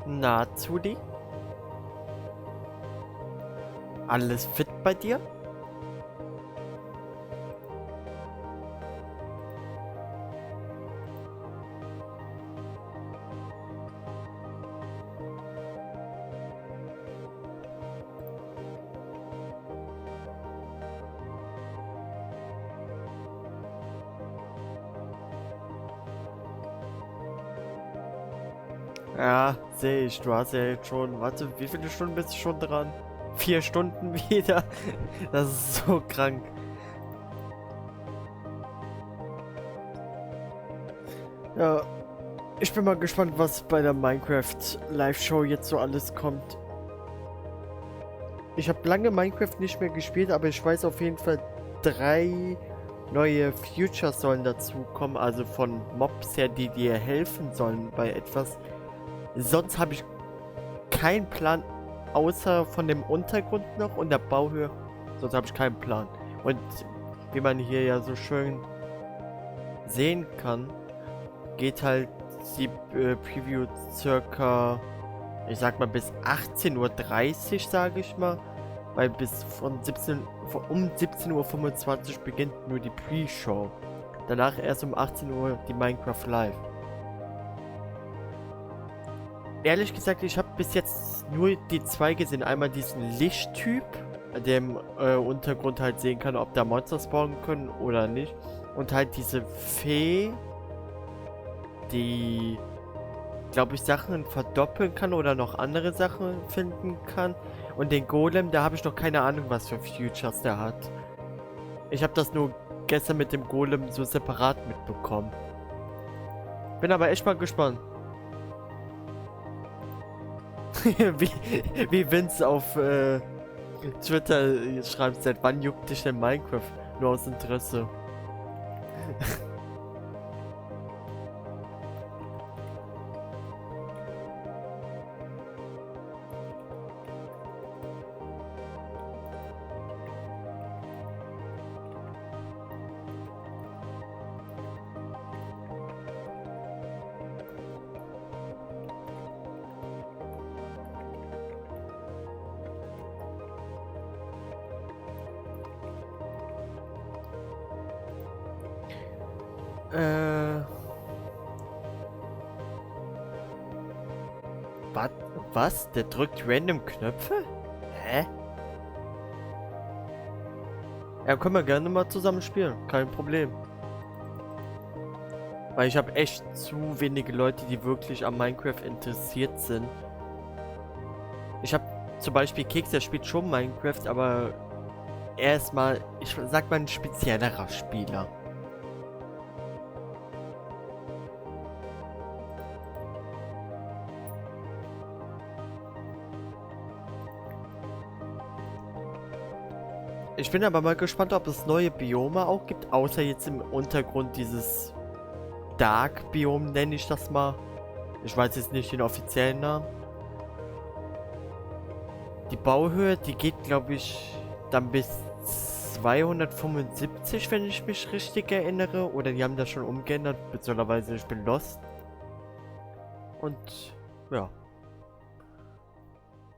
Na, Zudi? Alles fit bei dir? Ja, sehe ich. Du hast ja jetzt schon, warte, wie viele Stunden bist du schon dran? 4 Stunden wieder? Das ist so krank. Ja, ich bin mal gespannt, was bei der Minecraft Live-Show jetzt so alles kommt. Ich habe lange Minecraft nicht mehr gespielt, aber ich weiß auf jeden Fall, 3 neue Futures sollen dazukommen, also von Mobs her, die dir helfen sollen bei etwas. Sonst habe ich keinen Plan, außer von dem Untergrund noch und der Bauhöhe. Sonst habe ich keinen Plan. Und wie man hier ja so schön sehen kann, geht halt die Preview circa, ich sag mal, bis 18:30 Uhr, sage ich mal. Weil bis um 17:25 Uhr beginnt nur die Pre-Show. Danach erst um 18 Uhr die Minecraft Live. Ehrlich gesagt, ich habe bis jetzt nur die 2 gesehen. Einmal diesen Lichttyp, der im Untergrund halt sehen kann, ob da Monster spawnen können oder nicht. Und halt diese Fee, die, glaube ich, Sachen verdoppeln kann oder noch andere Sachen finden kann. Und den Golem, da habe ich noch keine Ahnung, was für Futures der hat. Ich habe das nur gestern mit dem Golem so separat mitbekommen. Bin aber echt mal gespannt. wie Vince auf Twitter schreibt, seit wann juckt dich denn Minecraft? Nur aus Interesse. Was? Der drückt random Knöpfe? Hä? Ja, können wir gerne mal zusammen spielen. Kein Problem. Weil ich habe echt zu wenige Leute, die wirklich an Minecraft interessiert sind. Ich habe zum Beispiel Keks, der spielt schon Minecraft, aber er ist mal, ich sag mal, ein speziellerer Spieler. Ich bin aber mal gespannt, ob es neue Biome auch gibt, außer jetzt im Untergrund dieses Dark-Biom, nenne ich das mal. Ich weiß jetzt nicht den offiziellen Namen. Die Bauhöhe, die geht, glaube ich, dann bis 275, wenn ich mich richtig erinnere. Oder die haben das schon umgeändert, beziehungsweise ich bin lost. Und, ja.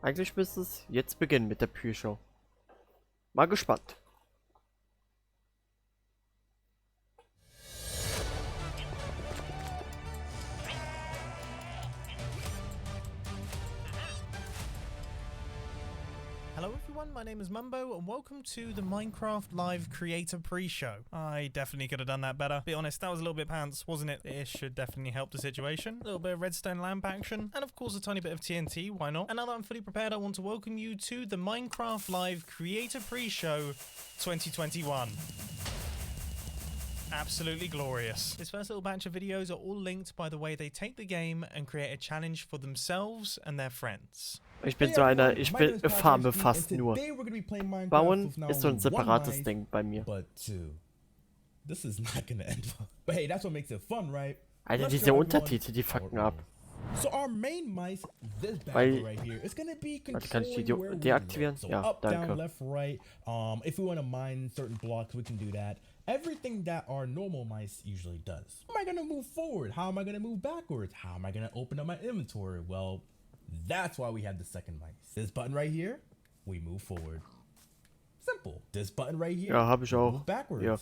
Eigentlich müsste es jetzt beginnen mit der Pre-Show. Mal gespannt. Hello everyone, my name is Mumbo and welcome to the Minecraft Live Creator Pre-Show. I definitely could have done that better. Be honest, that was a little bit pants, wasn't it? It should definitely help the situation. A little bit of redstone lamp action, and of course a tiny bit of TNT, why not? And now that I'm fully prepared, I want to welcome you to the Minecraft Live Creator Pre-Show 2021. Absolutely glorious. This first little batch of videos are all linked by the way they take the game and create a challenge for themselves and their friends. Ich bin so einer, ich farme fast nur. Bauen ist so ein separates Ding bei mir. This is not gonna end well. But hey, that's what makes it fun, right? Alter, diese Untertitel, die fucken ab. So our main mice, this Weil, right here, is gonna be kann ich die controlling where we deaktivieren? go. So Ja, up, danke. down, left, right. If we want to mine certain blocks, we can do that. Everything that our normal mice usually does. How am I gonna move forward? How am I gonna move backwards? How am I gonna open up my inventory? Well, That's why we have the second mice. This button right here, we move forward. Simple. This button right here, Ja, habe ich we auch. move backwards. Ja.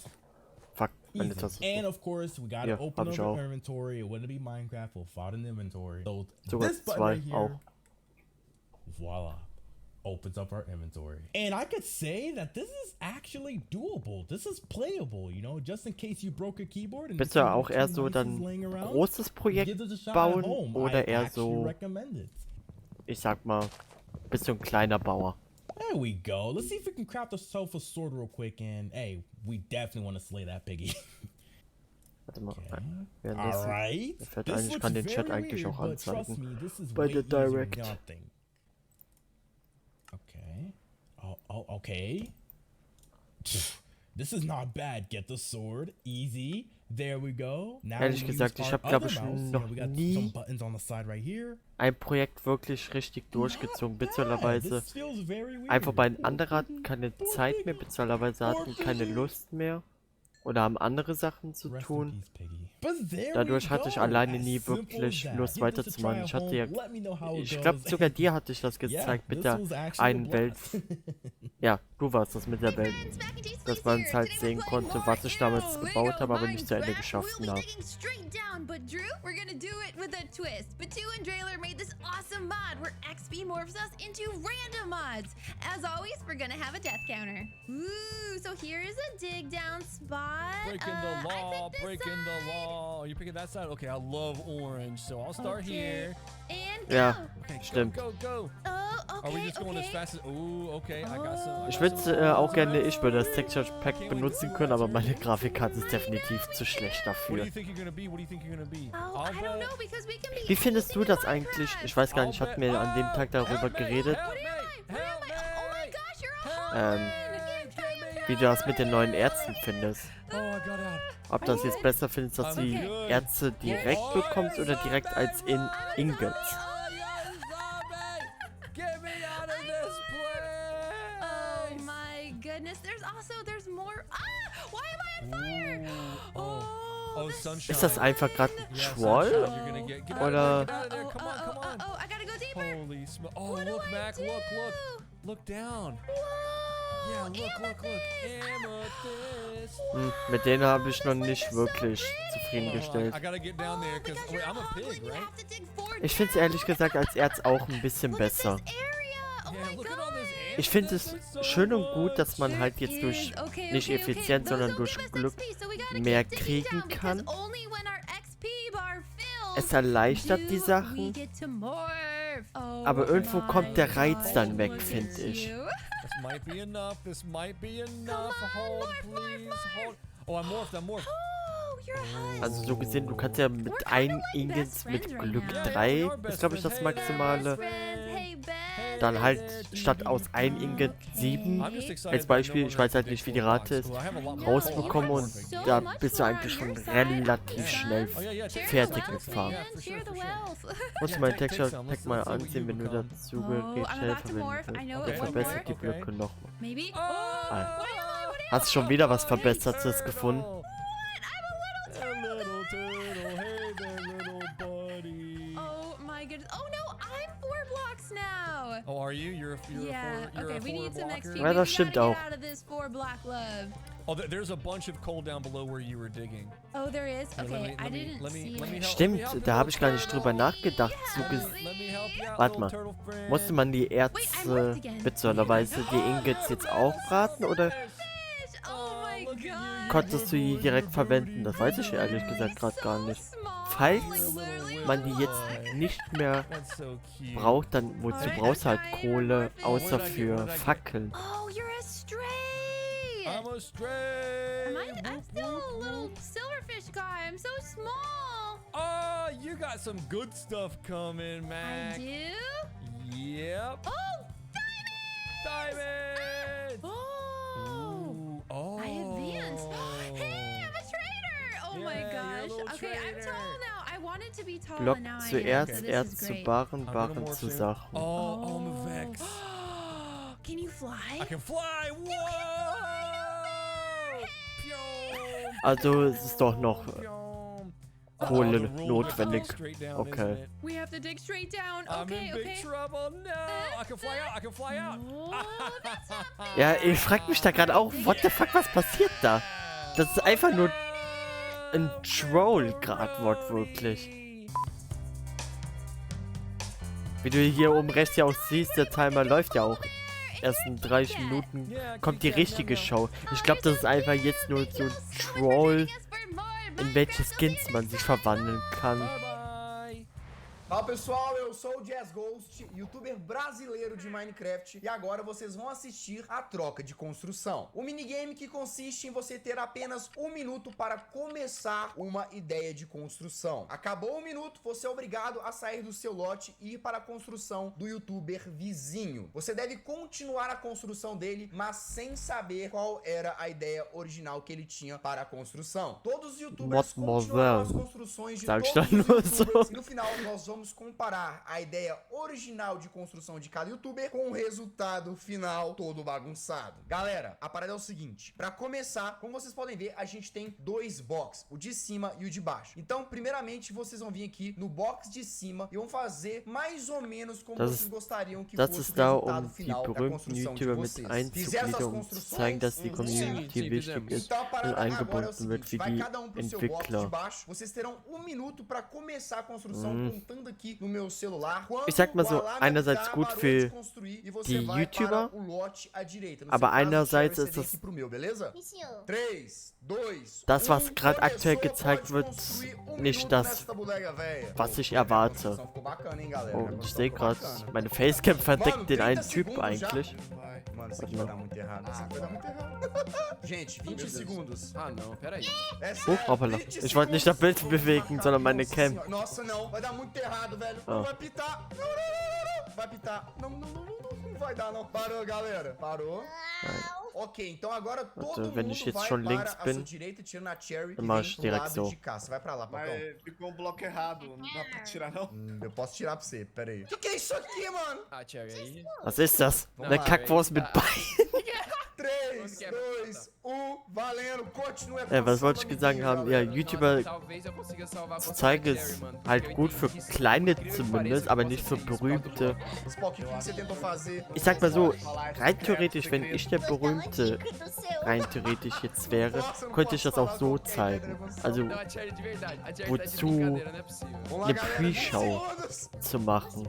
Fuck, meine Easy. Tastatur. And of course, we gotta Ja, open hab ich up auch. our inventory. It wouldn't be Minecraft. We'll file an inventory. So Sogar this button zwei right here, auch. voila, opens up our inventory. And I could say that this is actually doable. This is playable, you know, just in case you broke a keyboard. And Bist you du see auch the eher two so mice dann laying around, großes Projekt give it a shot at bauen home. oder I eher actually so, recommend it. ich sag mal, bist du ein kleiner Bauer? There we go. Let's see if we can craft ourselves a sword real quick. And hey, we definitely want to slay that piggy. Warte mal. Okay. Währenddessen- Alright. Mir fällt This ein, ich looks kann den Chat very eigentlich weird, auch but trust anzeigen. me, this is Bei way der easier than Direct. y'all think. Okay. Oh, okay. This is not bad. Get the sword. Easy. There we go. Now Ehrlich we gesagt, use ich our habe, glaube other ich, mouse. You noch know, we got nie some buttons on the side right here. ein Projekt wirklich richtig durchgezogen. Beziehungsweise This feels very weird. einfach weil ein anderer hatten keine Zeit mehr, beziehungsweise hatten keine Lust mehr. Oder haben andere Sachen zu Rest in tun. peace, Piggy. But there Dadurch we hatte ich go. alleine As nie simple wirklich as that. Lust Give this a weiterzumachen. try Ich at hatte home. ja, Let me know how it ich goes. glaube sogar dir hatte ich das Yeah, gezeigt mit this der was actually a einen Welt. blast. Ja, du warst das mit der Welt. Dass man es halt sehen konnte, was ich damals gebaut habe, aber nicht zu Ende geschafft habe. But Drew, we're gonna do it with a twist. Batu and Drailer made this awesome mod where XP morphs us into random mods. As always, we're gonna have a death counter. Ooh, so here is a dig down spot. Breaking the law, breaking the law. You're picking that side? Okay, I love orange, so I'll start here. And go. Ja, Okay, stimmt. go, go, go. Oh, okay, Are we just going as okay. fast as... Ooh, okay, I got some... Ich würde auch gerne, ich würde das Texture Pack benutzen können, aber meine Grafikkarte ist definitiv zu schlecht What do dafür. you think you're gonna be? What do you think you're gonna be? Oh, I don't know, because we can be Wie findest du das independent eigentlich? friends. Ich weiß gar nicht, hatten wir an dem Tag darüber Help me, geredet, help What me, am I? Where am I? Oh my gosh, you're a Ähm, Holland! wie du das mit den neuen Ärzten findest. Oh, I got out. Ob das jetzt besser findest, dass die Okay. Ärzte direkt bekommst oder direkt als in Ingots. Oh, yes, zombie! Get me out of this Oh place! my goodness, there's more. Ah! Why am I on fire? Oh, the sunshine. Ist das einfach gerade ein Yeah, Schwoll? sunshine, you're gonna get out Oder- of there, get out of there. Come on, come on. I gotta go deeper. Holy smoke. Oh, What do look, I Mac, do? look. Look down. Whoa! Yeah, look. amethyst. Amethyst. Mit denen habe ich noch nicht That is wirklich so great. zufriedengestellt. I gotta get down there, because because wait, I'm a you're pig, you right? have to dig 4 Ich finde es ehrlich gesagt als Erz auch ein bisschen Look at besser. this area. Oh Yeah, my look at all this God. Ich finde es amethyst, so schön und gut, dass man much. halt jetzt durch Okay, nicht okay, effizient, okay. sondern Those durch don't give us Glück XP, so we gotta mehr keep digging kriegen down, because kann. only when our XP bar fills Es erleichtert die do we Sachen, get to morph. Oh aber irgendwo my kommt der Reiz dann gosh, weg, look finde at ich. you. This might be enough. This might be enough. on, Hold, morph, please. morph, Hold. Oh, I'm morphed. Oh, you're a Also so gesehen, du kannst ja mit We're ein kinda like Ingots best mit friends right Glück now. Yeah, 3, we are best ist glaube ich das friends. Hey, Maximale. friends. Hey, Ben. Dann halt statt aus ein Ingot 7 I'm just excited als that no Beispiel, one ich weiß has to halt dig nicht, wie die 4 Rate blocks. ist, Well, I have a lot more rausbekommen coal. und So da much bist du more eigentlich on schon your side. relativ schnell Oh, yeah, Share fertig the mit wealth, Farben. man. Yeah, for Share sure, the for sure. wealth. Muss Yeah, mein take Texture some. Pack Let's mal see what ansehen, you wenn du become. dazu I'm schnell about to verwenden morph. I willst. know Der it's verbessert die okay. Blöcke noch. Maybe. Oh, Ah. What am I? Hast du schon wieder was Hey, Verbessertes gefunden? What? I'm a Hey, little little turtle. turtle. Hey there, little buddy. Oh my goodness. Oh no, I'm 4 blocks now. Oh, are you? You're Yeah. a Okay, four we need some blocker? XP. Ja, We das gotta stimmt get auch. out of this 4 block love. Oh, there's a bunch of coal down below where you were digging. Oh, there is. Here, Okay, I let me didn't see help- it. Stimmt, help you, da habe ich gar little nicht drüber turtle. nachgedacht. So Yeah. ges Let me help you out, Warte little mal. turtle friend. Musste man die Wait, I'm Erze marked again. beziehungsweise die Ingots jetzt auch braten oder Fish. Oh my look at you, God. konntest du die direkt verwenden? Das weiß ich ehrlich gesagt gerade gar nicht. Falls man die jetzt nicht mehr That's so cute. braucht, dann wozu brauchst du halt Kohle, außer für Fackeln. Oh, you're a stray. I'm a stray. I'm still a little silverfish guy. I'm so small. Oh, you got some good stuff coming, I Mac. do. Yep. Oh, Diamond. oh. Ooh, oh. I advanced. Hey, I'm a trader. Oh my Yeah, you're a gosh. little Okay, I'm trader. tall now. I wanted to be tall, Block and now I zu am. Erz, So this Erz is zu great. Barren, I'm gonna Barren morph zu soon. Sachen. Oh, I'm a Vex. Can you fly? I can fly. Whoa. Pyom. Also es ist doch noch Pyom. Kohle the rule notwendig. is straight down, Okay. isn't it? We have to dig straight down. I'm Okay, in big okay. trouble. No, I can fly out. I can fly out. Oh, that's not fair. Ja, ich frag mich da gerade auch, what the fuck, was passiert da? Das ist einfach nur ein Troll gerade wortwörtlich. Wie du hier oben rechts ja auch siehst, der Timer läuft ja auch. Erst in 30 Minuten kommt die richtige Show. Ich glaube, das ist einfach jetzt nur so ein Troll, in welche Skins man sich verwandeln kann. Bye bye. Fala pessoal, eu sou o Jazz Ghost, youtuber brasileiro de Minecraft, e agora vocês vão assistir a troca de construção. O minigame que consiste em você ter apenas 1 minuto para começar uma ideia de construção. Acabou o minuto, você é obrigado a sair do seu lote e ir para a construção do youtuber vizinho. Você deve continuar a construção dele, mas sem saber qual era a ideia original que ele tinha para a construção. Todos os youtubers continuaram as construções de todos os youtubers, e no final nós vamos comparar a ideia original de construção de cada youtuber com o resultado final todo bagunçado. Galera, a parada é o seguinte, pra começar, como vocês podem ver, a gente tem 2 boxes, o de cima e o de baixo. Então, primeiramente, vocês vão vir aqui no box de cima e vão fazer mais ou menos como vocês gostariam que fosse o resultado final da construção de vocês. Fizeram essas construções, dass die Community wichtig ist então a und parada agora é o eingebunden wird seguinte, für vai die cada um pro seu box de Entwickler. baixo, vocês terão 1 minuto pra começar a construção contando aqui no meu celular. Ich sag mal so, o alarme einerseits apitar, gut parou für de construir e você die vai YouTuber, para o lote à direita. No aber seu caso, einerseits Cherry, ist você vem das- aqui pro meu, beleza? 3, 2, Das, was gerade aktuell começou, gezeigt pode wird, construir nicht minuto das, nesta bodega, véia. was ich A erwarte. construção ficou bacana, hein, galera? A Oh, ich construção sehe ficou gerade, bacana. meine Facecam verdeckt Mano, den 30 einen Typ segundos já. eigentlich. Mano, isso aqui vai dar muito errado. Isso aqui vai dar muito errado. Gente, 20 segundos. Ah, não, peraí. É Oh, sério, hoppala. 20 Ich wollte nicht das Bild segundos. bewegen, sondern meine Nossa Cam. senhora. Nossa, não. Vai dar muito errado, velho. Ah. Não vai pitar. Não, não, não, não. Vai pitar. Não, não, não, não. Não vai dar, não. Parou, galera. Parou. Ok, então agora todo wenn mundo ich jetzt vai schon para links a bin, sua direita, tirando a Cherry e dann mach vem ich pro direkt lado so. de cá. Você vai pra lá, papão. Mas ficou um bloco errado, não dá pra tirar não. Eu posso tirar pra você, pera aí. Que é isso aqui, mano? Ah, Cherry, aí. Was ist das? Não, Eine vai, Kackwurst mit Bein. 3, 2, 1, valendo. Continue a Was wollte ich construção gesagt do haben? amiguinho, Ja, galera. YouTuber Talvez eu consiga salvar zu você, zeigen Cherry, ist mano, halt porque eu gut für entendi que kleine isso pareça zumindest, que aber você nicht für fez, berühmte. Spock, o que você tentou fazer? Ich sag mal so, rein theoretisch, wenn ich der Berühmte rein theoretisch jetzt wäre, könnte ich das auch so zeigen. Also Não, a Cherry de verdade. A Cherry tá de Wozu brincadeira, não é possível. Vamos lá, eine galera, 20 Pre-Show segundos. zu machen.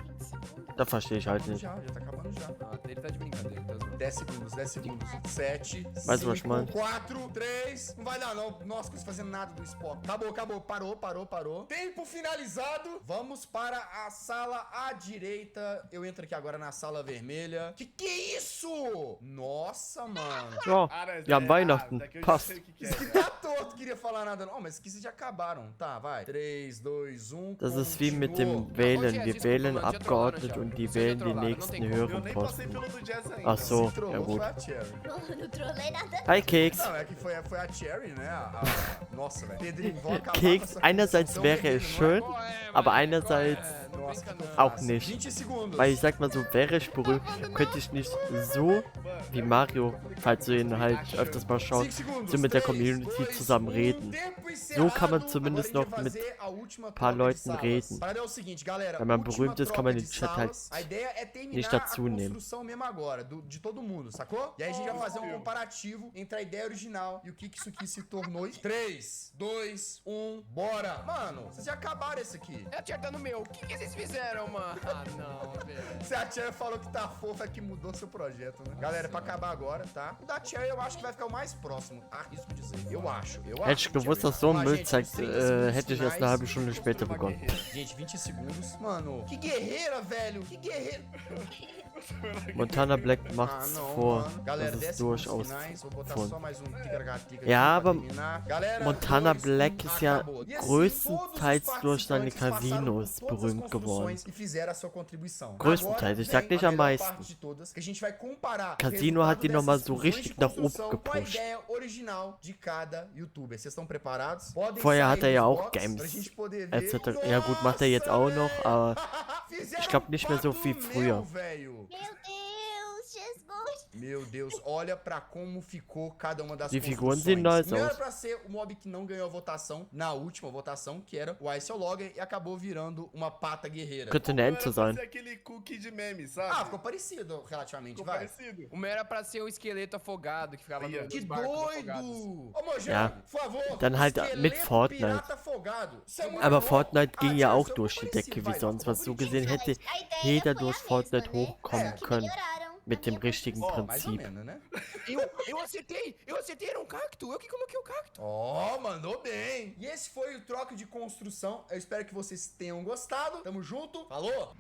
Da verstehe ich halt nicht. Já tá acabando já. Ah, ele tá de brincadeira, tá zoando. 10 segundos, 10 segundos. 7, Mais was, 5, mano. 4, 3. Não vai dar, não. Nossa, não fazendo nada do Spock. Acabou, acabou. Parou. Tempo finalizado. Vamos para a sala à direita. Eu entro aqui agora na sala vermelha. Que é isso? Nossa, mano. Ja, Cara, ja, é Weihnachten, errado, daqui eu já passt. sei o que Isso é. aqui tá torto, queria falar nada. Não, mas esqueci já acabaram. Tá, vai. 3, 2, 1. Das ist wie mit dem continuou. Wählen. Wir wählen Abgeordnete und die wählen die nächsten Eu höheren nem passei Posten. pelo do Jazz ainda. Ach so, Quem trollou ja gut. foi a Cherry. Não trolei nada. Hi Keks. Não, é que foi a Cherry, né? Nossa, velho. Pedrinho, vou acabar com Keks, essa einerseits construção wäre vermelha, es não é? schön, aber einerseits Nossa, que auch fácil. nicht. 20 segundos. Weil ich sag mal so, wäre ich berühmt, könnte ich nicht so wie Mario, falls du ihn halt öfters mal 5 schaust, segundos. so mit der 3, Community 2, zusammen 1, reden. tempo So kann man encerrado. zumindest Agora noch a gente mit vai fazer a última paar troca de Leuten salas. reden. A parada é o seguinte, galera. Wenn man última berühmt ist, kann man troca den de Chat halt salas. A ideia é terminar nicht a dazu nehmen. construção mesmo agora, de todo mundo, sacou? E aí a gente vai fazer um comparativo entre a ideia original e o que isso aqui se tornou. 3, 2, 1, bora. Mano, vocês já acabaram esse aqui. A Cherry tá no meu. O que vocês fizeram, mano? Ah, não, velho. Se a Cherry falou que tá fofa, é que mudou seu projeto, né? Galera, é pra acabar agora, tá? O da Cherry eu acho que vai ficar o mais próximo, arrisco dizer. Eu acho. Hätte ich gewusst, dass so ein Müll zeigt, hätte ich erst eine halbe Stunde später Uma begonnen. guerreira. Gente, 20 segundos. Mano, que guerreira, velho. Que guerreira. Montana Black macht's vor. Galera, Das 10 ist segundos durchaus finais. Vou botar von. só mais um tica-tica Ja, pra aber terminar. Galera, Montana 2, Black 1, ist ja acabou. E assim, größtenteils todos os durch seine participantes passaram por Casinos todas as berühmt geworden. construções E fizeram a sua contribuição. Größtenteils, Agora ich sag vem nicht a am melhor meisten. parte de todas, que a gente vai comparar o Casino hat die resultado nochmal dessas so funções richtig de nach oben construção com a gepusht. ideia original de cada youtuber. Vocês estão preparados? Podem Vorher sair hat er ja dos auch boxes Games pra gente poder ver. etc. Ja gut, macht er jetzt auch noch, aber Fizeram ich glaube nicht mehr so quatro wie mil, früher. velho. Meu Deus, Jesus. Meu Deus, olha pra como ficou cada uma das Die Figuren construções. sehen nice O meu era aus. pra ser o mob que não ganhou a votação na última votação, que era o Ice Logger, e acabou virando uma pata guerreira. Könnte eine Ente Era pra sein. ser aquele cookie de meme, sabe? Ah, ficou parecido relativamente, Ficou vai. parecido. O meu era pra ser o esqueleto afogado que ficava Olha, nos Que barcos doido! afogados. Ô, Mojang, Ja. por favor. Dann halt esqueleto mit Fortnite. pirata afogado. Isso é muito Aber louco. Fortnite ging ja tira, auch isso é durch die parecido, Decke vai, wie sonst. Was so bonitinho. gesehen hätte A ideia jeder foi a durch mesma, Fortnite né? hochkommen É, können. Melhoraram Mit dem a minha richtigen Ó, mais ou Prinzip. menos, né? Eu acertei, era um cacto, eu que coloquei o cacto. Ó, mandou bem. E esse foi o troca de construção. Eu espero que vocês tenham gostado. Tamo junto. Falou!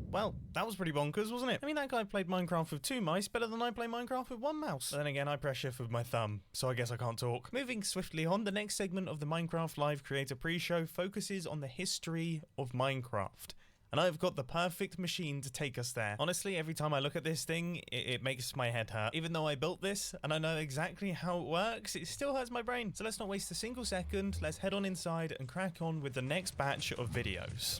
Well, that was pretty bonkers, wasn't it? I mean, that guy played Minecraft with 2 mice better than I play Minecraft with 1 mouse. But then again, I press shift with my thumb, so I guess I can't talk. Moving swiftly on, the next segment of the Minecraft Live Creator Pre-Show focuses on the history of Minecraft. And I've got the perfect machine to take us there. Honestly, every time I look at this thing, it makes my head hurt. Even though I built this, and I know exactly how it works, it still hurts my brain. So let's not waste a single second, let's head on inside and crack on with the next batch of videos.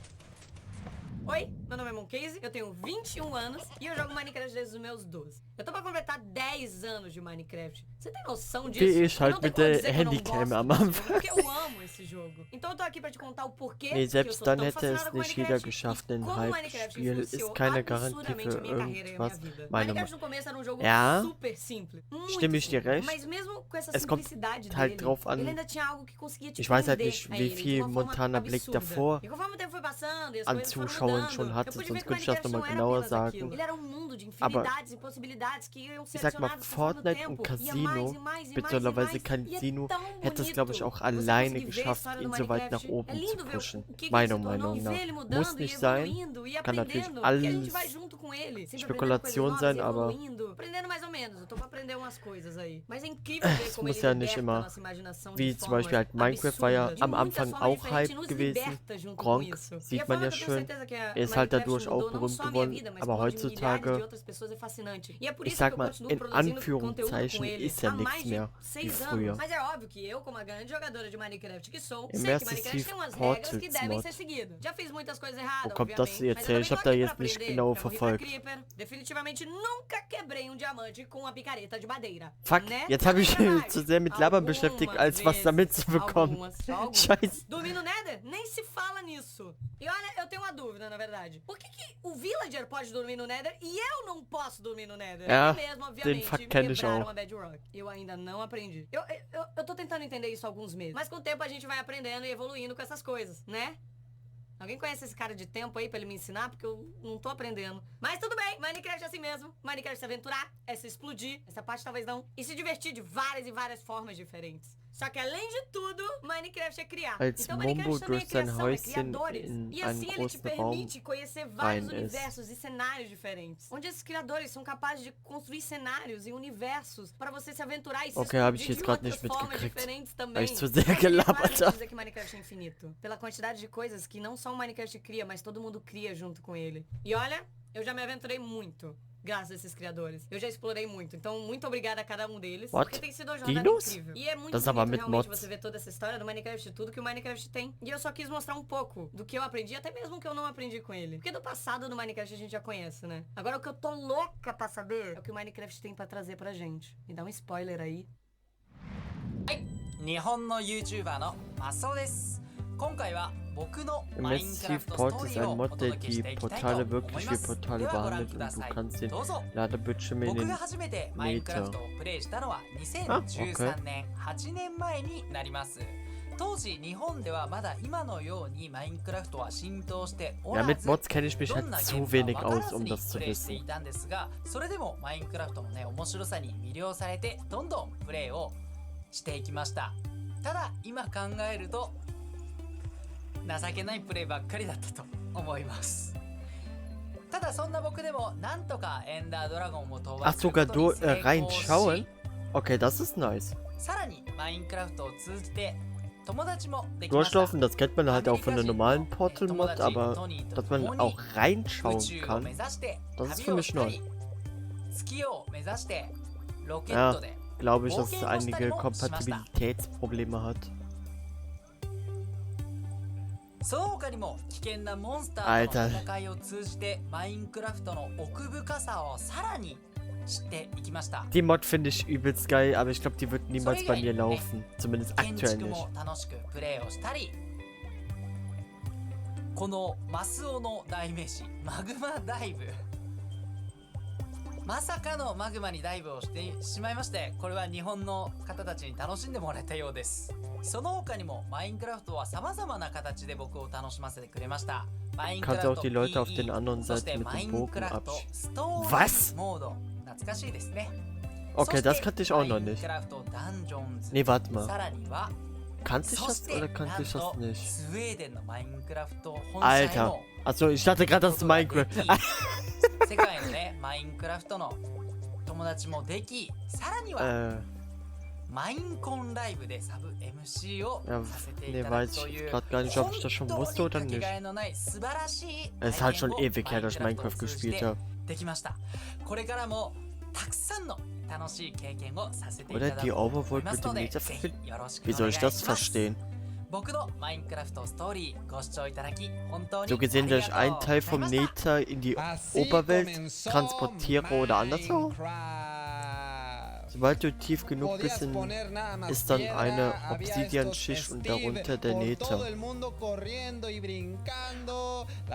Oi, meu nome é Moncase, eu tenho 21 anos e eu jogo Minecraft desde os meus 12. Eu tô pra completar 10 anos de Minecraft. Você tem noção disso? Wie ich Eu halt não tenho mit como der dizer que eu não Handycam gosto am desse Anfang. jogo, porque eu amo esse jogo. Então eu tô aqui pra te contar o porquê Nee, que eu selbst sou dann tão hätte es fascinado com nicht jeder Minecraft geschafft, e denn como o Minecraft Hype-Spiel influenciou ist keine Garantie absurdamente für a minha carreira e a minha irgendwas. vida. Meiner Minecraft Meinung no começo era um jogo Ja, super simples, muito stimme ich dir simples, recht. mas mesmo com essa Es kommt simplicidade halt dele, drauf an. ele ainda tinha algo que conseguia te Ich weiß halt prender nicht, a wie ele de viel uma forma Montana Blick absurda. davor E conforme o tempo foi passando e as an coisas foram Zuschauern mudando, schon hatte, eu pude sonst ver que könnte ich das Minecraft nochmal não era genauer apenas sagen. aquilo. Ele era um mundo de Aber infinidades e possibilidades que iam ser ich sag mal, adicionadas conforme o Fortnite tempo. und Ia mais Casino, e mais e mais e beziehungsweise mais. Casino, E é tão hätte es, glaube ich, bonito auch você alleine conseguir ver a geschafft, história ihn do so weit nach Minecraft. oben É zu lindo ver pushen. o que Meiner ele se tornou Meinung e nach. ver ele mudando Muss e nicht sein, evoluindo e kann natürlich aprendendo. Porque a gente alles vai junto com ele, sempre Spekulation aprendendo coisas sein, novas, aber evoluindo, aprendendo mais ou menos. Eu tô pra aprender umas coisas aí. Mas é incrível ver es como muss ele ja liberta nicht a immer, nossa imaginação wie de zum Beispiel formas halt Minecraft war ja absurdas. am De muitas Anfang formas auch Hype diferentes, nos gewesen. liberta junto com Gronk isso. E a sieht man forma ja que eu tenho schön. certeza que a Er ist halt Minecraft dadurch mudou auch não berühmt só a minha geworden, vida, mas aber como a de milhares de heutzutage, outras pessoas é fascinante. E é por ich isso que sag eu mal, continuo in produzindo conteúdo com Anführungszeichen ele ist ja há nichts mais de mehr wie 6 früher. anos. Mas é óbvio que eu, como a grande jogadora de Minecraft que sou, sei que Immersive Minecraft tem umas regras que Portals devem Mod. ser seguidas. Já fiz muitas coisas erradas, Wo kommt das obviamente, jetzt mas her? eu Ich também hab tô da aqui jetzt pra nicht aprender. genau Já morri pra verfolgt. Creeper. Definitivamente nunca quebrei um diamante com uma picareta de madeira. Fuck, Né? jetzt habe ich mich Jamais. zu sehr mit Labern beschäftigt, als was damit zu bekommen. Algumas. Scheiße. Dormir no Nether? Nem se fala nisso. E olha, eu tenho uma dúvida, na verdade. Por que o Villager pode dormir no Nether e eu não posso dormir no Nether? Ja, Porque mesmo, obviamente, den Fakt kenn ich quebraram auch. a Bedrock. Eu ainda não aprendi. Eu tô tentando entender isso há alguns meses. Mas com o tempo a gente vai aprendendo e evoluindo com essas coisas, né? Alguém conhece esse cara de tempo aí pra ele me ensinar? Porque eu não tô aprendendo. Mas tudo bem, Minecraft é assim mesmo. Minecraft é se aventurar, é se explodir. Essa parte talvez não. E se divertir de várias e várias formas diferentes. Só que além de tudo, Minecraft é criar. Als Então Mombo Minecraft também é durch sein criação, é Häuschen criadores. in E einen assim ele te großen Raum permite conhecer vários rein ist. universos e cenários diferentes. Onde esses criadores são capazes de construir cenários e universos para você se aventurar e se Okay, habe ich explodir jetzt de gerade outras nicht formas mitgekriegt, diferentes também. weil ich zu sehr Eu acho que ele para gelabert de habe. dizer que Minecraft é infinito. Pela quantidade de coisas que não só o Minecraft cria, mas todo mundo cria junto com ele. E olha, eu já me aventurei muito. Graças a esses criadores. Eu já explorei muito. Então, muito obrigada a cada um deles. What? Porque tem sido uma jornada Dinos? incrível. E é muito Das aber bonito mit realmente Mods. você ver toda essa história do Minecraft, tudo que o Minecraft tem. E eu só quis mostrar um pouco do que eu aprendi, até mesmo o que eu não aprendi com ele. Porque do passado do Minecraft a gente já conhece, né? Agora o que eu tô louca pra saber é o que o Minecraft tem pra trazer pra gente. Me dá um spoiler aí. 日本の YouTuber のマスオです。今回は僕の Immersive Port ist ein Mod, der die Portale wirklich wie Portale behandelt und du kannst den Ladebildschirm in 僕 den が初めてマインクラフトをプレイしたのは2013年8年前になります。当時日本ではまだ今のようにマインクラフトは浸透してお Ja, ら mit ず Mods kenne ich mich ど halt んな zu ゲーム wenig か分から aus, ず um に das zu プレイしてい wissen. たんですが、それでもマインクラフトのね面白さに魅了されてどんどんプレイをしていきました。ただ今考えると情けないプレイばっかりだったと思います。ただそんな僕でもなんとかエンダードラゴンを討 Ach, 伐する sogar ことに成功 reinschauen? し、 Okay, das ist nice. さらにマインクラフトを通じて友達もできました。 Durchlaufen, das kennt man halt auch von der normalen Portal-Mod, aber dass man auch 宇 reinschauen 宙を kann, 目指して das ist 旅 für を mich したり neu. 月を目指してロケッ Ja, トで glaube ich, dass es einige Kompatibilitätsprobleme hat. その他にも危険なモンスターとの戦いを通じてマインクラフトの奥深さをさらにしていきました。 Die Mod finde ich übelst geil, aber ich glaube, die wird niemals bei mir laufen. Zumindest 建 aktuell 築 nicht. も楽しくプレイをしたり、このマスオの代名詞マグマダイブ、まさかのマグマにダイブをしてしまいまして、これは日本の方たちに楽しんでもらえたようです。その他にもマインクラフトは様々な形で僕を楽しませてくれました。マインクラ Kannst フ auch ト die Leute auf den PE、 anderen そして Seiten mit マイ dem ンク Bogen ラフト absch... ストーリ Was? ーモード、懐かしいですね。 Okay, das kannte ich auch noch nicht. Nee, warte mal. さらには Kannte ich そ das して oder な kannte ん ich das と nicht? スウェーデンのマインクラフト本社へ Alter. も Achso, ich dachte gerade, das ist Minecraft. 世界のねマインクラフトの友達もでき、さらにはマインコンライブでサブ MC を Ja, させてい nee, ただ weiß くと ich いう gerade gar nicht, ob ich das schon 本 wusste 当 oder にかけ nicht. がえのない素晴らしい Es ist halt schon 体験を ewig her, dass ich マインクラ Minecraft フトを通じ gespielt て habe. できました。これからもたくさんの楽しい経験をさせていた Oder だこ die うと思い Overworld ます mit の dem で、 Meter ぜひ verbinden? よろしく Wie お soll 願い ich し das ます。 verstehen? 僕のマインクラフトストーリーご視聴いただき本当に So あり gesehen, が dass と ich う einen ござ Teil い vom ました。 Nether in die Oberwelt transportiere oder anderswo? Sobald du tief genug bist, ist dann eine Obsidian-Schicht und darunter der Nether.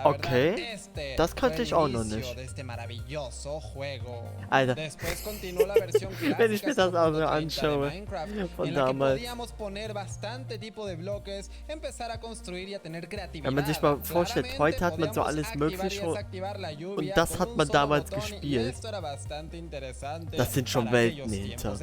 Okay, das kannte ich auch noch nicht. Alter, wenn ich mir das auch so anschaue, von damals. Wenn man sich mal vorstellt, heute hat man so alles Mögliche und das hat man damals gespielt. Das sind schon Welten hinter.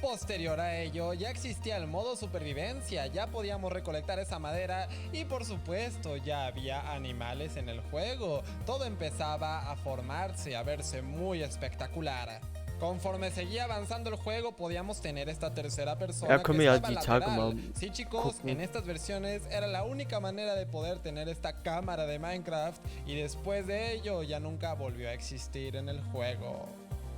Posterior a ello, ya existía el modo supervivencia, ya podíamos recolectar esa madera y por supuesto ya había animales en el juego. Todo empezaba a formarse, a verse muy espectacular. Conforme seguía avanzando el juego, podíamos tener esta tercera persona que estaba lateral. Sí, chicos, en estas versiones era la única manera de poder tener esta cámara de Minecraft y después de ello ya nunca volvió a existir en el juego.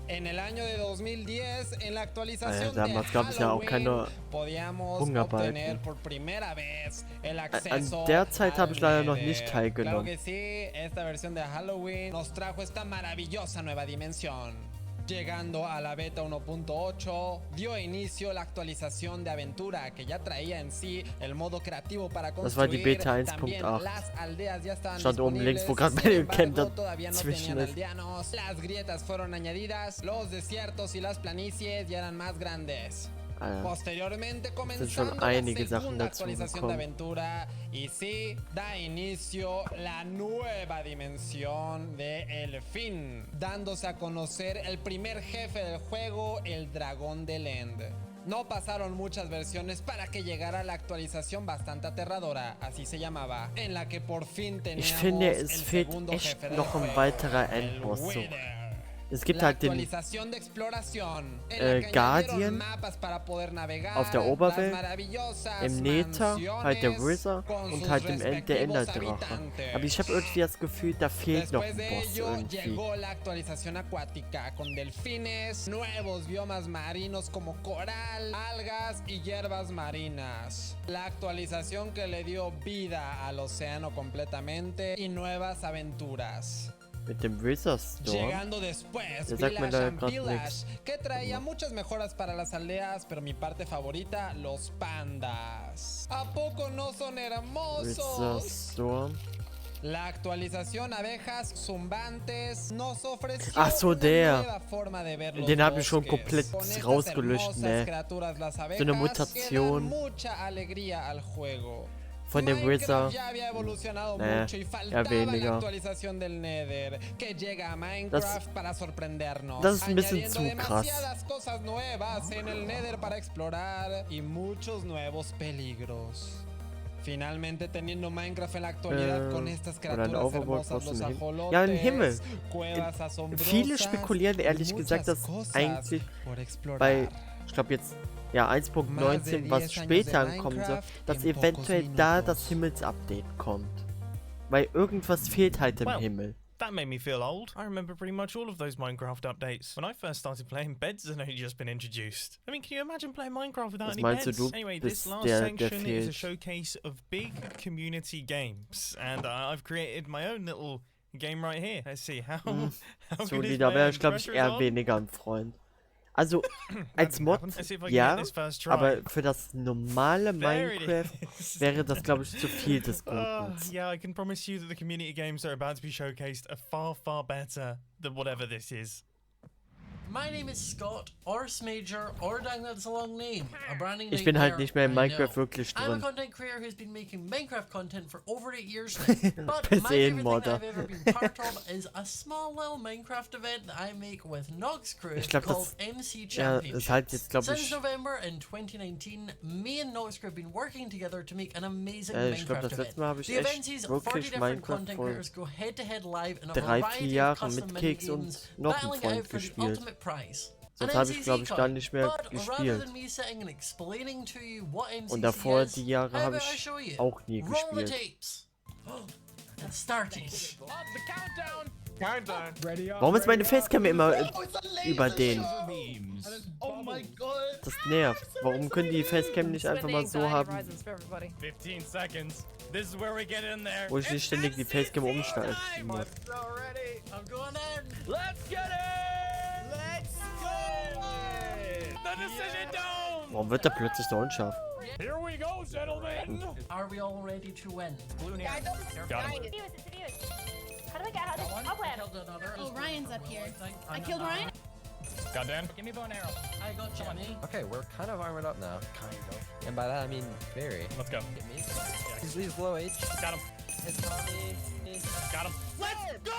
En el año de 2010, en la actualización de Halloween, podíamos obtener por primera vez el acceso An der Zeit habe ich leider noch Nether. nicht Claro teilgenommen. que sí, esta versión de Halloween nos trajo esta maravillosa nueva dimensión. Llegando a la beta 1.8, dio inicio la actualización de aventura que ya traía en sí el modo creativo para construir. Das war die Beta 1.8. Las aldeas ya estaban Stand oben links, wo gerade sin mein Camp embargo, todavía no dazwischen tenían ist. aldeanos. Las grietas fueron añadidas, los desiertos y las planicies ya eran más grandes. Posteriormente comenzando la segunda actualización de aventura y sí, da inicio la nueva dimensión de El Fin, dándose a conocer el primer jefe del juego, el dragón del End. No pasaron muchas versiones para que llegara la actualización bastante aterradora, así se llamaba, en la que por fin teníamos Ich finde, el es fehlt segundo echt jefe del noch ein juego, weiterer el Endboss. So. Wither. Es gibt La halt den actualización de exploración, en la que Guardian añadieron mapas para poder navegar, auf der las Oberwelt, maravillosas im Nether halt der mansiones Wither con und sus halt im End der respectivos Enderdrache. habitantes. Aber ich habe irgendwie das Gefühl, da fehlt noch Después ein de Boss ello irgendwie. llegó la actualización acuática con delfines, nuevos biomas marinos como coral, algas y hierbas marinas. La actualización que le dio vida al océano completamente y nuevas aventuras. Mit dem Wither Storm. Llegando después, Der sagt mir Village da and grad Village, nix. que traía muchas mejoras para las aldeas, pero mi parte favorita, los pandas. ¿A poco no son Wither hermosos? Storm. La actualización abejas zumbantes nos ofreció Ach so, una der. nueva forma de ver los Den habe ich schon bosques. komplett Con estas rausgelöscht, hermosas ne. criaturas, las So eine abejas, que dan Mutation mucha alegría al juego. von dem Wither. Ya había evolucionado Nee, mucho y eher faltaba la weniger. actualización del Nether, que llega a Minecraft para sorprendernos. Das ist ein bisschen añadiendo zu krass. demasiadas cosas nuevas en el Nether para explorar y muchos nuevos peligros. Finalmente teniendo Minecraft en la actualidad con estas criaturas hermosas, los ajolotes, ja, im Himmel. cuevas asombrosas, Viele spekulieren ehrlich gesagt, dass eigentlich bei, ich glaube jetzt, ja 1.19, was später ankommen soll, dass eventuell da das Himmelsupdate kommt. Weil irgendwas fehlt halt im Himmel. That made me feel old. I remember pretty much all of those Minecraft updates. When I first started playing, beds had only just been introduced. I mean, can you imagine playing Minecraft without any meinst beds? du, Anyway, bist this last der section is a fehlt? showcase of big community games. And I've created my own little game right here. Let's see how. how So, good is da my wäre ich, glaube ich, pressure eher on? weniger ein Freund. Also, als Mod, Let's see if I can ja, get this first try. aber für das normale There it Minecraft is. wäre das, glaube ich, zu viel des Guten. Yeah, I can promise you that the community games that are about to be showcased are far, far better than whatever this is. My name is Scott, or Smager, or dang that's a long name. A branding Ich bin halt nightmare, nicht mehr in I Minecraft know. wirklich I'm a drin. content creator who's been making Minecraft content for over 8 years now. But Bis my favorite thing Modder. that I've ever been part of is a small little Minecraft event that I make with Nox Crew Ich glaube, called das MC ja, Championship. ist halt jetzt, glaube Since ich, November in 2019, me and Nox Crew have been working together to make an amazing ich glaube, Minecraft das event. letzte Mal habe ich The event echt sees 40 wirklich different Minecraft content vor creators go head to head live in a 3-4 variety of Jahren custom mit Keks und minigames, noch einem battling it out Freund for the gespielt. ultimate prize. Sonst An habe ich, MCC glaube ich, gar card. nicht mehr But rather gespielt. than me sitting and explaining to you what MCC Und davor, is, die Jahre how habe about I ich show you? auch nie Roll the gespielt. tapes. It's starting. Warum ist meine Facecam immer über den? Oh my god. Das nervt. Warum können die Facecam nicht einfach mal so haben, 15 seconds. This is where we get in there. wo ich nicht ständig die Facecam umstellen muss? I'm going in. Let's get it! Let's go! The decision dome! Warum wird da plötzlich so unscharf? Here we go, gentlemen! Are we all ready to win? Blue near. Got him. How do I get out of this cobweb? Killed another. Oh, Ryan's up here. I killed Ryan? Got Dan. Give me bow and arrow. I got Johnny. Okay, we're kind of armored up now. Kind of. And by that I mean very. Let's go. Get me. He's low H. Got him. It's Tommy. Got him. Let's go!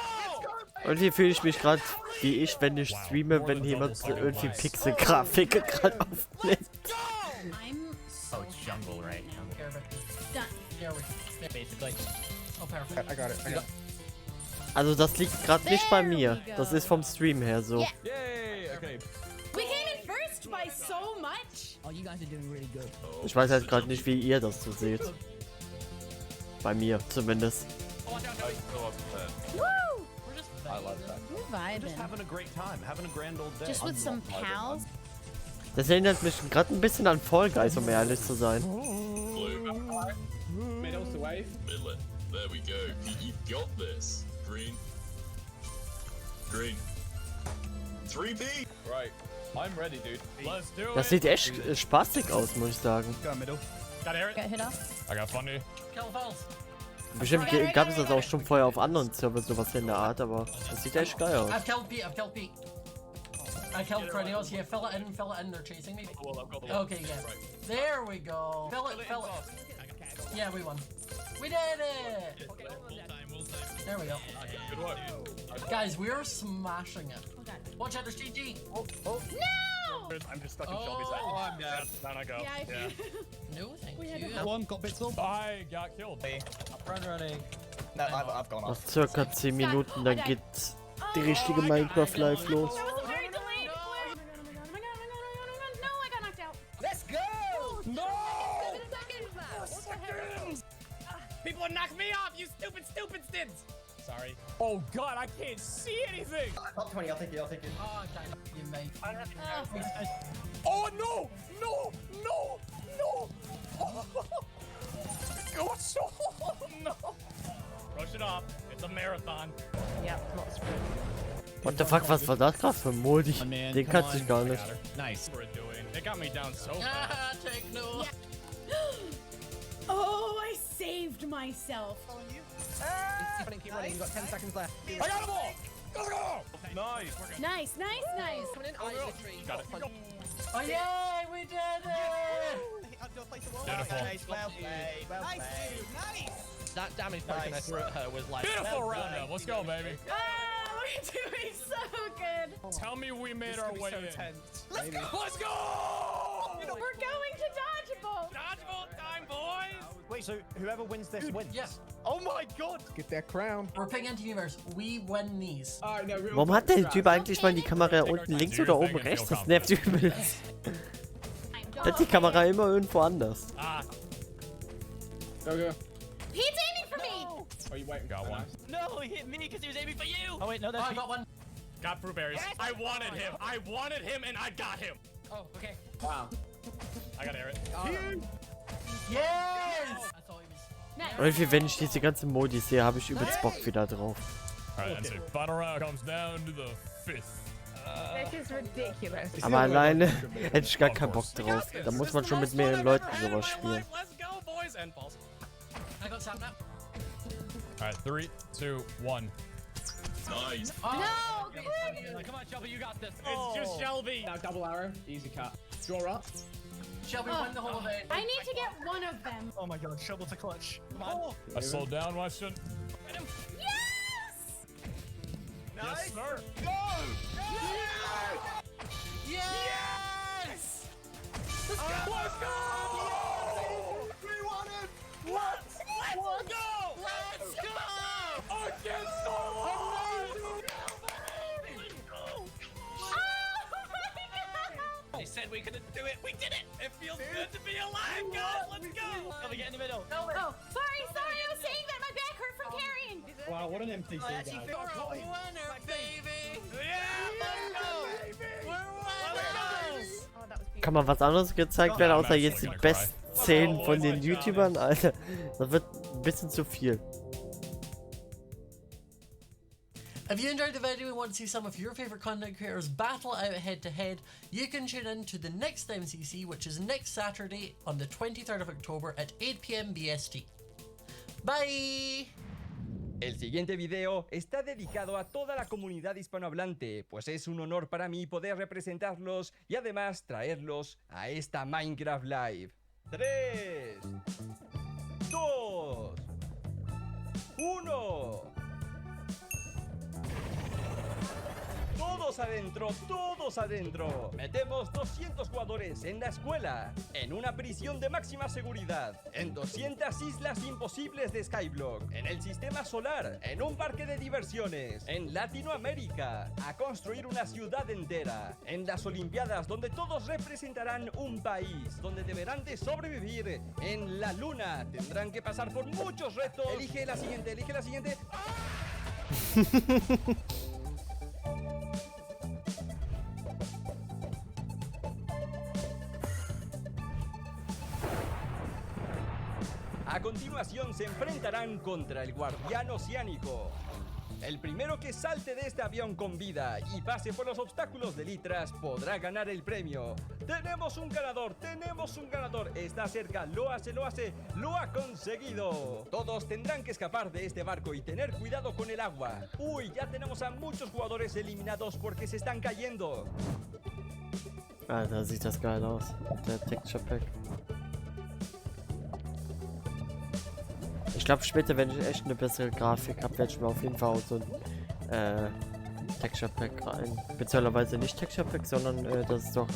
Irgendwie fühle ich mich gerade wie ich, wenn ich streame, wenn jemand so irgendwie Pixel-Grafik gerade aufnimmt. I'm so Oh, it's jungle right now. done. Here we Basically. Oh, perfect. I got it. Also das liegt gerade nicht bei mir. Das ist vom Stream her so. Yay! Okay. We came in first by so much. Oh, you guys are doing really good. Ich weiß halt gerade nicht, wie ihr das so seht. Bei mir zumindest. Woo! I love that. We're vibing. Having a great time, having a grand old day. Just with some pals. Das erinnert mich gerade ein bisschen an Fall Guys, um ehrlich zu sein. Middle's the wave. Midlet. There we go. You got this. Green. Green. 3P! Right. I'm ready, dude. Let's do Das it. sieht echt spaßig aus, muss ich sagen. Go middle. Got Aaron. Got hit off. I got Funny. Kill falls. Bestimmt gab es das auch schon vorher auf anderen Servern, sowas in der Art, aber das sieht echt geil aus. I've killed Pete. I've killed Pete. I killed Cranios. Yeah, fill it in. Fill it in. They're chasing me. Okay, yeah. There we go. Fill it. Fill it. Yeah, we won. We did it. There we go. Good work. Guys, we are smashing it. Oh god. Watch out, there's GG. No! I'm just stuck in Oh. Shelby's Oh, I'm dead. Down I go. Yeah, I Yeah. No, thank We had you. to- One got bits up. I got killed. Run running. No, I've gone Nach off. circa 10 Minuten, dann geht die richtige Minecraft Live los. That was a very delayed flare. Oh my god, oh my god, oh my god, oh my god, no, I got knocked out. Let's go! No! 7 seconds. People knock me off, you stupid stids! Sorry. Oh god, I can't see anything! Top 20, I'll take it, I'll take it. Oh, damn it, you mate. Oh no! No! No! No! Oh, so no! Rush it off. It's a marathon. Yeah, not a sprint. What the fuck, was war das gerade für ein Modi? Den kannte ich gar nicht. Nice. We're doing. It got me down so fast. Ah, take no. Oh, I saved myself. Keep running, you've got 10 seconds left. I got them all! Let's go! Nice. Nice, nice, nice. Got it. Oh, yay, we did it! Beautiful. Well played, well played. That damage potion I threw at her was like. Beautiful roundup. Let's go, baby. Ah, we're doing so good. Tell me we made our way in. Let's go! Let's go! We're going to dodgeball. Dodgeball time, boys! Wait, so whoever wins this wins? Yes. Oh my god! Get that crown. We're picking Anti-Universe. We win these. Alright, no, real Warum hat der Typ eigentlich mal die Kamera unten links oder oben rechts? Das nervt übelst. Der hat die Kamera immer irgendwo anders. Ah, Go, go. He's aiming for me. Oh, you waiting? got one. No, he hit me because he was aiming for you. Oh wait, no, Oh, that's I got one. Got fruit berries. I wanted him. I wanted him and I got him. Oh, okay. Wow. I got Aaron. Yes! I thought he was. Nice. Irgendwie, wenn ich diese ganzen Modis sehe, habe ich übelst Bock wieder drauf. Alright, and so final round comes down to the 5th. This is ridiculous. Aber alleine hätte ich gar keinen Bock drauf. Da muss man schon mit mehreren Leuten sowas spielen. Let's go, boys, and pause. I got Sam now. Alright, 3, 2, 1. Nice. No! Come on, Shelby, you got this. It's just Shelby. Now double arrow. Easy cut. Draw up. Shelby win the whole of it. I need to get one of them. Oh my god, shovel to clutch. Come on. I slowed down, Weston. Yes! Yes, sir. Yes! Let's go! We won it! Let's go! Let's go! Against the They said we couldn't do it. We did it. It feels good to be alive, guys. Let's go. Let me get in the middle. Oh, sorry. I was saying that my back hurt from carrying. Wow, what an NPC, guys. You're a winner, baby! Yeah, let's go. Oh, that was beautiful. Kann mal was anderes gezeigt werden, außer jetzt die besten Szenen von den YouTubern? Alter, das wird ein bisschen zu viel. If you enjoyed the video and want to see some of your favourite content creators battle out head to head, you can tune in to the next MCC, which is next Saturday on the 23rd of October at 8 PM BST. Bye! El siguiente video está dedicado a toda la comunidad hispanohablante, pues es un honor para mí poder representarlos y además traerlos a esta Minecraft Live. 3, 2, 1... Todos adentro. Metemos 200 jugadores en la escuela, en una prisión de máxima seguridad, en 200 islas imposibles de Skyblock, en el sistema solar, en un parque de diversiones, en Latinoamérica, a construir una ciudad entera, en las Olimpiadas donde todos representarán un país, donde deberán de sobrevivir, en la luna, tendrán que pasar por muchos retos. Elige la siguiente. A continuación se enfrentarán contra el guardián oceánico. El primero que salte de este avión con vida y pase por los obstáculos de litras podrá ganar el premio. ¡Tenemos un ganador! Está cerca, lo hace, lo ha conseguido. Todos tendrán que escapar de este barco y tener cuidado con el agua. Uy, ya tenemos a muchos jugadores eliminados porque se están cayendo. Ah, da sieht das geil aus. Der Texture Pack. Ich glaube später, wenn ich echt eine bessere Grafik habe, werde ich mir auf jeden Fall auch so ein Texture Pack rein. Beziehungsweise nicht Texture Pack, sondern das ist doch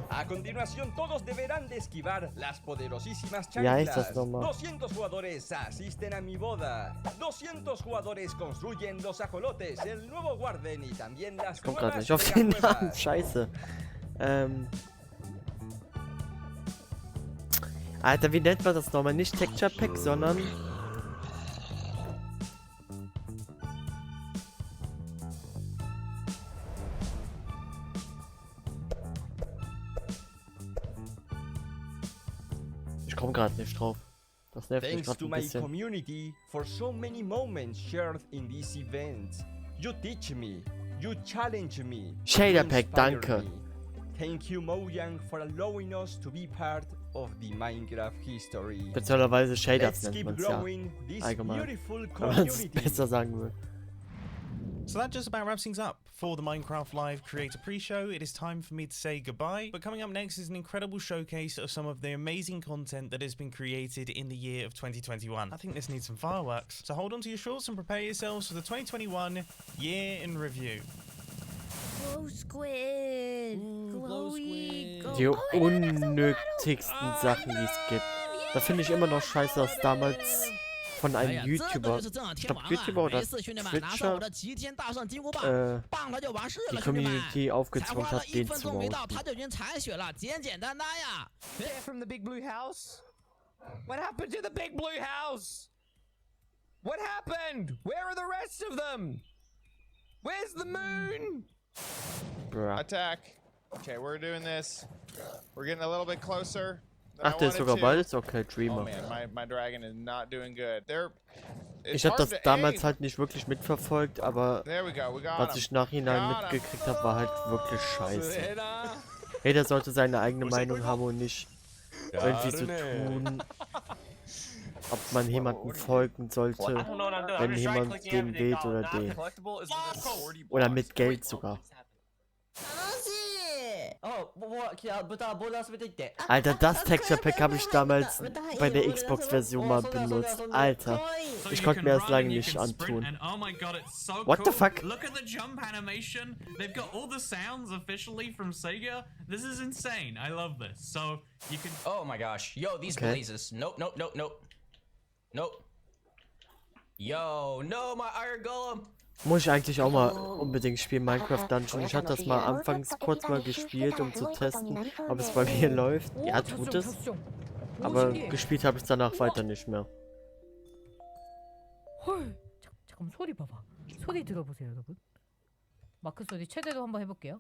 A continuación todos deberán de esquivar las poderosísimas Ya ist chanclas. das nochmal. 200 jugadores asisten a mi boda. 200 jugadores construyen los ajolotes, el nuevo Warden y también las Ich komm gerade nuevas nicht auf den megacuevas. Namen. Scheiße. Alter, wie nennt man das nochmal? Nicht Texture Pack, sondern... Ich komme gerade nicht drauf. Das nervt mich Thanks gerade to ein my bisschen. community for so many moments shared in this event. You teach me, you challenge me, Shader you Pack, inspire danke. me. Thank you Mojang for allowing us to be part of the Minecraft history. Beziehungsweise Shaders Let's nennt keep man es ja. growing this Allgemein. beautiful Wenn man es community. besser sagen will. So that just about wraps things up for the Minecraft Live Creator Pre-Show. It is time for me to say goodbye. But coming up next is an incredible showcase of some of the amazing content that has been created in the year of 2021. I think this needs some fireworks. So hold on to your shorts and prepare yourselves for the 2021 year in review. Glow squid. Glowy. Die unnötigsten Sachen, die es gibt. Da finde ich immer noch scheiße, dass damals von einem YouTuber, ich glaube YouTuber oder Twitcher, die Community aufgezwungen hat, den zu voten. They're from the big blue house? What happened to the big blue house? What happened? Where are the rest of them? Where's the moon? Bruh. Attack. Okay, we're doing this. We're getting a little bit closer. Ach, der ist sogar beides? Okay, Dreamer. Oh man, my dragon is not doing good. They're it's Ich habe hard das to damals aim. halt nicht wirklich mitverfolgt, aber There we go. We got was him. ich nachhinein Got him. mitgekriegt habe, war halt wirklich scheiße. Jeder sollte seine eigene Meinung haben und nicht irgendwie so tun, ob man jemandem folgen sollte, wenn jemand den wählt oder den. Oder mit Geld sogar. Alter, das Texture Pack habe ich damals bei der Xbox-Version mal benutzt. Alter, ich konnte mir das lange nicht antun. What the fuck? Look at the jump animation. They've got all the sounds officially from Sega. This is insane. I love this. So you can. Oh my gosh. Yo, these Okay. blazes. Nope, nope, nope, nope. Nope. Yo, no, my iron golem. Muss ich eigentlich auch mal unbedingt spielen, Minecraft Dungeon. Ich hatte das mal anfangs kurz mal gespielt, um zu testen, ob es bei mir läuft. Ja, tut es. Aber gespielt habe ich danach weiter nicht mehr. 헐, 잠깐만 소리 봐봐. 소리 들어보세요, 여러분. 마크 소리 최대로 한번 해볼게요.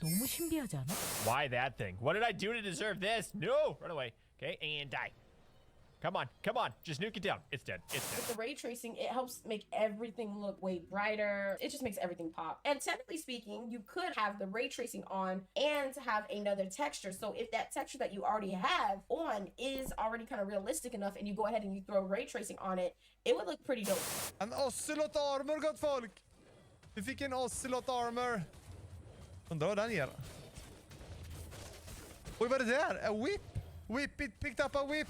너무 신비하지 않아? Why that thing? What did I do to deserve this? No! Run away. Okay, and die. Come on, just nuke it down. It's dead. With the ray tracing, it helps make everything look way brighter. It just makes everything pop. And technically speaking, you could have the ray tracing on and have another texture. So if that texture that you already have on is already kind of realistic enough and you go ahead and you throw ray tracing on it, it would look pretty dope. En ocelot armor, gott folk! Vi fick en ocelot armor. Undrar vad den ger. Oj, vad är det där? A whip? Whip, it picked up a whip.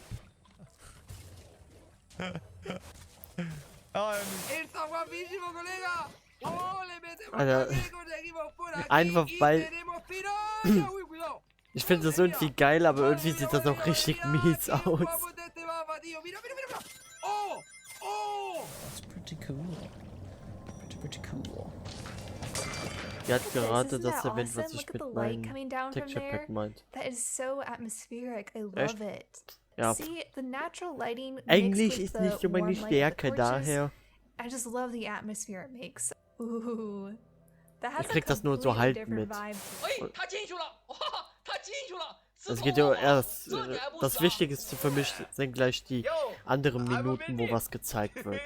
Está guapísimo, colega. Oh, le metemos Alter, conseguimos por aquí einfach y weil... tenemos piraña. Uy, cuidado. Ich finde das irgendwie geil, aber irgendwie sieht das auch richtig mies aus. Vamos de este mapa, tío. Mira, mira, mira. Oh, oh. That's pretty cool. Pretty cool. Die hat gerade Isn't das that erwähnt, was awesome? ich Look at mit the light coming meinem down from Texture there. Pack meint. That is so atmospheric. I love Echt? it. Ja. See, the natural lighting Englisch mixed with ist the nicht so meine warm light of the Stärke, torches, daher. I just love the atmosphere it makes. Ooh. That has Ich krieg das nur so halb mit. Es geht ja erst. Das Wichtigste für mich sind gleich die anderen Minuten, wo was gezeigt wird.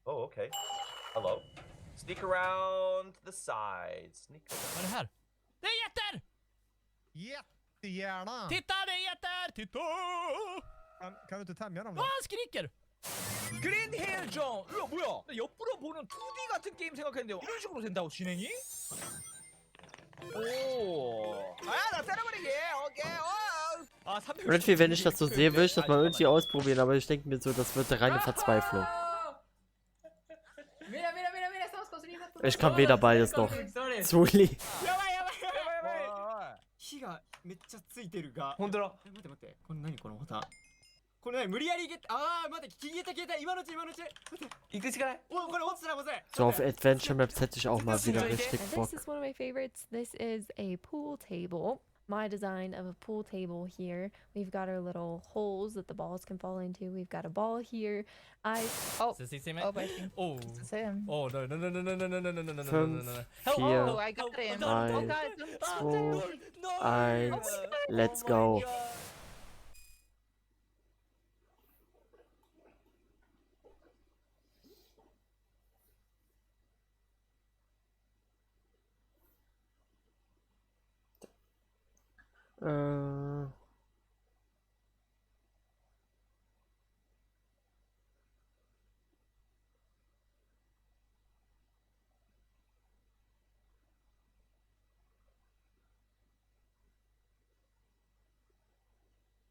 Oh, okay. Hello. Sneak around the sides. Sneak around. Vad är det här? Det är jätter! Jättegärna. Titta, det är jätter! Titta! Kan du inte tämja dem då? Han skriker! 그린 헬전. 이거 뭐야? 나 옆으로 보는 2D 같은 게임 생각했는데 이런 식으로 된다고 진행이? 오. 나 때려버리게. 오케이. 아, 300. Irgendwie, wenn ich das so sehe, will ich das mal irgendwie ausprobieren, aber ich denke mir so, das wird reine Verzweiflung. Mira, mira, mira, mira, estamos construyendo. Ich kann weder beides noch. Zuli. 火がめっちゃついてるが。本当だ。待って待って。これ何このボタン。これ何無理やりゲット。待って消えた消えた。今のうち今のうち。待って。行くしかない。おこれ落ちたらまずい。 So auf Adventure Maps hätte ich auch mal wieder richtig And Bock. this is one of my favorites. This is a pool table. My design of a pool table here. We've got our little holes that the balls can fall into. We've got a ball here. Oh, I see me? I think Oh. it's him. Oh, no, no, no, no, no, no, no, no, no, no, no, no, 5, no. 4, Oh, I got him. 1, Oh God. 2, 1, let's go.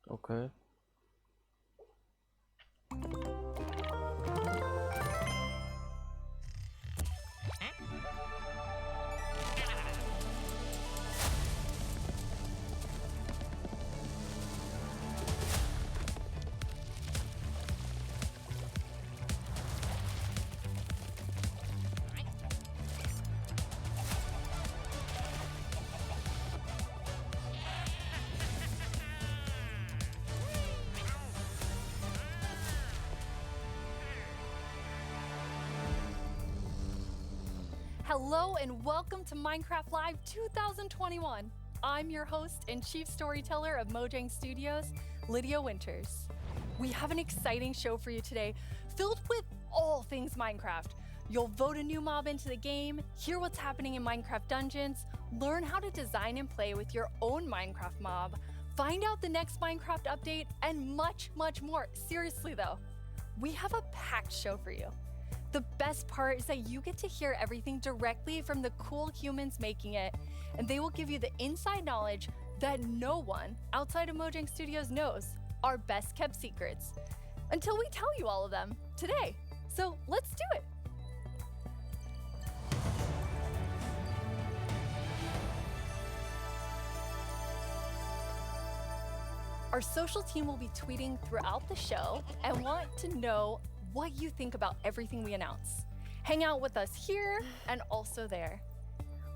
Okay. Hello and welcome to Minecraft Live 2021. I'm your host and chief storyteller of Mojang Studios, Lydia Winters. We have an exciting show for you today, filled with all things Minecraft. You'll vote a new mob into the game, hear what's happening in Minecraft Dungeons, learn how to design and play with your own Minecraft mob, find out the next Minecraft update, and much, much more. Seriously though, we have a packed show for you. The best part is that you get to hear everything directly from the cool humans making it, and they will give you the inside knowledge that no one outside of Mojang Studios knows, our best kept secrets, until we tell you all of them today. So let's do it. Our social team will be tweeting throughout the show and want to know what you think about everything we announce. Hang out with us here and also there.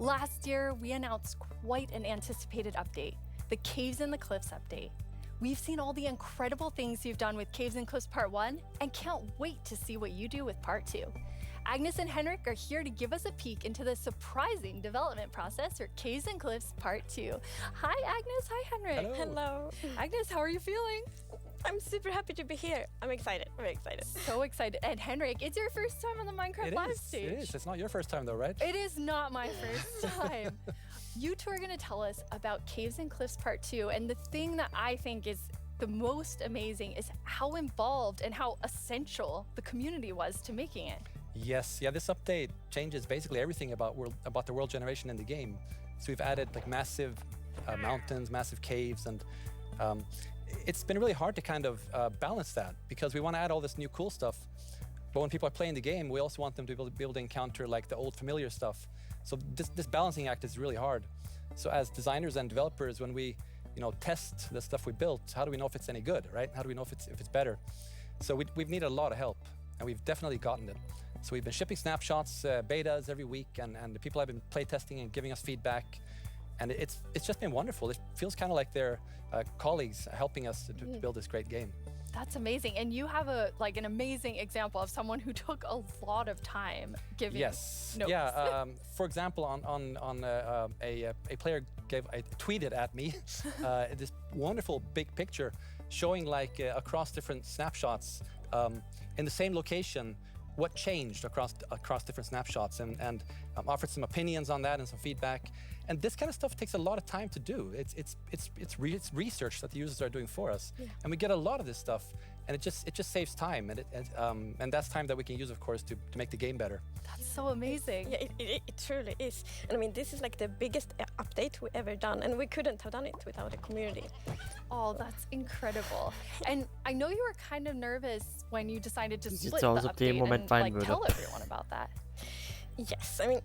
Last year, we announced quite an anticipated update, the Caves and the Cliffs update. We've seen all the incredible things you've done with Caves and Cliffs Part 1 and can't wait to see what you do with Part 2. Agnes and Henrik are here to give us a peek into the surprising development process for Caves and Cliffs Part 2. Hi Agnes, hi Henrik. Hello. Agnes, how are you feeling? I'm super happy to be here. I'm excited, very excited. So excited. And Henrik, it's your first time on the Minecraft live stage. It is. It's not your first time though, right? It is not my first time. You two are going to tell us about Caves and Cliffs Part 2, and the thing that I think is the most amazing is how involved and how essential the community was to making it. Yes, yeah, this update changes basically everything about the world generation in the game. So we've added like massive mountains, massive caves, and it's been really hard to kind of balance that because we want to add all this new cool stuff, but when people are playing the game, we also want them to be able to encounter like the old familiar stuff. So this balancing act is really hard. So as designers and developers, when we test the stuff we built, how do we know if it's any good, right? How do we know if it's better? So we've needed a lot of help, and we've definitely gotten it. So we've been shipping snapshots, betas every week, and the people have been play testing and giving us feedback, and it's just been wonderful. It feels kind of like they're colleagues helping us to build this great game. That's amazing, and you have an amazing example of someone who took a lot of time giving notes. Yeah. For example, a player tweeted at me this wonderful big picture showing like across different snapshots in the same location what changed across different snapshots, and offered some opinions on that and some feedback. And this kind of stuff takes a lot of time to do. It's research that the users are doing for us, and we get a lot of this stuff, and it just saves time, and that's time that we can use, of course, to make the game better. That's so amazing. Yeah, it truly is. And I mean, this is like the biggest update we ever done, and we couldn't have done it without the community. Oh, that's incredible. And I know you were kind of nervous when you decided to split the update and tell everyone about that. Yes, I mean,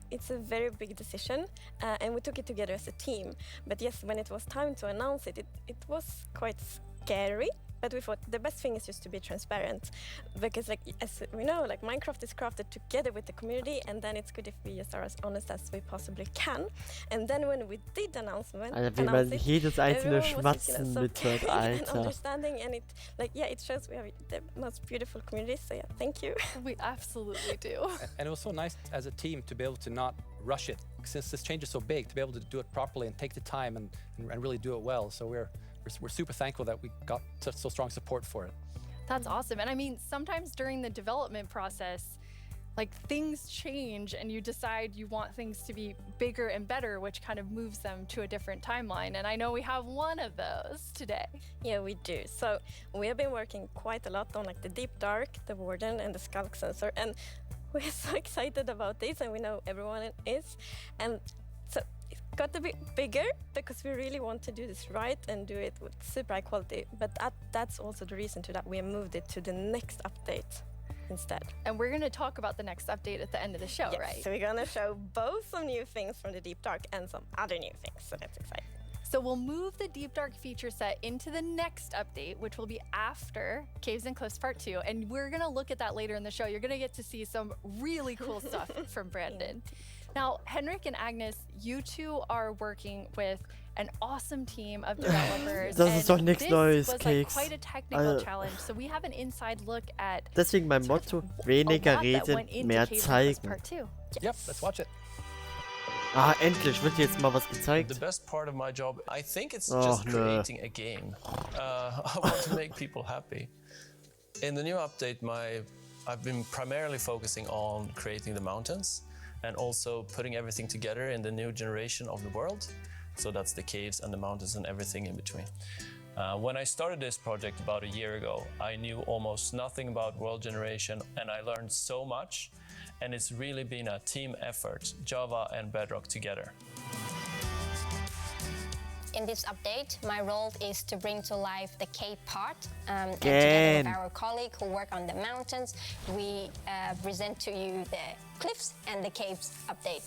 it's a very big decision, and we took it together as a team. But yes, when it was time to announce it, it was quite scary. But we thought the best thing is just to be transparent, because as we know, Minecraft is crafted together with the community, and then it's good if we just are as honest as we possibly can. And then when we did Alter, wie man jedes einzelne Schmatzen mithört, Alter. Understanding, and it shows we have the most beautiful community. So yeah, thank you. We absolutely do. And it was so nice as a team to be able to not rush it, since this change is so big, to be able to do it properly and take the time and really do it well. So we're super thankful that we got so strong support for it. That's awesome. And I mean, sometimes during the development process, things change and you decide you want things to be bigger and better, which kind of moves them to a different timeline. And I know we have one of those today. Yeah, we do. So we have been working quite a lot on the Deep Dark, the Warden, and the Skulk Sensor. And we're so excited about this, and we know everyone is. And so it got a bit bigger because we really want to do this right and do it with super high quality. But that's also the reason to that we moved it to the next update instead. And we're going to talk about the next update at the end of the show, right? So we're going to show both some new things from the Deep Dark and some other new things. So that's exciting. So we'll move the Deep Dark feature set into the next update, which will be after Caves and Cliffs Part 2. And we're going to look at that later in the show. You're going to get to see some really cool stuff from Brandon. Now, Henrik and Agnes, you two are working with an awesome team of developers. Das ist doch nichts Neues, was Keks. Quite a technical challenge. So we have an inside look at Deswegen mein Motto, weniger reden, mehr zeigen. Part 2. Yep, let's watch it. Ah, endlich wird jetzt mal was gezeigt. The best part of my job, I think it's Oh, just no. creating a game. I want to make people happy. In the new update, I've been primarily focusing on creating the mountains and also putting everything together in the new generation of the world. So that's the caves and the mountains and everything in between. When I started this project about a year ago, I knew almost nothing about world generation, and I learned so much. And it's really been a team effort, Java and Bedrock together. In this update, my role is to bring to life the cave part. And together with our colleague who work on the mountains, we present to you the cliffs and the caves update.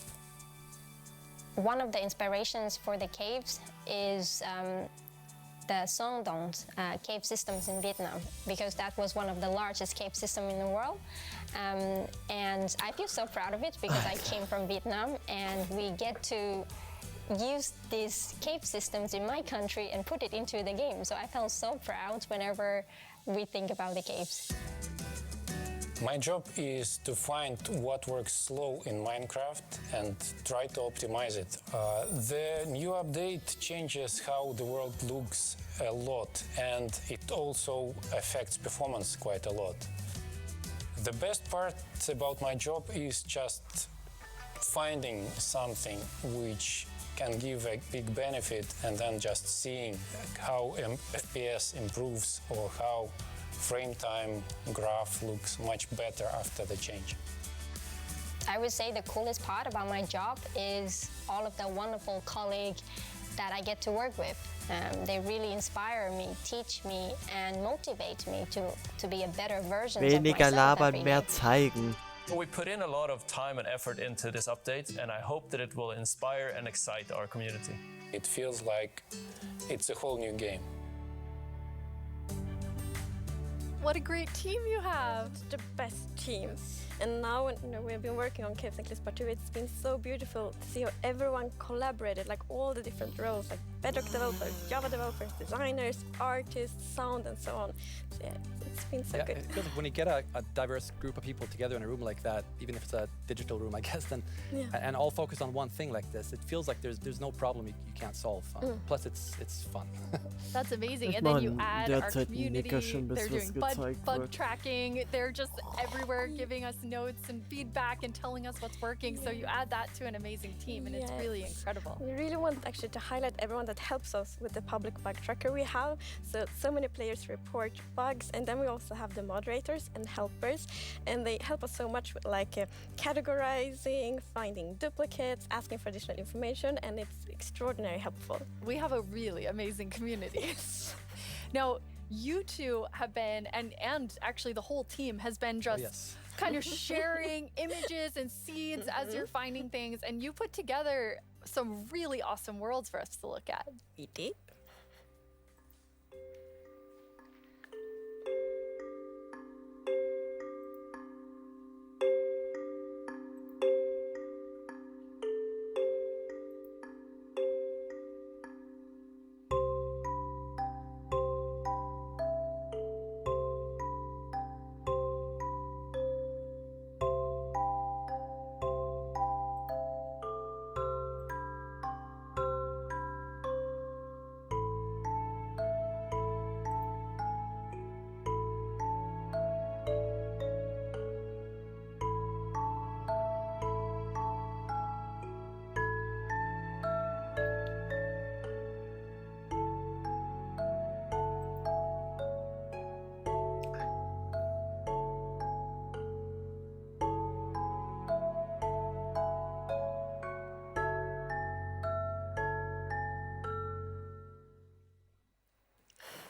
One of the inspirations for the caves is the Son Dons cave systems in Vietnam, because that was one of the largest cave systems in the world. And I feel so proud of it because I came from Vietnam, and we get to use these cave systems in my country and put it into the game. So I felt so proud whenever we think about the caves. My job is to find what works slow in Minecraft and try to optimize it. The new update changes how the world looks a lot, and it also affects performance quite a lot. The best part about my job is just finding something which can give a big benefit, and then just seeing how FPS improves or how frame time graph looks much better after the change. I would say the coolest part about my job is all of the wonderful colleagues that I get to work with. They really inspire me, teach me, and motivate me to be a better version of Weniger myself labern, every mehr day. zeigen. We put in a lot of time and effort into this update, and I hope that it will inspire and excite our community. It feels like it's a whole new game. What a great team you have! The best team. And now, we've been working on Caves and Cliffs Part 2. It's been so beautiful to see how everyone collaborated, like all the different roles, like Bedrock developers, Java developers, designers, artists, sound, and so on. So yeah, it's been so good. It feels like when you get a diverse group of people together in a room like that, even if it's a digital room, I guess, then and all focused on one thing like this, it feels like there's no problem you can't solve. Plus, it's fun. That's amazing. And then you add our community. They're doing bug tracking. They're just everywhere giving us notes and feedback and telling us what's working. So you add that to an amazing team, and it's really incredible. We really want actually to highlight everyone that helps us with the public bug tracker we have. So many players report bugs, and then we also have the moderators and helpers, and they help us so much with categorizing, finding duplicates, asking for additional information, and it's extraordinarily helpful. We have a really amazing community. Now, you two have been, and actually the whole team has been just kind of sharing images and seeds as you're finding things, and you put together some really awesome worlds for us to look at. We did.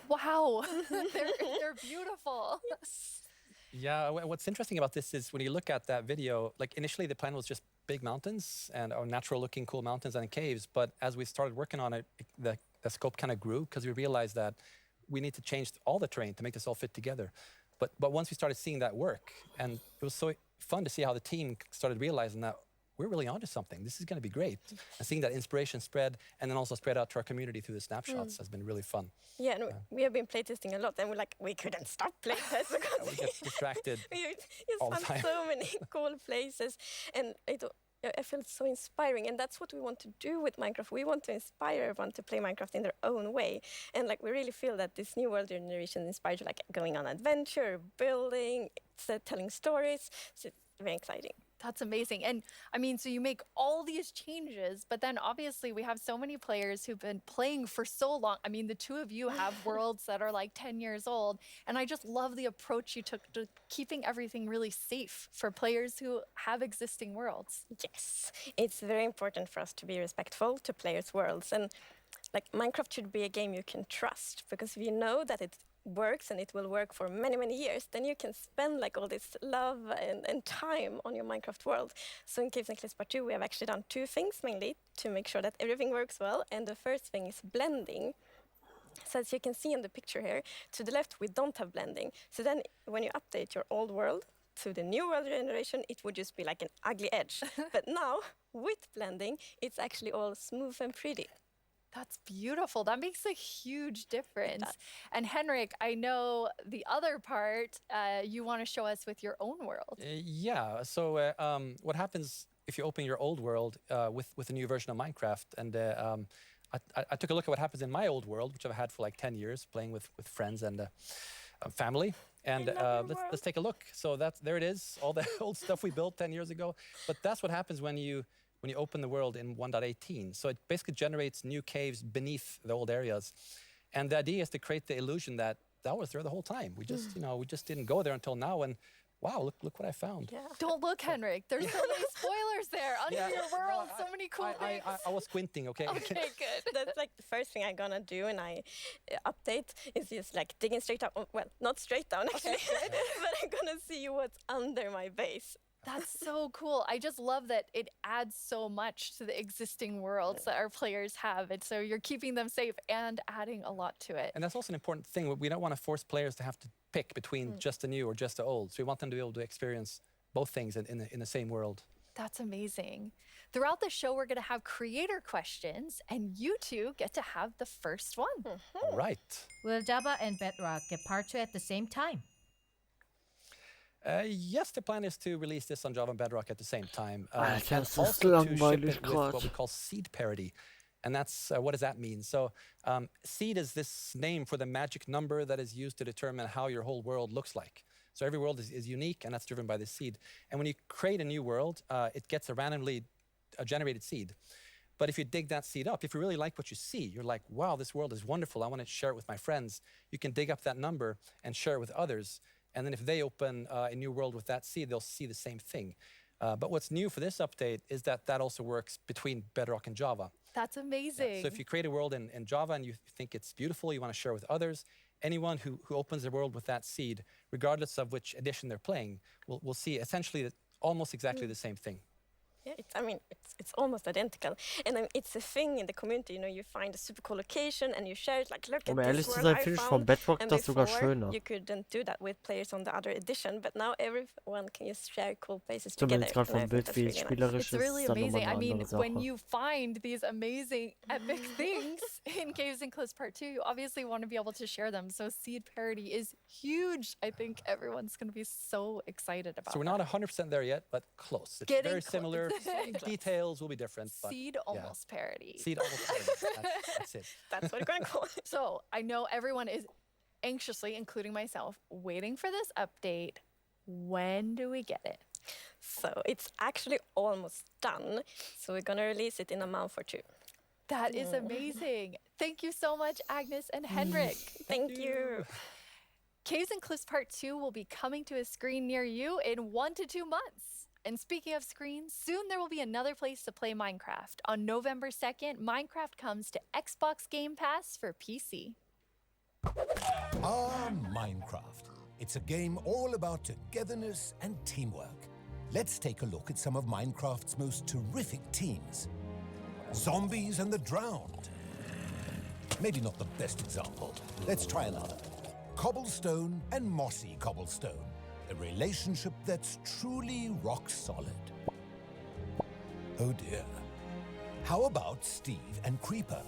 Wow, they're beautiful. Yes. Yeah, what's interesting about this is when you look at that video, like initially the plan was just big mountains and natural looking cool mountains and caves. But as we started working on it, the scope kind of grew because we realized that we need to change all the terrain to make this all fit together. But once we started seeing that work, and it was so fun to see how the team started realizing that, we're really onto something. This is going to be great. And seeing that inspiration spread and then also spread out to our community through the snapshots has been really fun. Yeah, and we have been playtesting a lot, and we couldn't stop playtesting because We get distracted we all the just time. found so many cool places, and I felt so inspiring, and that's what we want to do with Minecraft. We want to inspire everyone to play Minecraft in their own way, and like we really feel that this new world generation inspires you, like going on adventure, building, telling stories. So it's very exciting. That's amazing. And I mean, so you make all these changes, but then obviously we have so many players who've been playing for so long. I mean, the two of you have worlds that are like 10 years old. And I just love the approach you took to keeping everything really safe for players who have existing worlds. Yes, it's very important for us to be respectful to players' worlds. And like Minecraft should be a game you can trust, because if you know that it works and it will work for many, many years, then you can spend like all this love and time on your Minecraft world. So in Caves and Cliffs Part 2, we have actually done two things mainly to make sure that everything works well. And the first thing is blending. So as you can see in the picture here, to the left, we don't have blending. So then when you update your old world to the new world generation, it would just be like an ugly edge. But now, with blending, it's actually all smooth and pretty. That's beautiful. That makes a huge difference. And Henrik, I know the other part you want to show us with your own world. Yeah, so what happens if you open your old world with a new version of Minecraft? And I took a look at what happens in my old world, which I've had for like 10 years, playing with friends and family. And let's take a look. So there it is, all the old stuff we built 10 years ago. But that's what happens when you open the world in 1.18. So it basically generates new caves beneath the old areas. And the idea is to create the illusion that was there the whole time. We just, we just didn't go there until now. And wow, look what I found. Yeah. Don't look, Henrik. There's so many spoilers there under your world. So many cool things. I was squinting, okay? Okay, good. That's like the first thing I'm gonna do when I update is just like digging straight down. Well, not straight down actually, but I'm gonna see what's under my base. That's so cool. I just love that it adds so much to the existing worlds that our players have. And so you're keeping them safe and adding a lot to it. And that's also an important thing. We don't want to force players to have to pick between just the new or just the old. So we want them to be able to experience both things in the same world. That's amazing. Throughout the show, we're going to have creator questions, and you two get to have the first one. All right. Will Java and Bedrock get part 2 at the same time? Yes, the plan is to release this on Java and Bedrock at the same time. Das And ist also to ship langweilig it with what we grad. call seed parity. And that's, what does that mean? So seed is this name for the magic number that is used to determine how your whole world looks like. So every world is unique, and that's driven by the seed. And when you create a new world, it gets a randomly generated seed. But if you dig that seed up, if you really like what you see, you're like, wow, this world is wonderful, I want to share it with my friends. You can dig up that number and share it with others. And then if they open a new world with that seed, they'll see the same thing. But what's new for this update is that also works between Bedrock and Java. That's amazing. So if you create a world in Java and you think it's beautiful, you want to share with others, anyone who opens the world with that seed, regardless of which edition they're playing, will see essentially almost exactly the same thing. Yeah, it's almost identical. And it's a thing in the community, you find a super cool location and you share it, like, look at ehrlich this zu world sein, I finde ich von found. Bedrock And das sogar before, schöner. you couldn't do that with players on the other edition, but now everyone can just share cool places Zumindest together. gerade vom And I think Bild, that's wie really es nice. spielerisch It's ist, really ist dann nochmal amazing. eine I mean, andere when Sache. you find these amazing epic things in Caves and Cliffs Part 2, you obviously want to be able to share them. So seed parity is huge. I think everyone's going to be so excited about So we're not 100% there yet, but close. It's Getting very close. similar. Details will be different. But Seed almost parity. Seed almost parity. That's it. That's what we're going to call it. So I know everyone is anxiously, including myself, waiting for this update. When do we get it? So it's actually almost done. So we're going to release it in a month or two. That is amazing. Thank you so much, Agnes and Henrik. Thank you. Caves and Cliffs Part 2 will be coming to a screen near you in 1 to 2 months. And speaking of screens, soon there will be another place to play Minecraft. On November 2nd, Minecraft comes to Xbox Game Pass for PC. Minecraft. It's a game all about togetherness and teamwork. Let's take a look at some of Minecraft's most terrific teams. Zombies and the Drowned. Maybe not the best example. Let's try another. Cobblestone and Mossy Cobblestone. A relationship that's truly rock solid. Oh dear. How about Steve and Creeper?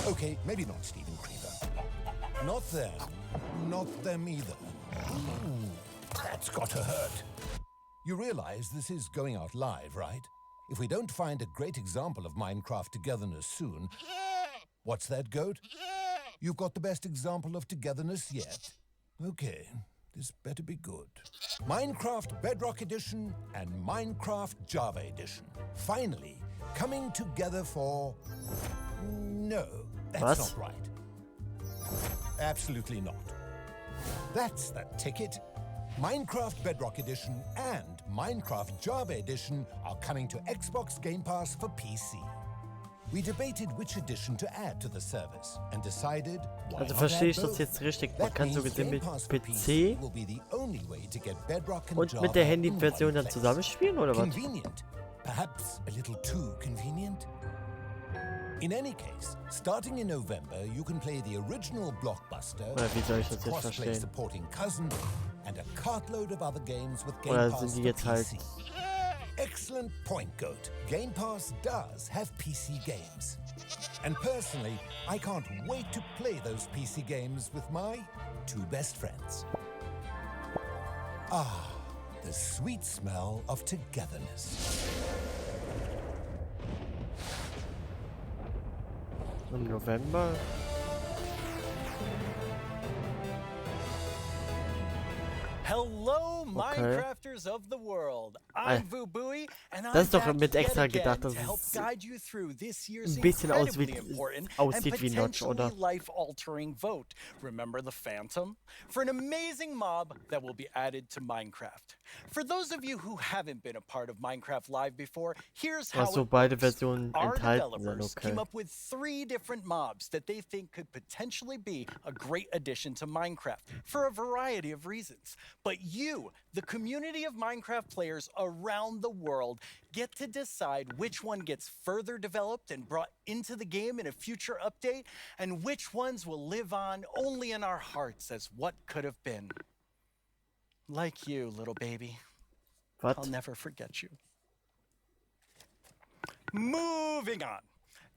Okay, maybe not Steve and Creeper. Not them. Not them either. Ooh, that's gotta hurt. You realize this is going out live, right? If we don't find a great example of Minecraft togetherness soon... What's that, Goat? You've got the best example of togetherness yet. Okay, this better be good. Minecraft Bedrock Edition and Minecraft Java Edition. Finally, coming together for... No, that's not right. Absolutely not. That's the ticket. Minecraft Bedrock Edition and Minecraft Java Edition are coming to Xbox Game Pass for PC. We debated which edition to add to the service and decided why Also not verstehe add ich das both? jetzt richtig? Man That kann so means gesehen Game mit Pass for PC will be the only way to get Bedrock and und Java mit der in Handy-Version one dann place. zusammenspielen, oder was? Convenient. Perhaps a little too convenient? In any case, starting in November, you can play the original Blockbuster, Oder wie soll ich das its jetzt crossplay verstehen? supporting cousin, and a cartload of other games with Game Oder Pass sind die for jetzt halt... PC. Excellent point, Goat. Game Pass does have PC games. And personally, I can't wait to play those PC games with my two best friends. Ah, the sweet smell of togetherness. Im November? Hello, Minecrafters of the world. I'm Vubui, and I'm Das ist doch back mit yet extra again gedacht, to dass help es guide you through this year's ein bisschen incredibly important and aussieht wie Notch, potentially oder? life-altering vote. Remember the Phantom? For an amazing mob that will be added to Minecraft. For those of you who haven't been a part of Minecraft Live before, here's how Also it beide works. Versionen Our enthalten sind, developers okay. came up with 3 different mobs that they think could potentially be a great addition to Minecraft for a variety of reasons. But you, the community of Minecraft players around the world, get to decide which one gets further developed and brought into the game in a future update, and which ones will live on only in our hearts as what could have been. Like you, little baby. What? I'll never forget you. Moving on.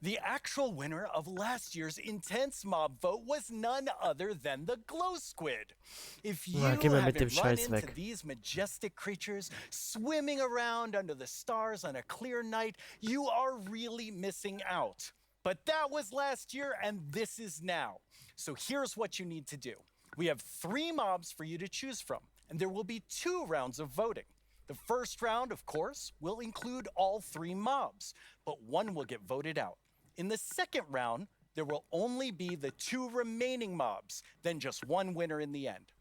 The actual winner of last year's intense mob vote was none other than the glow squid. If you Na, geh mal mit dem haven't run Scheiß into weg. these majestic creatures swimming around under the stars on a clear night, you are really missing out. But that was last year and this is now. So here's what you need to do. We have 3 mobs for you to choose from, and there will be 2 rounds of voting. The first round, of course, will include all 3 mobs, but one will get voted out. In the second round, there will only be the 2 remaining mobs, then just one winner in the end.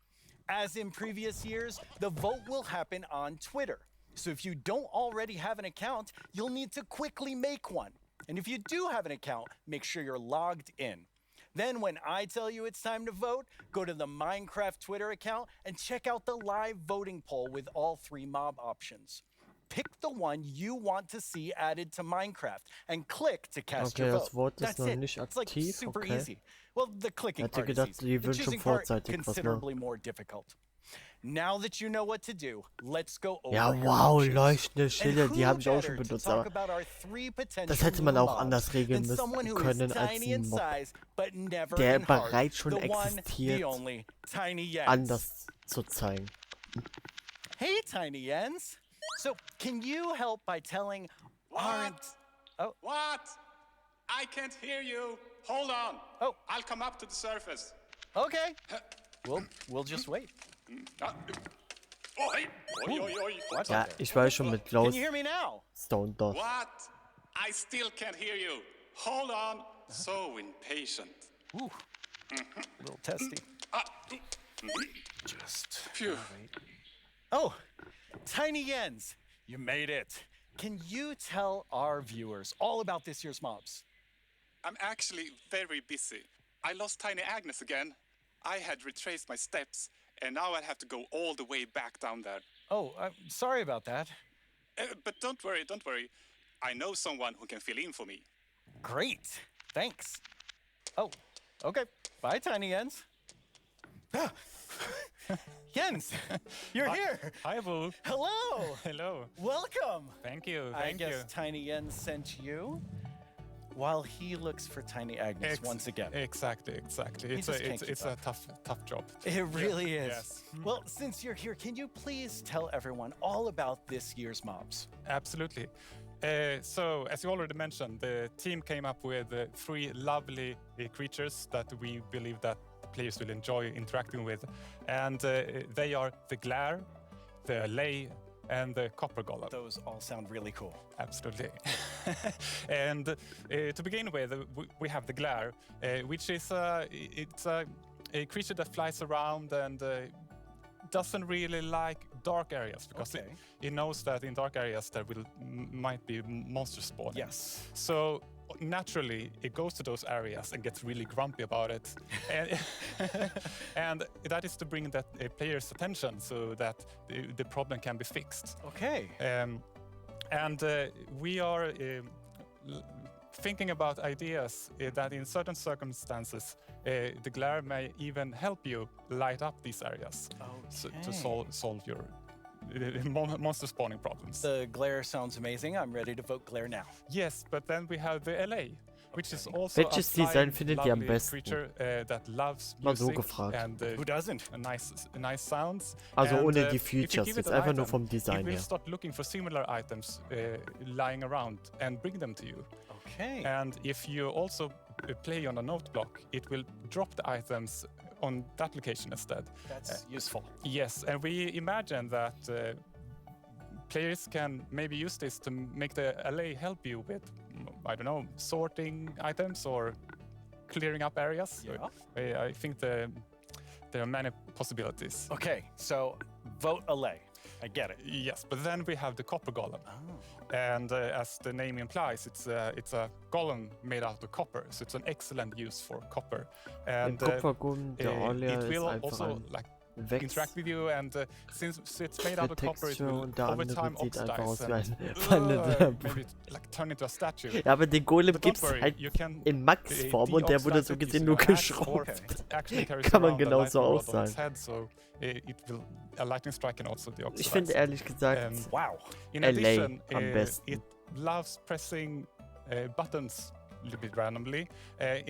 As in previous years, the vote will happen on Twitter. So if you don't already have an account, you'll need to quickly make one. And if you do have an account, make sure you're logged in. Then when I tell you it's time to vote, go to the Minecraft Twitter account and check out the live voting poll with all 3 mob options. Pick the one you want to see added to Minecraft and click to cast Okay, your das vote. Wort ist That's noch it. nicht It's like aktiv, super okay. easy. Well, the clicking Hätte part is gedacht, easy. die The wünschen choosing part vorzeitig was, ne? considerably more difficult. Now that you know what to do, let's go over Ja, your wow, options. leuchtende And Schilder, die who habe ich auch schon better to benutzt, talk aber about our 3 potential das hätte man new auch mobs anders regeln than someone müssen who is können als tiny in ein Mob, size, but never der in heart. bereits schon The one, existiert, the only, Tiny Jens. anders zu zeigen. Hey, Tiny Jens. So, can you help by telling our... Oh. What? I can't hear you. Hold on. Oh. I'll come up to the surface. Okay. We'll just wait. Oi, oi, oi, oi. What? Ja, ich weiß schon mit Can you hear me now? Glowstone dort. What? I still can't hear you. Hold on. So impatient. Ooh. A little testy. Just phew. Oh, Tiny Jens, you made it. Can you tell our viewers all about this year's mobs? I'm actually very busy. I lost Tiny Agnes again. I had retraced my steps, and now I have to go all the way back down there. Oh, I'm sorry about that. But don't worry, don't worry. I know someone who can fill in for me. Great. Thanks. Oh, okay. Bye, Tiny Jens. Jens, you're here. Hi, Boo. Hello. Hello. Welcome. Thank you. I Thank you. guess Tiny Jens sent you while he looks for Tiny Agnes once again. Exactly. It's a tough job. It really is. Yes. Well, since you're here, can you please tell everyone all about this year's mobs? Absolutely. So, as you already mentioned, the team came up with 3 lovely creatures that we believe that players will enjoy interacting with, and they are the Glare, the Lay, and the Copper Golem. Those all sound really cool. Absolutely. And to begin with, we have the Glare, which is it's a creature that flies around and doesn't really like dark areas because it knows that in dark areas there might be monsters spawning. Yes. So naturally, it goes to those areas and gets really grumpy about it. And that is to bring that player's attention so that the problem can be fixed. Okay. And we are thinking about ideas that in certain circumstances, the Glare may even help you light up these areas to solve your monster spawning problems. The Glare sounds amazing. I'm ready to vote Glare now. Yes, but then we have the LA, which is also Welches Design findet ihr am besten? creature that loves Mal so music gefragt. and who doesn't? Nice sounds. Also and, ohne die if you Features, give it jetzt an einfach nur item, vom Design it will her. start looking for similar items lying around and bring them to you. Okay. And if you also play on a note block, it will drop the items on that location instead. That's useful. Yes, and we imagine that players can maybe use this to make the LA help you with, I don't know, sorting items or clearing up areas. Yeah. I think there are many possibilities. Okay, so vote LA. I get it. Yes, but then we have the Copper Golem. And as the name implies, it's a golem made out of copper, so it's an excellent use for copper. And Copper Golem, der Olia it ist will einfach also ein like Wex. interact with you, and since it's made out of copper, it Texture will und der over andere time sieht einfach aus oxidize wie and ein maybe like turn into a statue. Ja, aber den Golem But don't gibt's worry, halt you can in Max-Form und der wurde so gesehen nur geschrumpft. Kann man genauso auch sagen. A lightning strike can also be oxidized. Ich finde ehrlich gesagt In LA addition, am besten. it loves pressing buttons a little bit randomly,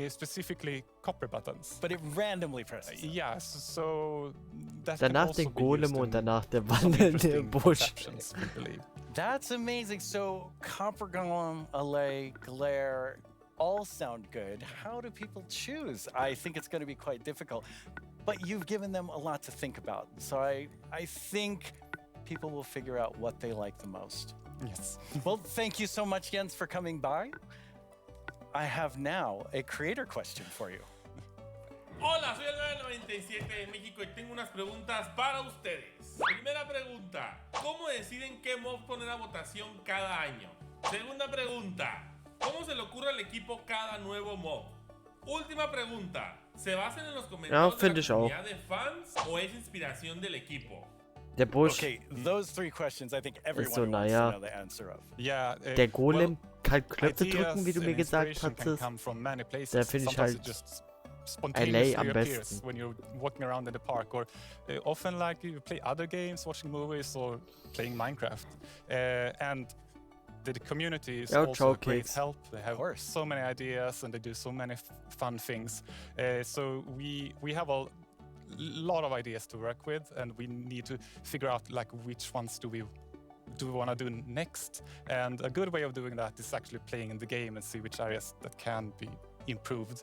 specifically copper buttons. But it randomly presses. Yes, so that can Danach also den be used Golem und in danach der some wandelnde interesting Busch. conceptions, we believe. That's amazing. So Copper Golem, LA, Glare, all sound good. How do people choose? I think it's going to be quite difficult. But you've given them a lot to think about. So I think people will figure out what they like the most. Yes. Well, thank you so much, Jens, for coming by. I have now a creator question for you. Hola, soy el 97 de México y tengo unas preguntas para ustedes. Primera pregunta, ¿cómo deciden qué mob poner a votación cada año? Segunda pregunta, ¿cómo se le ocurre al equipo cada nuevo mob? Última pregunta, ¿se basan en los comentarios de la comunidad de fans o es inspiración del equipo? Der Busch Okay, those 3 questions I think ist everyone so, wants to naja. know the answer of. Yeah, Der Golem kann Knöpfe ideas drücken, wie du mir and gesagt inspiration can hattest. come from many places. Da finde ich Sometimes halt it just spontaneously LA am appears besten. when you're walking around in the park, or often like you play other games, watching movies, or playing Minecraft. And the community is Yeah, also a great kids. help. They have so many ideas and they do so many fun things. So we have a lot of ideas to work with, and we need to figure out like which ones do we want to do next. And a good way of doing that is actually playing in the game and see which areas that can be improved.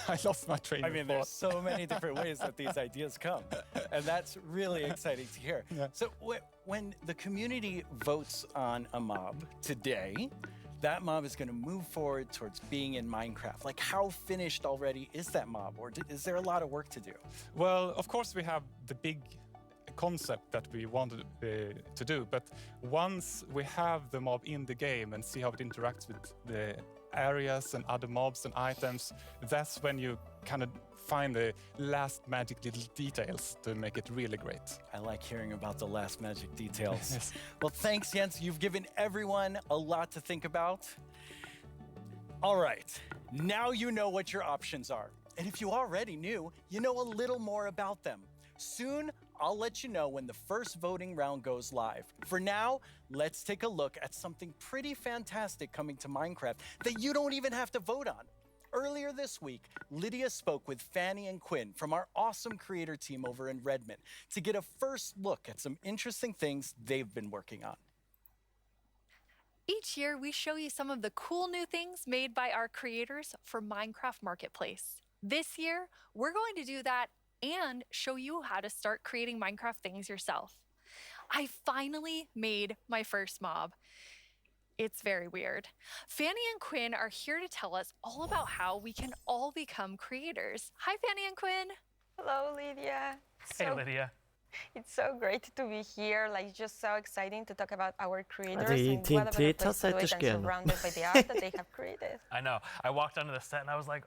I lost my train of thought. There's so many different ways that these ideas come, and that's really exciting to hear. Yeah. So when the community votes on a mob today, that mob is going to move forward towards being in Minecraft. Like, how finished already is that mob, or is there a lot of work to do? Well, of course we have the big concept that we wanted to do, but once we have the mob in the game and see how it interacts with the areas and other mobs and items, that's when you kind of find the last magic little details to make it really great. I like hearing about the last magic details. Yes. Well, thanks, Jens. You've given everyone a lot to think about. All right, now you know what your options are. And if you already knew, you know a little more about them. Soon, I'll let you know when the first voting round goes live. For now, let's take a look at something pretty fantastic coming to Minecraft that you don't even have to vote on. Earlier this week, Lydia spoke with Fanny and Quinn from our awesome creator team over in Redmond to get a first look at some interesting things they've been working on. Each year, we show you some of the cool new things made by our creators for Minecraft Marketplace. This year, we're going to do that and show you how to start creating Minecraft things yourself. I finally made my first mob. It's very weird. Fanny and Quinn are here to tell us all about how we can all become creators. Hi, Fanny and Quinn. Hello, Lydia. Hey, Lydia. It's so great to be here. Like, it's just so exciting to talk about our creators die and what a better place to do hätte it ich than gerne. surrounded by the art that they have created. I know. I walked onto the set and I was like,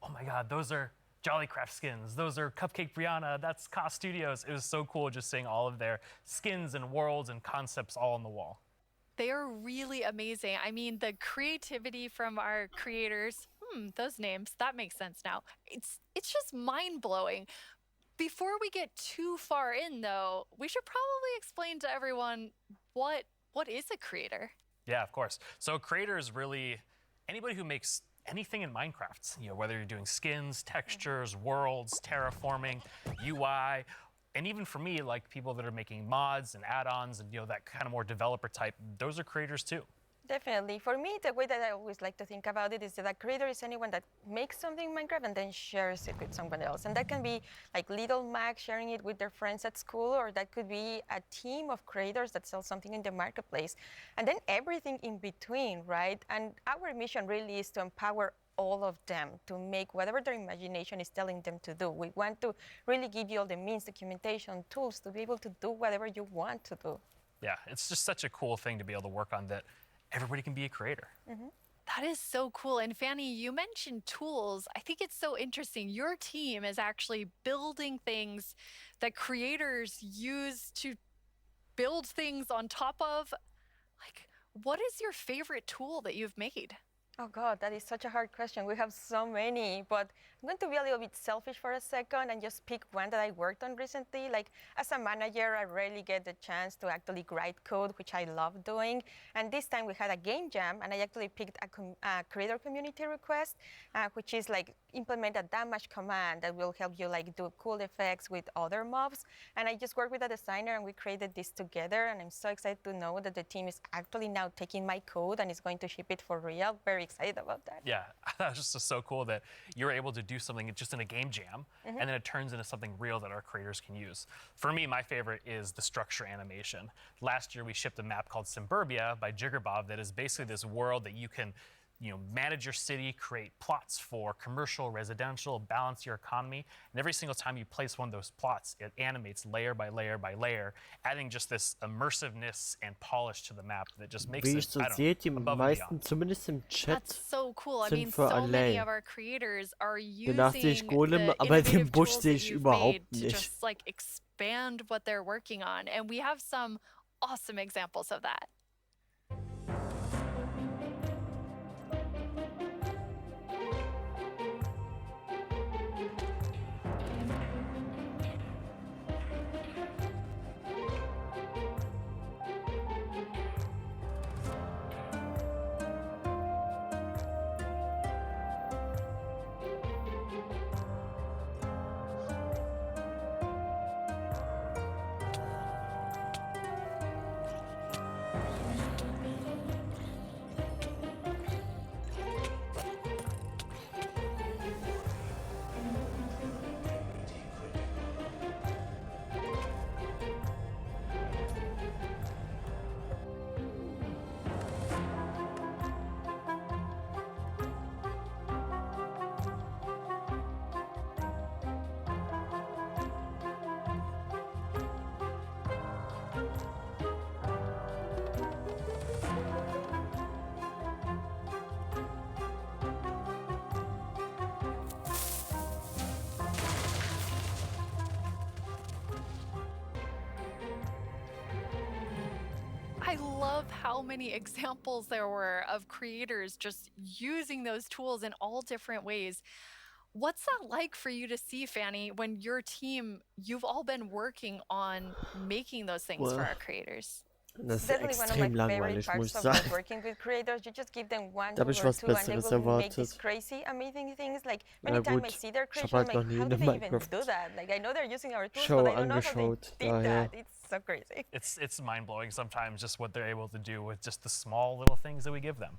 oh my God, those are Jollycraft skins. Those are Cupcake Brianna. That's Ka Studios. It was so cool just seeing all of their skins and worlds and concepts all on the wall. They are really amazing. I mean, the creativity from our creators, those names, that makes sense now. It's just mind-blowing. Before we get too far in, though, we should probably explain to everyone what is a creator? Yeah, of course. So a creator is really anybody who makes anything in Minecraft. You know, whether you're doing skins, textures, worlds, terraforming, UI, and even for me, like people that are making mods and add-ons and, you know, that kind of more developer type, those are creators too. Definitely. For me, the way that I always like to think about it is that a creator is anyone that makes something in Minecraft and then shares it with someone else. And that can be like little Mac sharing it with their friends at school, or that could be a team of creators that sell something in the marketplace. And then everything in between, right? And our mission really is to empower all of them to make whatever their imagination is telling them to do. We want to really give you all the means, documentation, tools to be able to do whatever you want to do. Yeah, it's just such a cool thing to be able to work on that everybody can be a creator. That is so cool. And Fanny, you mentioned tools. I think it's so interesting. Your team is actually building things that creators use to build things on top of. Like, what is your favorite tool that you've made? Oh God, that is such a hard question. We have so many, but I'm going to be a little bit selfish for a second and just pick one that I worked on recently. Like, as a manager, I rarely get the chance to actually write code, which I love doing. And this time we had a game jam, and I actually picked a creator community request, which is like implement a damage command that will help you like do cool effects with other mobs. And I just worked with a designer and we created this together. And I'm so excited to know that the team is actually now taking my code and is going to ship it for real. Very excited about that. Yeah, that was just so cool that you're able to do something just in a game jam, and then it turns into something real that our creators can use. For me, my favorite is the structure animation. Last year, we shipped a map called Suburbia by Jiggerbob that is basically this world that you can, you know, manage your city, create plots for commercial, residential, balance your economy. And every single time you place one of those plots, it animates layer by layer by layer, adding just this immersiveness and polish to the map that just makes Wie it, ich so I don't sehe, know, die above and meisten, beyond. zumindest im Chat, That's so cool. I sind mean, für so many allein. of our creators are using Danach sehe ich Golem, the aber den innovative Busch tools sehe that ich you've überhaupt made to nicht. just like expand what they're working on. And we have some awesome examples of that. I love how many examples there were of creators just using those tools in all different ways. What's that like for you to see, Fanny, when your team, you've all been working on making those things for our creators? Das ist Definitely one of extrem my favorite langweilig, muss parts ich of sagen. working with creators. You just give them one Da habe tool ich or was two, and they Besseres will make these erwartet. crazy, amazing things. Like Na many times I gut, see their ich habe creation, I'm halt noch like, nie how eine do they even do Minecraft that? Like I know they're using our tools, Show but I don't know how they angeschaut, did daher. that. It's so crazy. It's mind-blowing sometimes just what they're able to do with just the small little things that we give them.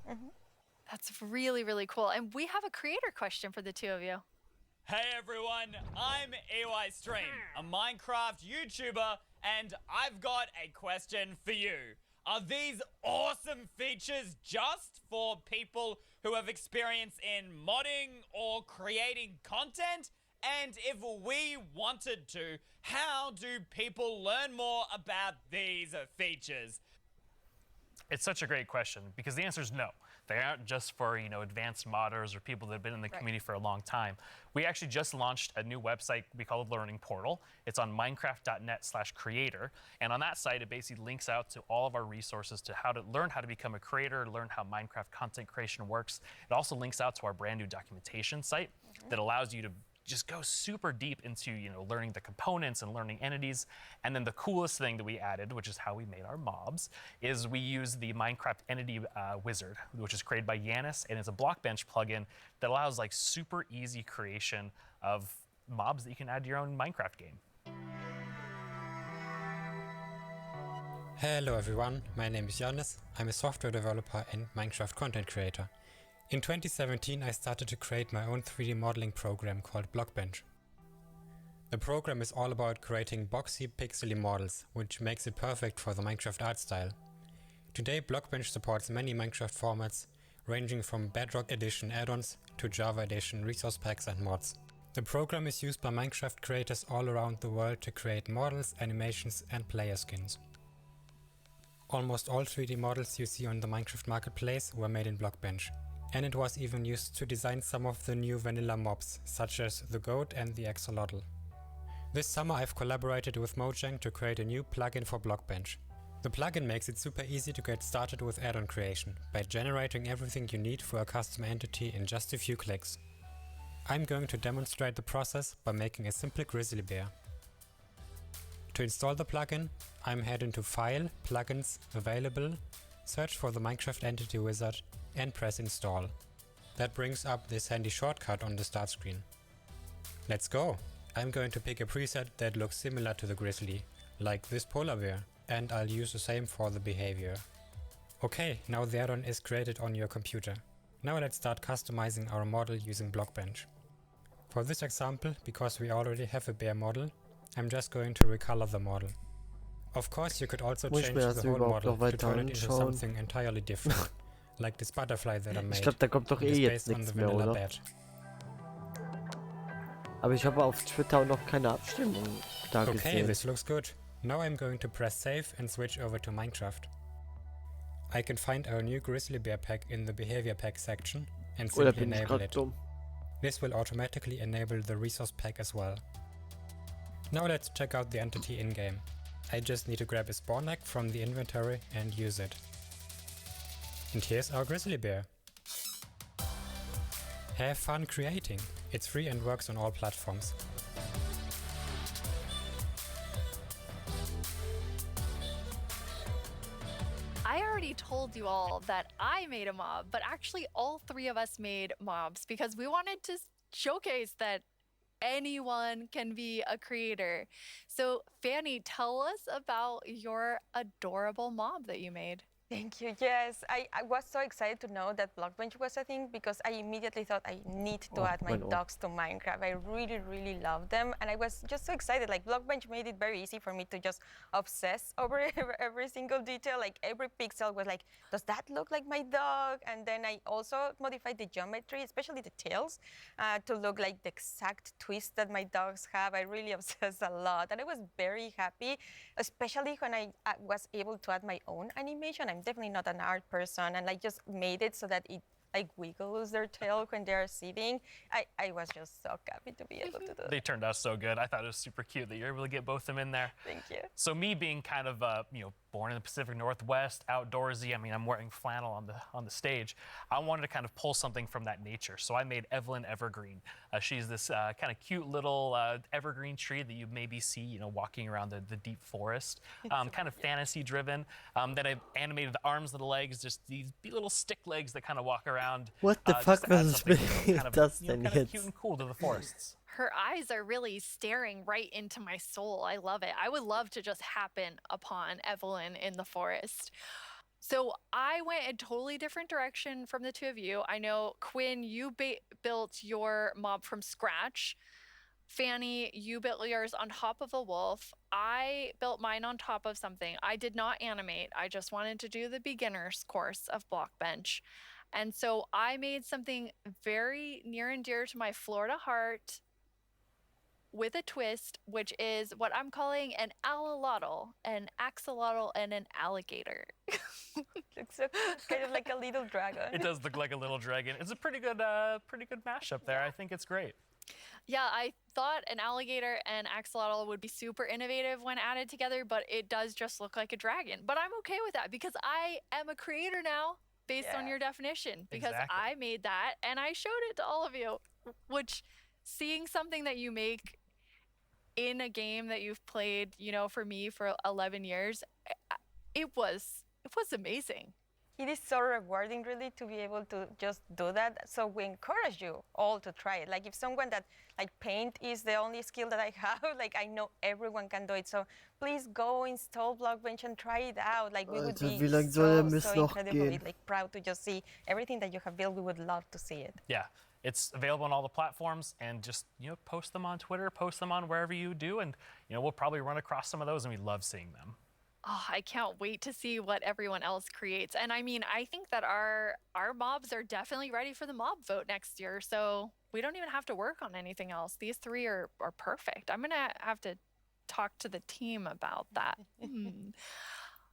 That's really, really cool. And we have a creator question for the two of you. Hey everyone, I'm EY Stream, a Minecraft YouTuber, and I've got a question for you. Are these awesome features just for people who have experience in modding or creating content? And if we wanted to, how do people learn more about these features? It's such a great question because the answer is no. They aren't just for, advanced modders or people that have been in the community for a long time. We actually just launched a new website we call the Learning Portal. It's on minecraft.net/creator. And on that site, it basically links out to all of our resources to how to learn how to become a creator, learn how Minecraft content creation works. It also links out to our brand new documentation site that allows you to just go super deep into learning the components and learning entities. And then the coolest thing that we added, which is how we made our mobs, is we use the Minecraft entity wizard, which is created by Yanis, and it's a Blockbench plugin that allows super easy creation of mobs that you can add to your own Minecraft game. Hello everyone, my name is Yanis. I'm a software developer and Minecraft content creator. In 2017 I started to create my own 3D modeling program called Blockbench. The program is all about creating boxy pixely models, which makes it perfect for the Minecraft art style. Today Blockbench supports many Minecraft formats, ranging from Bedrock Edition add-ons to Java Edition resource packs and mods. The program is used by Minecraft creators all around the world to create models, animations and player skins. Almost all 3D models you see on the Minecraft marketplace were made in Blockbench. And it was even used to design some of the new vanilla mobs, such as the goat and the axolotl. This summer I've collaborated with Mojang to create a new plugin for Blockbench. The plugin makes it super easy to get started with add-on creation, by generating everything you need for a custom entity in just a few clicks. I'm going to demonstrate the process by making a simple grizzly bear. To install the plugin, I'm heading to File, Plugins, Available, search for the Minecraft Entity Wizard and press install. That brings up this handy shortcut on the start screen. Let's go! I'm going to pick a preset that looks similar to the grizzly, like this polar bear, and I'll use the same for the behavior. Okay, now the add-on is created on your computer. Now let's start customizing our model using Blockbench. For this example, because we already have a bear model, I'm just going to recolor the model. Of course you could also change the whole model to turn it into something entirely different. Like this butterfly that I made. Ich glaube, da kommt doch jetzt nichts mehr, oder? Aber ich habe auf Twitter auch noch keine Abstimmung da gesehen. Okay, this looks good. Now I'm going to press save and switch over to Minecraft. I can find our new grizzly bear pack in the behavior pack section and simply enable it. This will automatically enable the resource pack as well. Now let's check out the entity in-game. I just need to grab a spawn egg from the inventory and use it. And here's our grizzly bear. Have fun creating. It's free and works on all platforms. I already told you all that I made a mob, but actually all three of us made mobs because we wanted to showcase that anyone can be a creator. So Fanny, tell us about your adorable mob that you made. Thank you. Yes, I was so excited to know that Blockbench was a thing because I immediately thought I need to add my dogs to Minecraft. I really, really love them. And I was just so excited. Like Blockbench made it very easy for me to just obsess over every single detail. Like every pixel was like, does that look like my dog? And then I also modified the geometry, especially the tails, to look like the exact twist that my dogs have. I really obsessed a lot. And I was very happy, especially when I was able to add my own animation. I'm definitely not an art person, and I just made it so that it like wiggles their tail when they're sitting. I was just so happy to be able to do that. They turned out so good. I thought it was super cute that you're able to get both of them in there. Thank you. So me being kind of born in the Pacific Northwest, outdoorsy. I mean, I'm wearing flannel on the stage. I wanted to kind of pull something from that nature. So I made Evelyn Evergreen. She's this kind of cute little evergreen tree that you maybe see, you know, walking around the deep forest. Kind of fantasy driven. Then I've animated the arms and the legs, just these little stick legs that kind of walk around. What the fuck was kind das denn of jetzt? cute and cool to the forests. Her eyes are really staring right into my soul. I love it. I would love to just happen upon Evelyn in the forest. So I went a totally different direction from the two of you. I know, Quinn, you built your mob from scratch. Fanny, you built yours on top of a wolf. I built mine on top of something. I did not animate. I just wanted to do the beginner's course of Blockbench. And so I made something very near and dear to my Florida heart with a twist, which is what I'm calling an alolotl, an axolotl, and an alligator. Looks so kind of like a little dragon. It does look like a little dragon. It's a pretty good mashup there. I think it's great. Yeah, I thought an alligator and axolotl would be super innovative when added together, but it does just look like a dragon. But I'm okay with that because I am a creator now based on your definition, because I made that and I showed it to all of you, which seeing something that you make in a game that you've played, you know, for me for 11 years, it was amazing. It is so rewarding, really, to be able to just do that. So we encourage you all to try it. Like, if someone that, like, paint is the only skill that I have, like, I know everyone can do it. So please go install Blockbench and try it out. Like, we would be so incredibly, like, proud to just see everything that you have built. We would love to see it. Yeah. It's available on all the platforms, and just, you know, post them on Twitter, post them on wherever you do, and, you know, we'll probably run across some of those, and we love seeing them. Oh, I can't wait to see what everyone else creates. And I mean, I think that our mobs are definitely ready for the mob vote next year, so we don't even have to work on anything else. These three are perfect. I'm gonna have to talk to the team about that.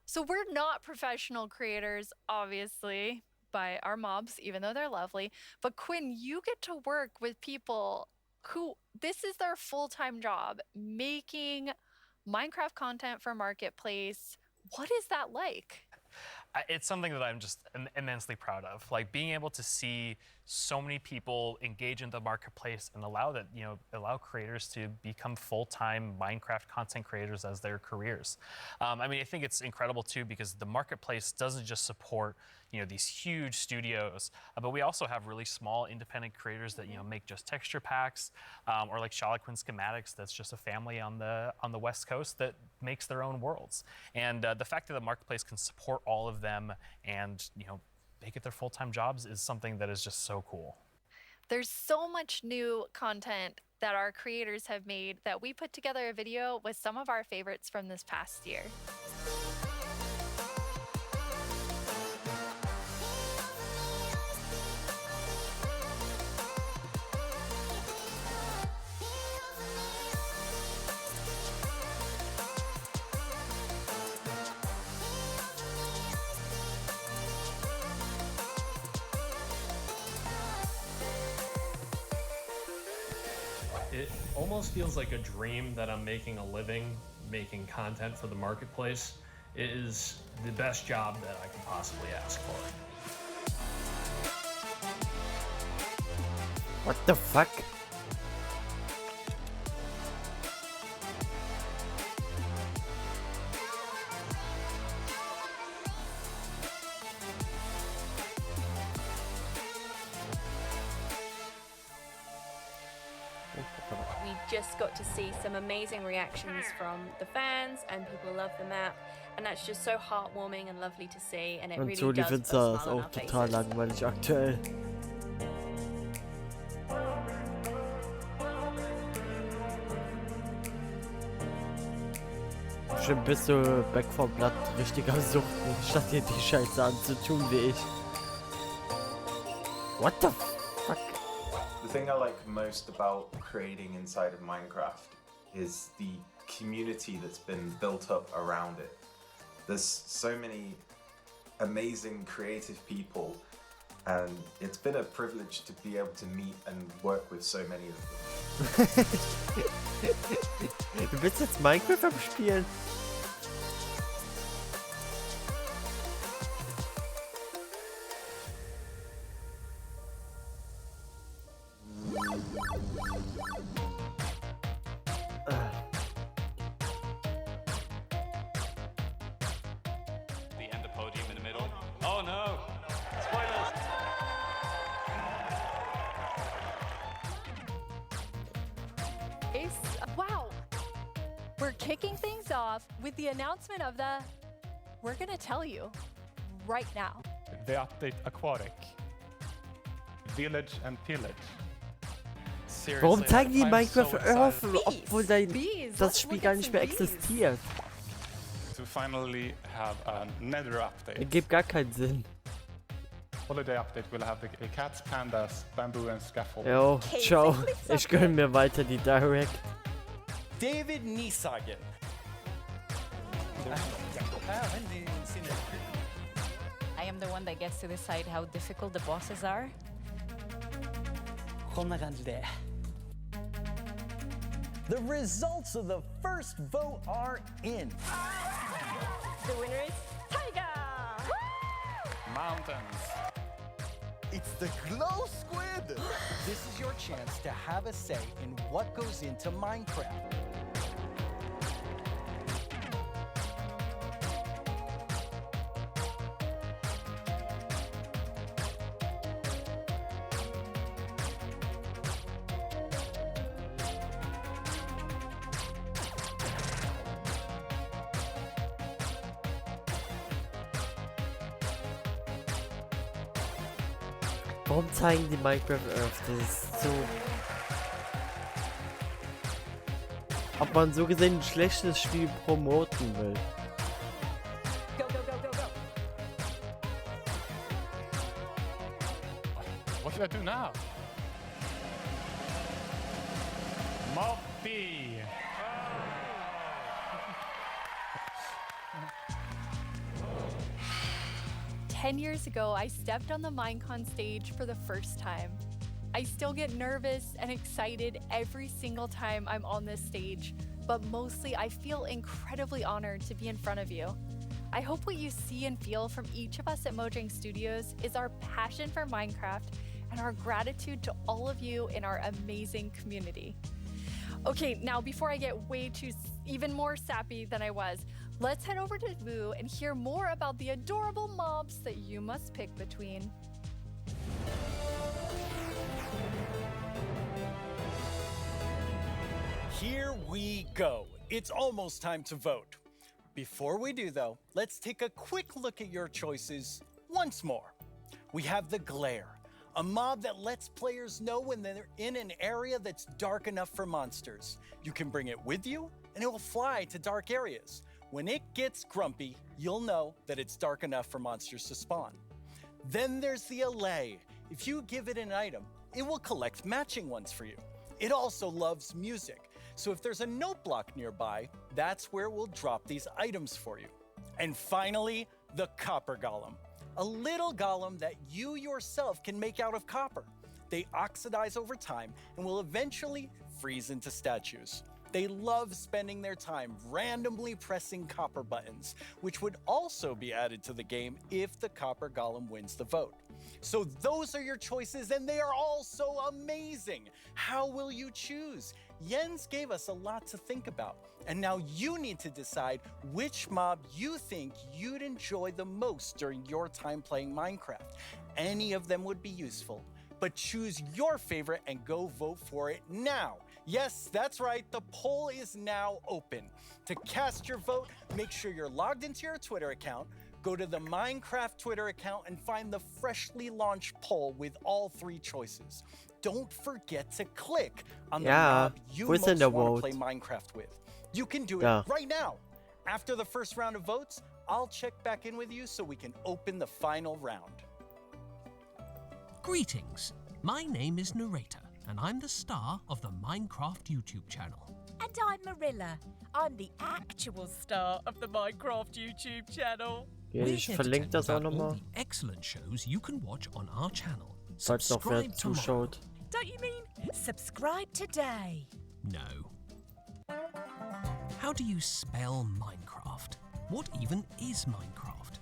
So we're not professional creators, obviously, by our mobs, even though they're lovely. But Quinn, you get to work with people who, this is their full-time job, making Minecraft content for Marketplace. What is that like? It's something that I'm just immensely proud of. Like, being able to see so many people engage in the marketplace and allow creators to become full-time Minecraft content creators as their careers. I mean, I think it's incredible too, because the marketplace doesn't just support, you know, these huge studios, but we also have really small independent creators that, you know, make just texture packs, or like Charloquin Schematics, that's just a family on the West Coast that makes their own worlds. And the fact that the marketplace can support all of them and, you know, make it their full-time jobs is something that is just so cool. There's so much new content that our creators have made that we put together a video with some of our favorites from this past year. It almost feels like a dream that I'm making a living, making content for the marketplace. It is the best job that I could possibly ask for. What the fuck? We just got to see some amazing reactions from the fans, and people love the map, and that's just so heartwarming and lovely to see, and it Und really so, die does put a Winzer ist smile on auch our total faces. langweilig aktuell. Bestimmt bist du back vom Blatt richtig am Suchten, statt dir die Scheiße anzutun wie ich. What the fuck? The thing I like most about creating inside of Minecraft is the community that's been built up around it. There's so many amazing creative people, and it's been a privilege to be able to meet and work with so many of them. Du bist jetzt Minecraft am Spielen? kicking things off with the announcement of the, we're gonna tell you right now. The update Aquatic. Village and Pillage. Warum zeigen die I'm Minecraft so Earth, excited. obwohl das Spiel gar nicht mehr existiert? To finally have a Nether update. Ergibt gar keinen Sinn. Holiday update will have the cats, pandas, bamboo and scaffold. Jo, ciao. Ich gönn mir weiter die Direct. David Niesagen. I am the one that gets to decide how difficult the bosses are. こんな感じで。The results of the first vote are in. The winner is Tiger! Mountains. It's the Glow Squid! This is your chance to have a say in what goes into Minecraft. Warum zeigen die Minecraft Earth? Das ist so... Ob man so gesehen ein schlechtes Spiel promoten will. Go, go, go, go, go. What should I do now? Moppy. 10 years ago, I stepped on the Minecon stage for the first time. I still get nervous and excited every single time I'm on this stage, but mostly I feel incredibly honored to be in front of you. I hope what you see and feel from each of us at Mojang Studios is our passion for Minecraft and our gratitude to all of you in our amazing community. Okay, now before I get way too even more sappy than I was, let's head over to Vu and hear more about the adorable mobs that you must pick between. Here we go. It's almost time to vote. Before we do, though, let's take a quick look at your choices once more. We have the Glare, a mob that lets players know when they're in an area that's dark enough for monsters. You can bring it with you, and it will fly to dark areas. When it gets grumpy, you'll know that it's dark enough for monsters to spawn. Then there's the Allay. If you give it an item, it will collect matching ones for you. It also loves music, so if there's a note block nearby, that's where it will drop these items for you. And finally, the Copper Golem, a little golem that you yourself can make out of copper. They oxidize over time and will eventually freeze into statues. They love spending their time randomly pressing copper buttons, which would also be added to the game if the Copper Golem wins the vote. So those are your choices, and they are all so amazing. How will you choose? Jens gave us a lot to think about, and now you need to decide which mob you think you'd enjoy the most during your time playing Minecraft. Any of them would be useful, but choose your favorite and go vote for it now. Yes, that's right, the poll is now open. To cast your vote, make sure you're logged into your Twitter account, go to the Minecraft Twitter account and find the freshly launched poll with all 3 choices. Don't forget to click on the mob you most want to play Minecraft with. You can do it right now. After the first round of votes, I'll check back in with you so we can open the final round. Greetings, my name is Narrator, and I'm the star of the Minecraft YouTube channel. And I'm Marilla. I'm the actual star of the Minecraft YouTube channel. Ich verlinke das auch nochmal. Excellent shows you can watch on our channel. Falls noch wer zuschaut. Don't you mean subscribe today? No. How do you spell Minecraft? What even is Minecraft?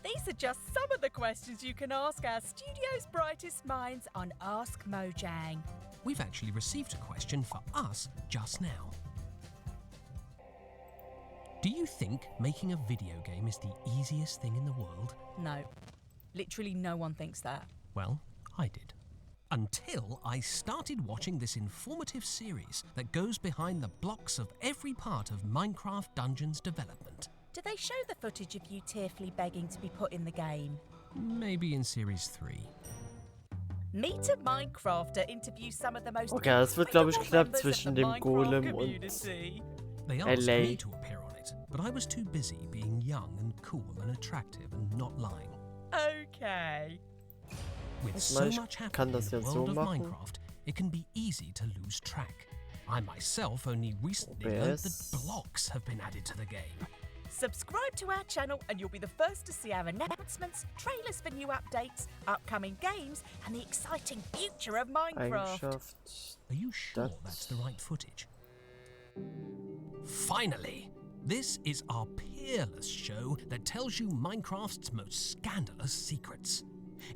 These are just some of the questions you can ask our studio's brightest minds on Ask Mojang. We've actually received a question for us just now. Do you think making a video game is the easiest thing in the world? No. Literally no one thinks that. Well, I did. Until I started watching this informative series that goes behind the blocks of every part of Minecraft Dungeons development. Do they show the footage of you tearfully begging to be put in the game? Maybe in Series 3. Meet a Minecrafter interviews some of the most Okay, das wird, glaube ich, knapp members of zwischen the dem Minecraft Golem und community. They asked LA. me to appear on it, but I was too busy being young and cool and attractive and not lying. Okay. With Ich so meine, ich much kann happening das in ja the so world of machen. Minecraft, it can be easy to lose track. I myself only recently learned that OBS. blocks have been added to the game. Subscribe to our channel and you'll be the first to see our announcements, trailers for new updates, upcoming games, and the exciting future of Minecraft. Eigenschaft. Are you sure that's the right footage? Finally! This is our peerless show that tells you Minecraft's most scandalous secrets.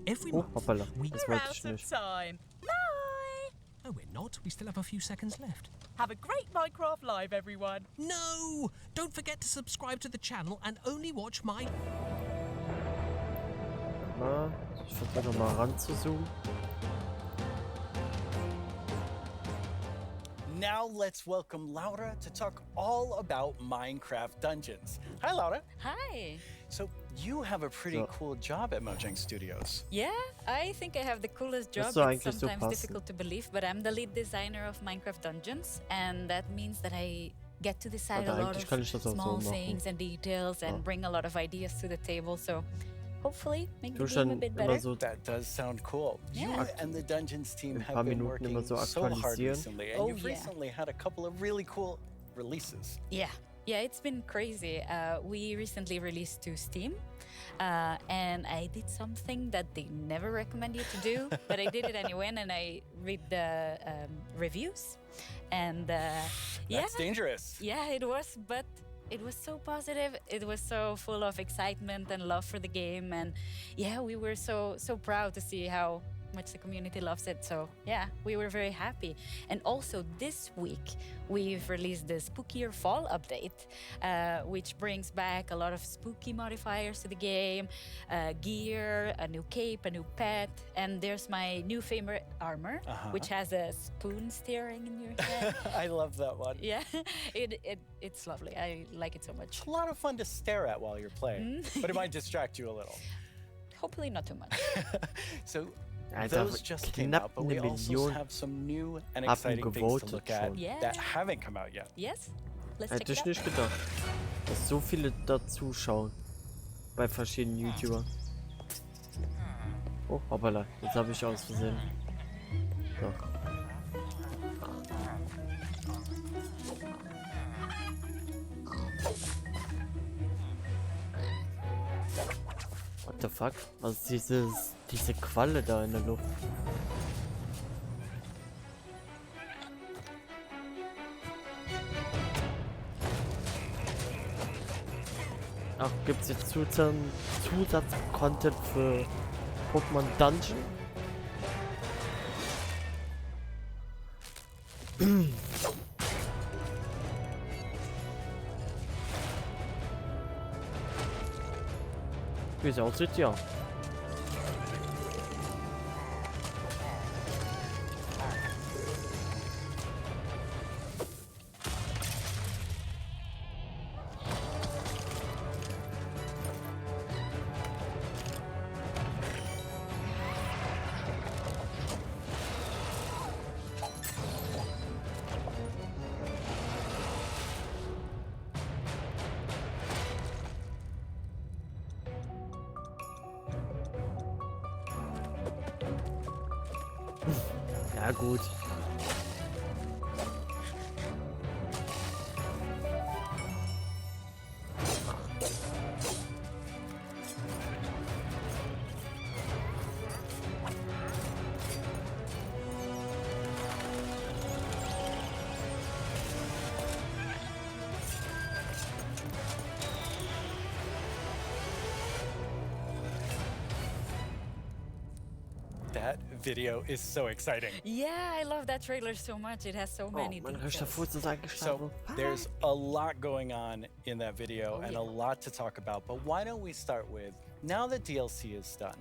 Every Oh, month, hoppala. we... Das We're wollte out ich of nicht. time. Bye! No, we're not. We still have a few seconds left. Have a great Minecraft Live, everyone. No! Don't forget to subscribe to the channel and only watch my... Na, ich versuche nochmal ranzuzoomen. Now let's welcome Laura to talk all about Minecraft Dungeons. Hi, Laura. Hi. So you have a pretty cool job at Mojang Studios. Yeah, I think I have the coolest job. Das soll It's eigentlich so sometimes passen. difficult to believe, but I'm the lead designer of Minecraft Dungeons, and that means that I get to decide Warte, a lot eigentlich kann ich das of auch so small machen. things and details and Ja. bring a lot of ideas to the table. So hopefully make the Du game a dann bit immer better. so That does sound cool. You Yeah. and the Dungeons team Ein paar have been Minuten immer working so so hard aktualisieren. recently, and Oh, you've yeah. recently had a couple of really cool releases. Yeah, it's been crazy. We recently released to Steam, and I did something that they never recommend you to do, but I did it anyway, and I read the reviews, and yeah, That's dangerous. yeah, it was, but it was so positive. It was so full of excitement and love for the game, and yeah, we were so proud to see how much the community loves it. So yeah, we were very happy. And also this week we've released the Spookier Fall update, which brings back a lot of spooky modifiers to the game, gear, a new cape, a new pet, and there's my new favorite armor, which has a spoon staring in your head. I love that one. Yeah, it's lovely. I like it so much. It's a lot of fun to stare at while you're playing, but it might distract you a little. Hopefully not too much. So Alter, those just came knapp out, but we eine also Million have some new and haben exciting things to gewotet look at schon. Yeah. that haven't come out yet. Yes, let's Hätte check ich it out. nicht gedacht, dass so viele da zuschauen. Bei verschiedenen YouTubern. Oh, hoppala, jetzt habe ich aus Versehen. So. What the fuck? Was ist diese Qualle da in der Luft? Ach, gibt's jetzt Zusatz-Content für Pokémon Dungeon? Wie es aussieht, ja. Ja gut. That video is so exciting. Yeah, I love that trailer so much. It has so many Mein rechter details. Fuß ist eingeschlafen. So there's a lot going on in that video and a lot to talk about, but why don't we start with, now that DLC is done,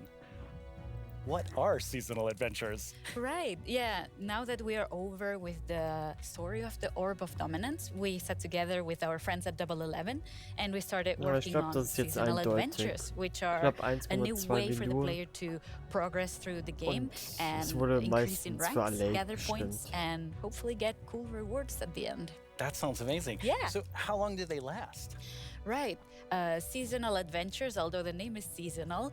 what are seasonal adventures? Right, yeah. Now that we are over with the story of the Orb of Dominance, we sat together with our friends at Double 11 and we started working on seasonal adventures, which are a new way for the player to progress through the game and increase in ranks, gather points, and hopefully get cool rewards at the end. That sounds amazing. Yeah. So how long do they last? Right. Seasonal adventures, although the name is seasonal,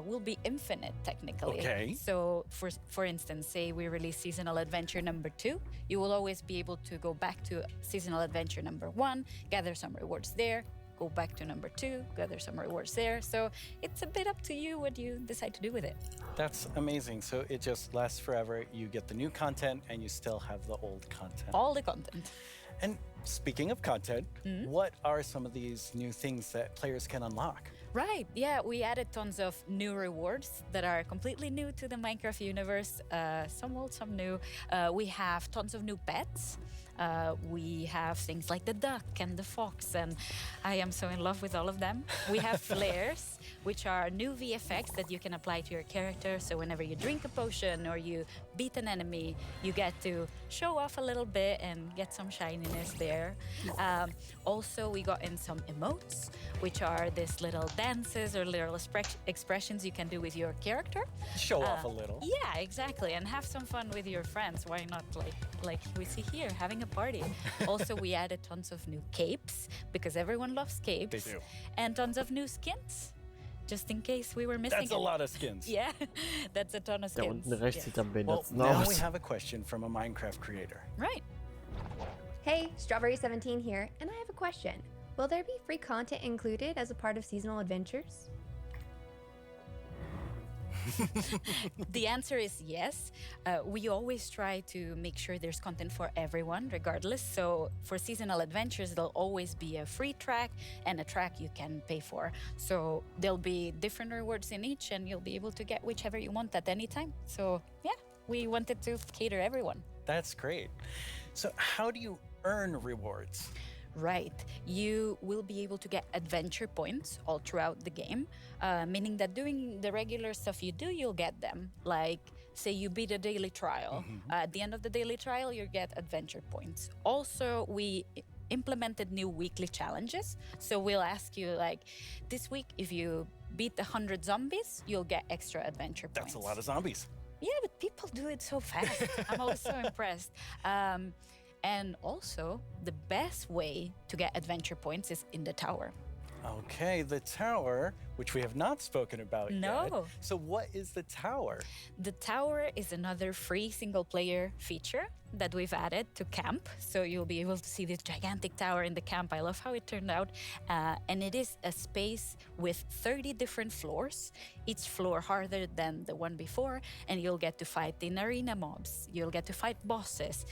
will be infinite technically. Okay. So, for instance, say we release seasonal adventure number 2, you will always be able to go back to seasonal adventure number 1, gather some rewards there, go back to number 2, gather some rewards there. So it's a bit up to you what you decide to do with it. That's amazing. So it just lasts forever. You get the new content and you still have the old content. All the content. And speaking of content, what are some of these new things that players can unlock? Right, yeah, we added tons of new rewards that are completely new to the Minecraft universe, some old, some new. We have tons of new pets. We have things like the duck and the fox, and I am so in love with all of them. We have flares, which are new VFX that you can apply to your character. So whenever you drink a potion or you beat an enemy, you get to show off a little bit and get some shininess there. Also, we got in some emotes, which are these little dances or little expressions you can do with your character. Show off a little. Yeah, exactly, and have some fun with your friends. Why not, like we see here, having a party. Also, we added tons of new capes, because everyone loves capes. They do. And tons of new skins, just in case we were missing That's a lot of skins. Yeah, that's a ton of skins. Well, now we have a question from a Minecraft creator. Right. Hey, Strawberry17 here, and I have a question. Will there be free content included as a part of seasonal adventures? The answer is yes. We always try to make sure there's content for everyone, regardless. So for seasonal adventures, there'll always be a free track and a track you can pay for. So there'll be different rewards in each, and you'll be able to get whichever you want at any time. So yeah, we wanted to cater everyone. That's great. So how do you earn rewards? Right. You will be able to get adventure points all throughout the game, meaning that doing the regular stuff you do, you'll get them. Like, say you beat a daily trial. At the end of the daily trial, you get adventure points. Also, we implemented new weekly challenges. So we'll ask you, like, this week, if you beat 100 zombies, you'll get extra adventure points. That's a lot of zombies. Yeah, but people do it so fast. I'm always so impressed. And also, the best way to get adventure points is in the tower. Okay, the tower, which we have not spoken about yet. No. So what is the tower? The tower is another free single-player feature that we've added to camp. So you'll be able to see this gigantic tower in the camp. I love how it turned out. And it is a space with 30 different floors, each floor harder than the one before. And you'll get to fight in arena mobs. You'll get to fight bosses.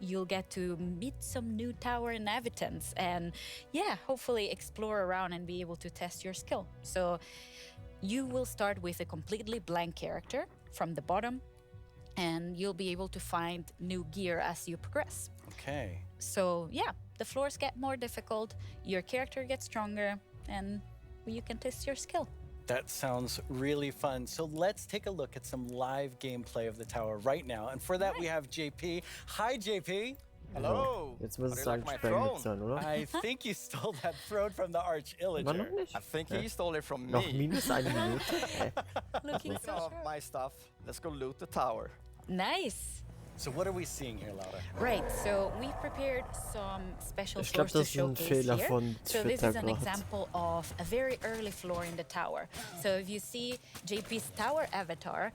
You'll get to meet some new tower inhabitants. And yeah, hopefully explore around and be able to test your skill. So you will start with a completely blank character from the bottom, and you'll be able to find new gear as you progress. Okay. So yeah, the floors get more difficult, your character gets stronger, and you can test your skill. That sounds really fun. So let's take a look at some live gameplay of the tower right now. And for that, we have JP. Hi, JP. Hello. Jetzt muss es sagen, sprengen sein, oder? I think you stole that throne from the Arch-Illager. War noch nicht? I think he stole it from Noch me. minus eine Minute. Looking Speaking so of sure. my stuff, let's go loot the tower. Nice. So what are we seeing here, Laura? Right, so we prepared some special Ich glaube, floors das to ist ein showcase Fehler here. von So this Twitter is an gerade. example of a very early floor in the tower. So if you see JP's tower avatar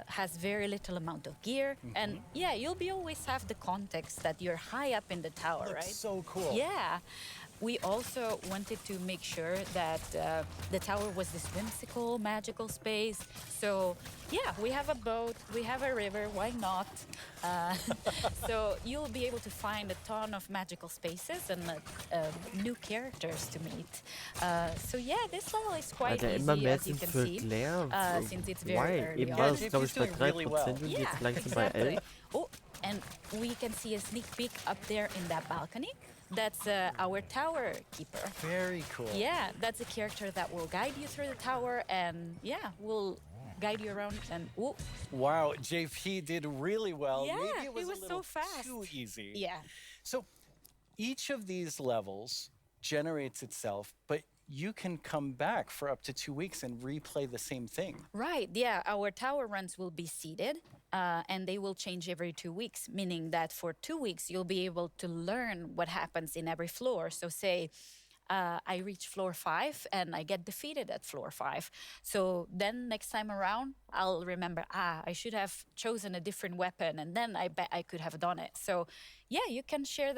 has very little amount of gear, and yeah, you'll be always have the context that you're high up in the tower, Looks right? so cool. Yeah. We also wanted to make sure that the tower was this whimsical, magical space. So yeah, we have a boat, we have a river, why not? So you'll be able to find a ton of magical spaces and new characters to meet. So yeah, this level is quite Alter, immer easy, mehr as you sind can see, für leer. since it's Why? very early Eben on. war es, glaube ich, bei 3% und Yeah, jetzt langsam bei exactly. 11%. Oh, and we can see a sneak peek up there in that balcony. That's our tower keeper. Very cool. Yeah, that's a character that will guide you through the tower, and yeah, will guide you around and ooh. Wow, JP did really well. Yeah, Maybe it was, it was a little so fast. too easy. Yeah. So each of these levels generates itself, but you can come back for up to 2 weeks and replay the same thing. Right, yeah. Our tower runs will be seeded and they will change every 2 weeks, meaning that for 2 weeks, you'll be able to learn what happens in every floor. So say I reach floor 5 and I get defeated at floor 5. So then next time around, I'll remember, I should have chosen a different weapon and then I bet I could have done it. So yeah, you can share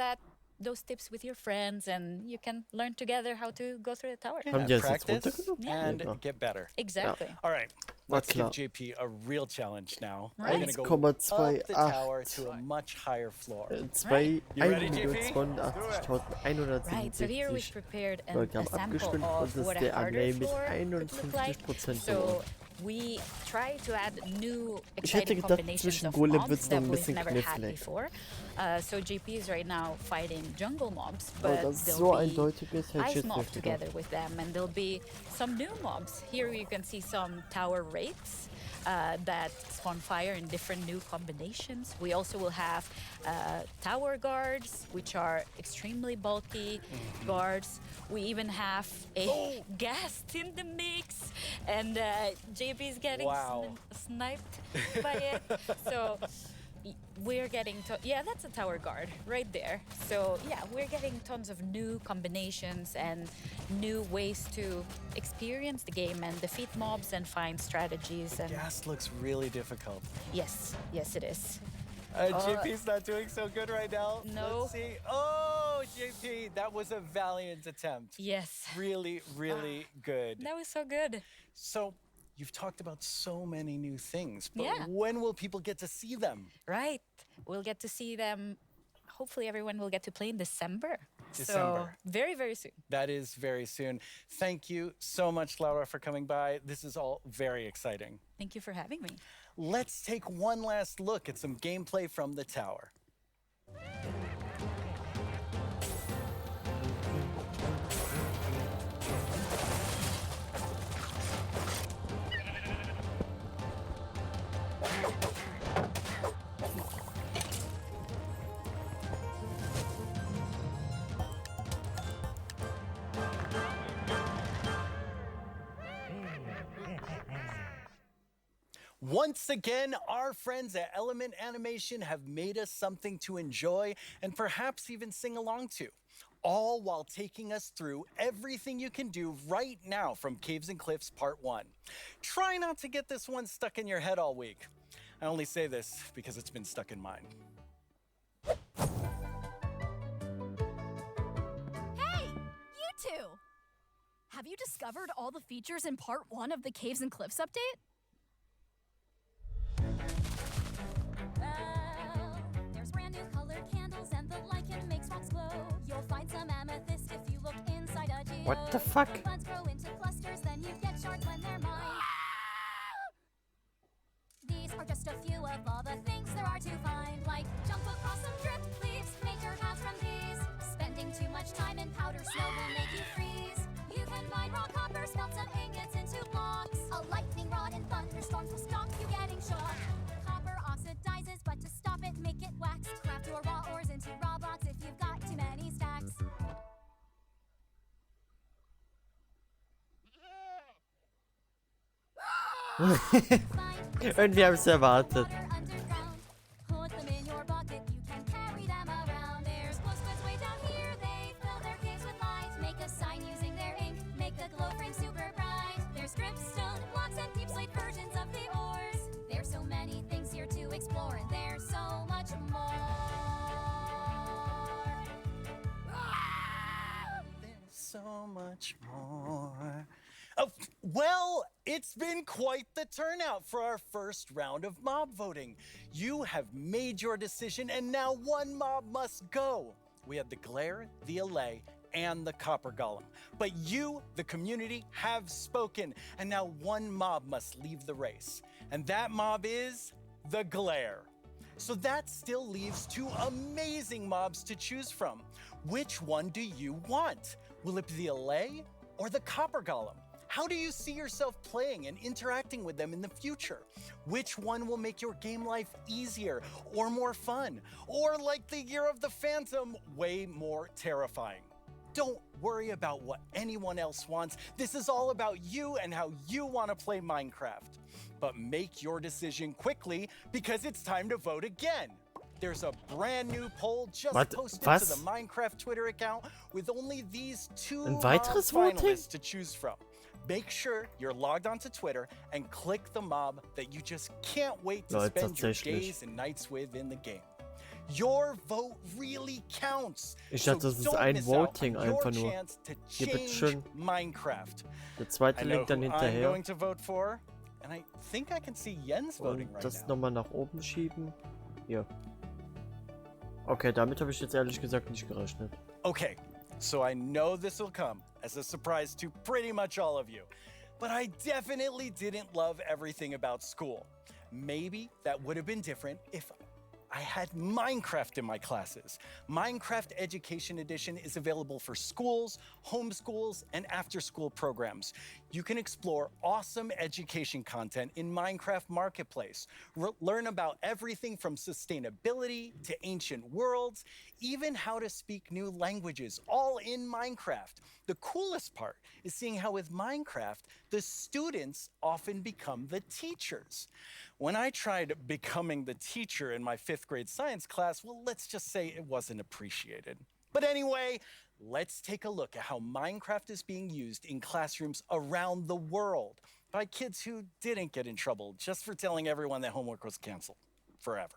those tips with your friends and you can learn together how to go through the tower. Practice and get better. Exactly. All right, let's give klar. JP a real challenge now. Right. We're gonna go 1,28. up the tower to a much higher floor. Zwei, You ready, JP? 1.82.177 Right, so here we've prepared Leute a haben sample abgestimmt und of das what ist a der harder Array mit floor could look like. 51% So gewonnen. we try to add new Ich hätte exciting gedacht, combinations zwischen of Golem mobs wird's noch that ein we've bisschen never had knifflig. before. So JP is right now fighting jungle mobs, Aber but dass es there'll so be eindeutig ist, hätte ich ice jetzt mobs nicht gedacht. together with them, and there'll be some new mobs. Here you can see some tower wraiths that spawn fire in different new combinations. We also will have tower guards, which are extremely bulky guards. We even have a guest in the mix, and JP is getting sniped by it. So we're getting yeah, that's a tower guard right there. So yeah, we're getting tons of new combinations and new ways to experience the game and defeat mobs and find strategies. And Gas looks really difficult. yes, it is. JP's not doing so good right now. No. Let's see. Oh, JP, that was a valiant attempt. Yes. Really, really good. That was so good. So, you've talked about so many new things, but Yeah. when will people get to see them? Right. We'll get to see them. Hopefully everyone will get to play in December. December. So very, very soon. That is very soon. Thank you so much, Laura, for coming by. This is all very exciting. Thank you for having me. Let's take one last look at some gameplay from the tower. Once again, our friends at Element Animation have made us something to enjoy and perhaps even sing along to, all while taking us through everything you can do right now from Caves and Cliffs Part 1. Try not to get this one stuck in your head all week. I only say this because it's been stuck in mine. Hey, you two! Have you discovered all the features in Part 1 of the Caves and Cliffs update? There's brand new colored candles and the lichen makes rocks glow. You'll find some amethyst if you look inside a geode. What the fuck? The buds grow into clusters, then you get shards when they're mined. These are just a few of all the things there are to find, like jump across some drift leaves, make your path from these. Spending too much time in powder snow will make you freeze. You can mine raw copper, smelt some ingots into blocks. A lightning rod and thunderstorms will stop you getting shocked. Copper oxidizes, but to stop it, make it wax. Craft your raw ores into raw blocks if you've got too many stacks. Irgendwie habe ich es erwartet. Put them in your bucket, you can carry them around. There's glow squids way down here, they fill their caves with light. Make a sign using their ink, make the glow frame super bright. There's dripstone blocks and deep slate versions of the ores. There's so many things here to explore, and there's so much more. There's so much more. Oh, well, it's been quite the turnout for our first round of mob voting. You have made your decision, and now one mob must go. We have the Glare, the Allay, and the Copper Golem. But you, the community, have spoken, and now one mob must leave the race. And that mob is the Glare. So that still leaves two amazing mobs to choose from. Which one do you want? Will it be the Allay or the Copper Golem? How do you see yourself playing and interacting with them in the future? Which one will make your game life easier or more fun? Or like the Year of the Phantom, way more terrifying? Don't worry about what anyone else wants. This is all about you and how you want to play Minecraft. But make your decision quickly because it's time to vote again. There's a brand new poll just posted to the Minecraft Twitter account with only these two finalists to choose from. Make sure you're logged onto Twitter and click the mob that you just can't wait to spend your days and nights with in the game. Your vote really counts. Ich dachte, das ist ein Voting einfach nur. Hier bitteschön. Minecraft. Der zweite Link dann hinterher. I'm going to vote for, and I think I can see Jens voting right das now. nochmal nach oben schieben. Hier. Okay, damit habe ich jetzt ehrlich gesagt nicht gerechnet. Okay, so I know this will come as a surprise to pretty much all of you, but I definitely didn't love everything about school. Maybe that would have been different if I had Minecraft in my classes. Minecraft Education Edition is available for schools, homeschools, and after-school programs. You can explore awesome education content in Minecraft Marketplace. Learn about everything from sustainability to ancient worlds, even how to speak new languages, all in Minecraft. The coolest part is seeing how with Minecraft, the students often become the teachers. When I tried becoming the teacher in my 5th grade science class, well, let's just say it wasn't appreciated. But anyway, let's take a look at how Minecraft is being used in classrooms around the world by kids who didn't get in trouble just for telling everyone that homework was canceled forever.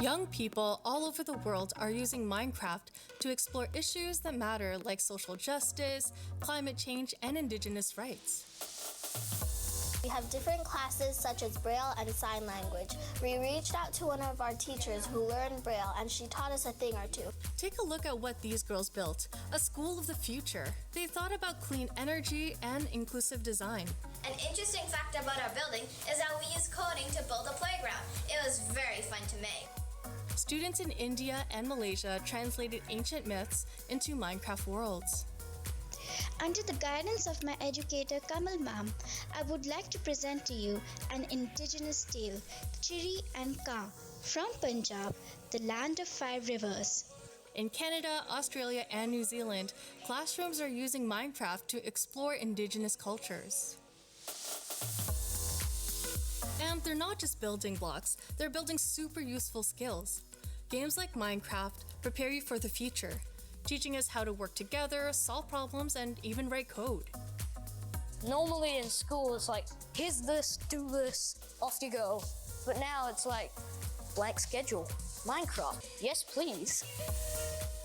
Young people all over the world are using Minecraft to explore issues that matter like social justice, climate change, and indigenous rights. We have different classes such as Braille and Sign Language. We reached out to one of our teachers who learned Braille and she taught us a thing or two. Take a look at what these girls built, a school of the future. They thought about clean energy and inclusive design. An interesting fact about our building is that we used coding to build a playground. It was very fun to make. Students in India and Malaysia translated ancient myths into Minecraft worlds. Under the guidance of my educator Kamal ma'am, I would like to present to you an indigenous tale, Chiri and Ka, from Punjab, the land of 5 rivers. In Canada, Australia, and New Zealand, classrooms are using Minecraft to explore indigenous cultures. And they're not just building blocks, they're building super useful skills. Games like Minecraft prepare you for the future, teaching us how to work together, solve problems, and even write code. Normally in school, it's like, here's this, do this, off you go. But now it's like, blank schedule, Minecraft, yes please.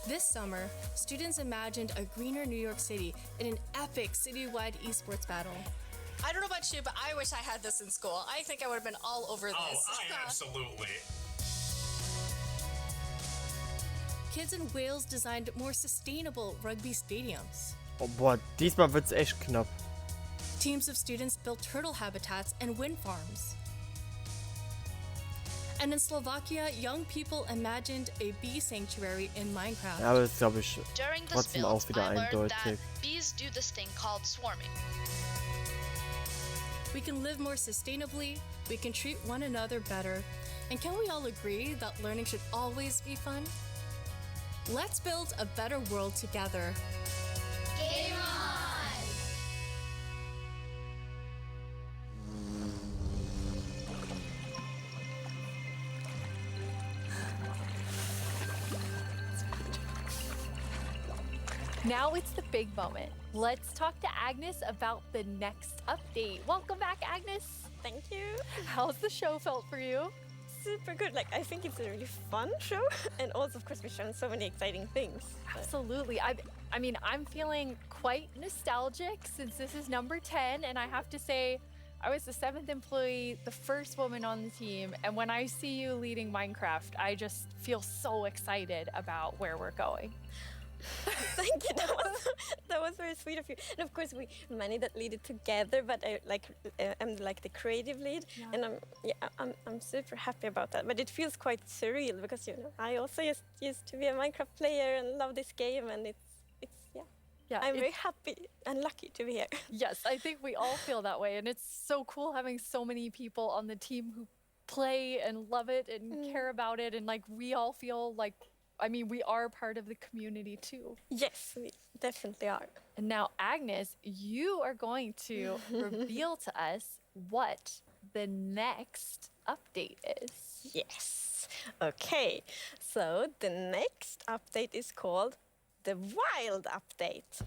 This summer, students imagined a greener New York City in an epic citywide esports battle. I don't know about you, but I wish I had this in school. I think I would have been all over this. Oh, absolutely. Kids in Wales designed more sustainable rugby stadiums. Oh boah, diesmal wird's echt knapp. Teams of students built turtle habitats and wind farms. And in Slovakia, young people imagined a bee sanctuary in Minecraft. Ja, aber das glaube ich During this trotzdem build, auch wieder I learned eindeutig. that bees do this thing called swarming. We can live more sustainably, we can treat one another better, and can we all agree that learning should always be fun? Let's build a better world together. Game on! Now it's the big moment. Let's talk to Agnes about the next update. Welcome back, Agnes. Thank you. How's the show felt for you? Super good. Like, I think it's a really fun show. And also, of course, we've shown so many exciting things. Absolutely. I mean, I'm feeling quite nostalgic since this is number 10. And I have to say, I was the 7th employee, the first woman on the team. And when I see you leading Minecraft, I just feel so excited about where we're going. Thank you. That was very sweet of you. And of course, we managed to lead it together. But I'm like the creative lead, and I'm super happy about that. But it feels quite surreal because I also used to be a Minecraft player and love this game, and it's Yeah, I'm very happy and lucky to be here. Yes, I think we all feel that way. And it's so cool having so many people on the team who play and love it and care about it. And like we all feel like, I mean, we are part of the community too. Yes, we definitely are. And now, Agnes, you are going to reveal to us what the next update is. Yes. Okay, so the next update is called the Wild Update.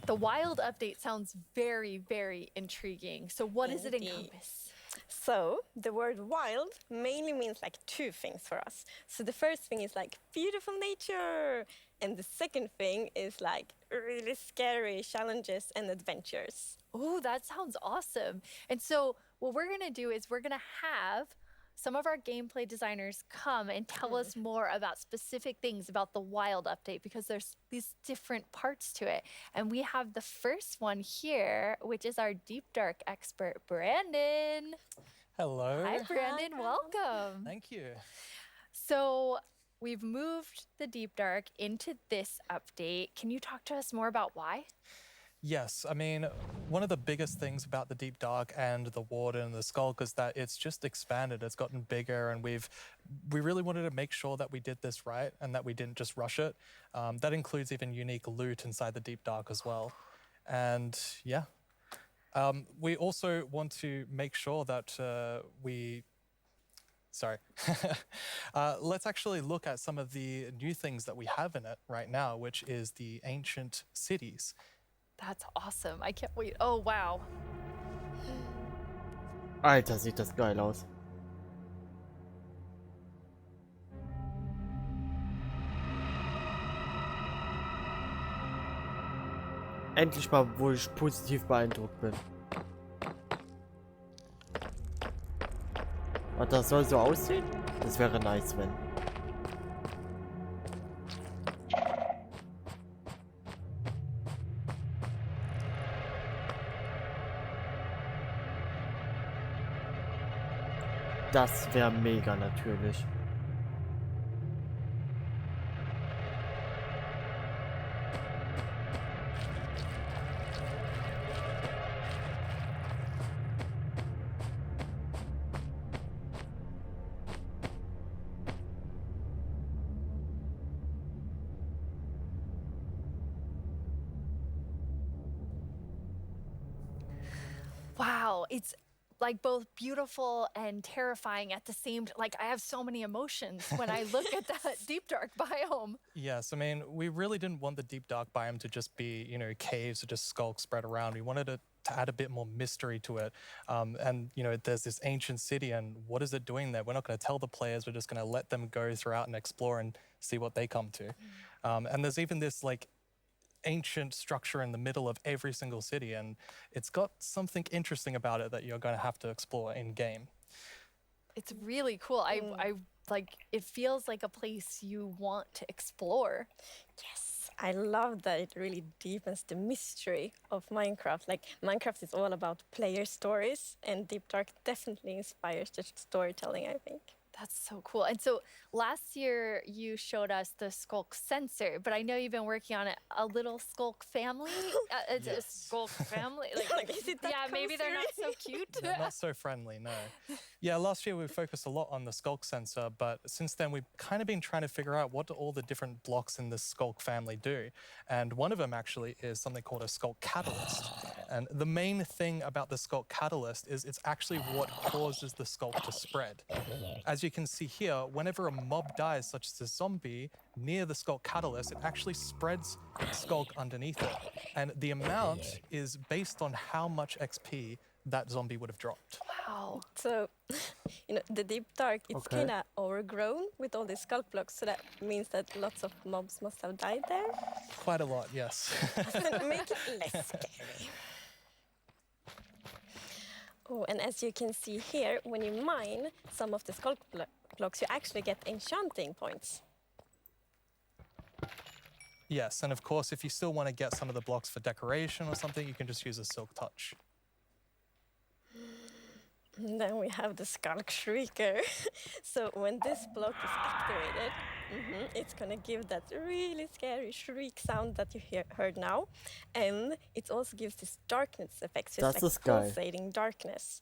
The Wild Update sounds very, very intriguing. So what does it Indeed. encompass? So the word wild mainly means like two things for us. So the first thing is like beautiful nature. And the second thing is like really scary challenges and adventures. Oh, that sounds awesome. And so what we're going to do is we're going to have some of our gameplay designers come and tell us more about specific things about the Wild Update because there's these different parts to it. And we have the first one here, which is our Deep Dark expert, Brandon. Hello. Hi, Brandon. Welcome. Thank you. So we've moved the Deep Dark into this update. Can you talk to us more about why? Yes, I mean, one of the biggest things about the Deep Dark and the Warden and the Skulk is that it's just expanded, it's gotten bigger, and we really wanted to make sure that we did this right and that we didn't just rush it. That includes even unique loot inside the Deep Dark as well. And yeah, we also want to make sure that let's actually look at some of the new things that we have in it right now, which is the ancient cities. That's awesome. I can't wait. Oh, wow. Alter, sieht das geil aus. Endlich mal, wo ich positiv beeindruckt bin. Und das soll so aussehen? Das wäre nice, wenn. Das wäre mega natürlich. Wow, it's like both beautiful and terrifying at the same time. Like I have so many emotions when I look at that Deep Dark biome. Yes, I mean, we really didn't want the Deep Dark biome to just be, you know, caves or just skulks spread around. We wanted it to add a bit more mystery to it. And, you know, there's this ancient city, and what is it doing there? We're not going to tell the players. We're just going to let them go throughout and explore and see what they come to. And there's even this, like, ancient structure in the middle of every single city, and it's got something interesting about it that you're going to have to explore in game. It's really cool. I like it feels like a place you want to explore. Yes, I love that it really deepens the mystery of Minecraft. Like Minecraft is all about player stories, and Deep Dark definitely inspires the storytelling, I think. That's so cool. And so last year you showed us the Skulk sensor, but I know you've been working on a little Skulk family. It's a Skulk family. Like, Is it that yeah, maybe they're not so cute. They're not so friendly, no. Yeah, last year we focused a lot on the Skulk sensor, but since then we've kind of been trying to figure out what do all the different blocks in the Skulk family do. And one of them actually is something called a Skulk catalyst. And the main thing about the Skulk catalyst is it's actually what causes the Skulk to spread. As you can see here, whenever a mob dies, such as a zombie, near the Skulk catalyst, it actually spreads Skulk underneath it. And the amount is based on how much XP that zombie would have dropped. Wow. So, you know, the Deep Dark, it's kind of overgrown with all these Skulk blocks, so that means that lots of mobs must have died there. Quite a lot, yes. Make it less scary. Oh, and as you can see here, when you mine some of the Skulk blocks, you actually get enchanting points. Yes, and of course, if you still want to get some of the blocks for decoration or something, you can just use a Silk Touch. And then we have the Skulk Shrieker. So when this block is activated, it's gonna give that really scary shriek sound that you heard now. And it also gives this darkness effect, so it's like pulsating darkness.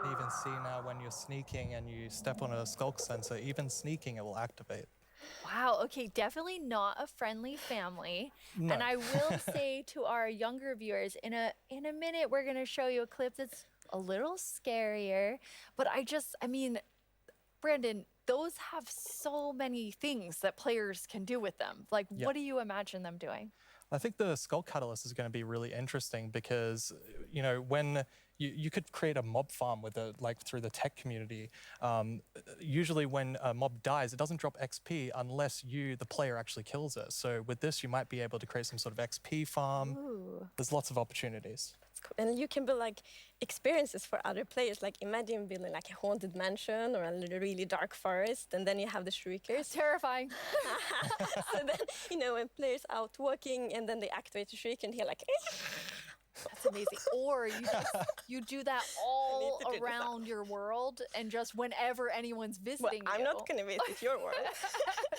You even see now when you're sneaking and you step on a skulk sensor, even sneaking, it will activate. Wow, okay, definitely not a friendly family. No. And I will say to our younger viewers, in a minute, we're gonna show you a clip that's a little scarier. But I mean, Brandon, those have so many things that players can do with them. Like, Yep. what do you imagine them doing? I think the Skull Catalyst is going to be really interesting because, you know, when you could create a mob farm with through the tech community. Usually when a mob dies, it doesn't drop XP unless you, the player, actually kills it. So with this, you might be able to create some sort of XP farm. Ooh. There's lots of opportunities. And you can build like experiences for other players. Like imagine building like a haunted mansion or a really dark forest, and then you have the shriekers. Terrifying. So then, you know, when players out walking and then they activate the shriek and hear like, that's amazing. Or you do that all around your world, and just whenever anyone's visiting I'm not gonna visit your world.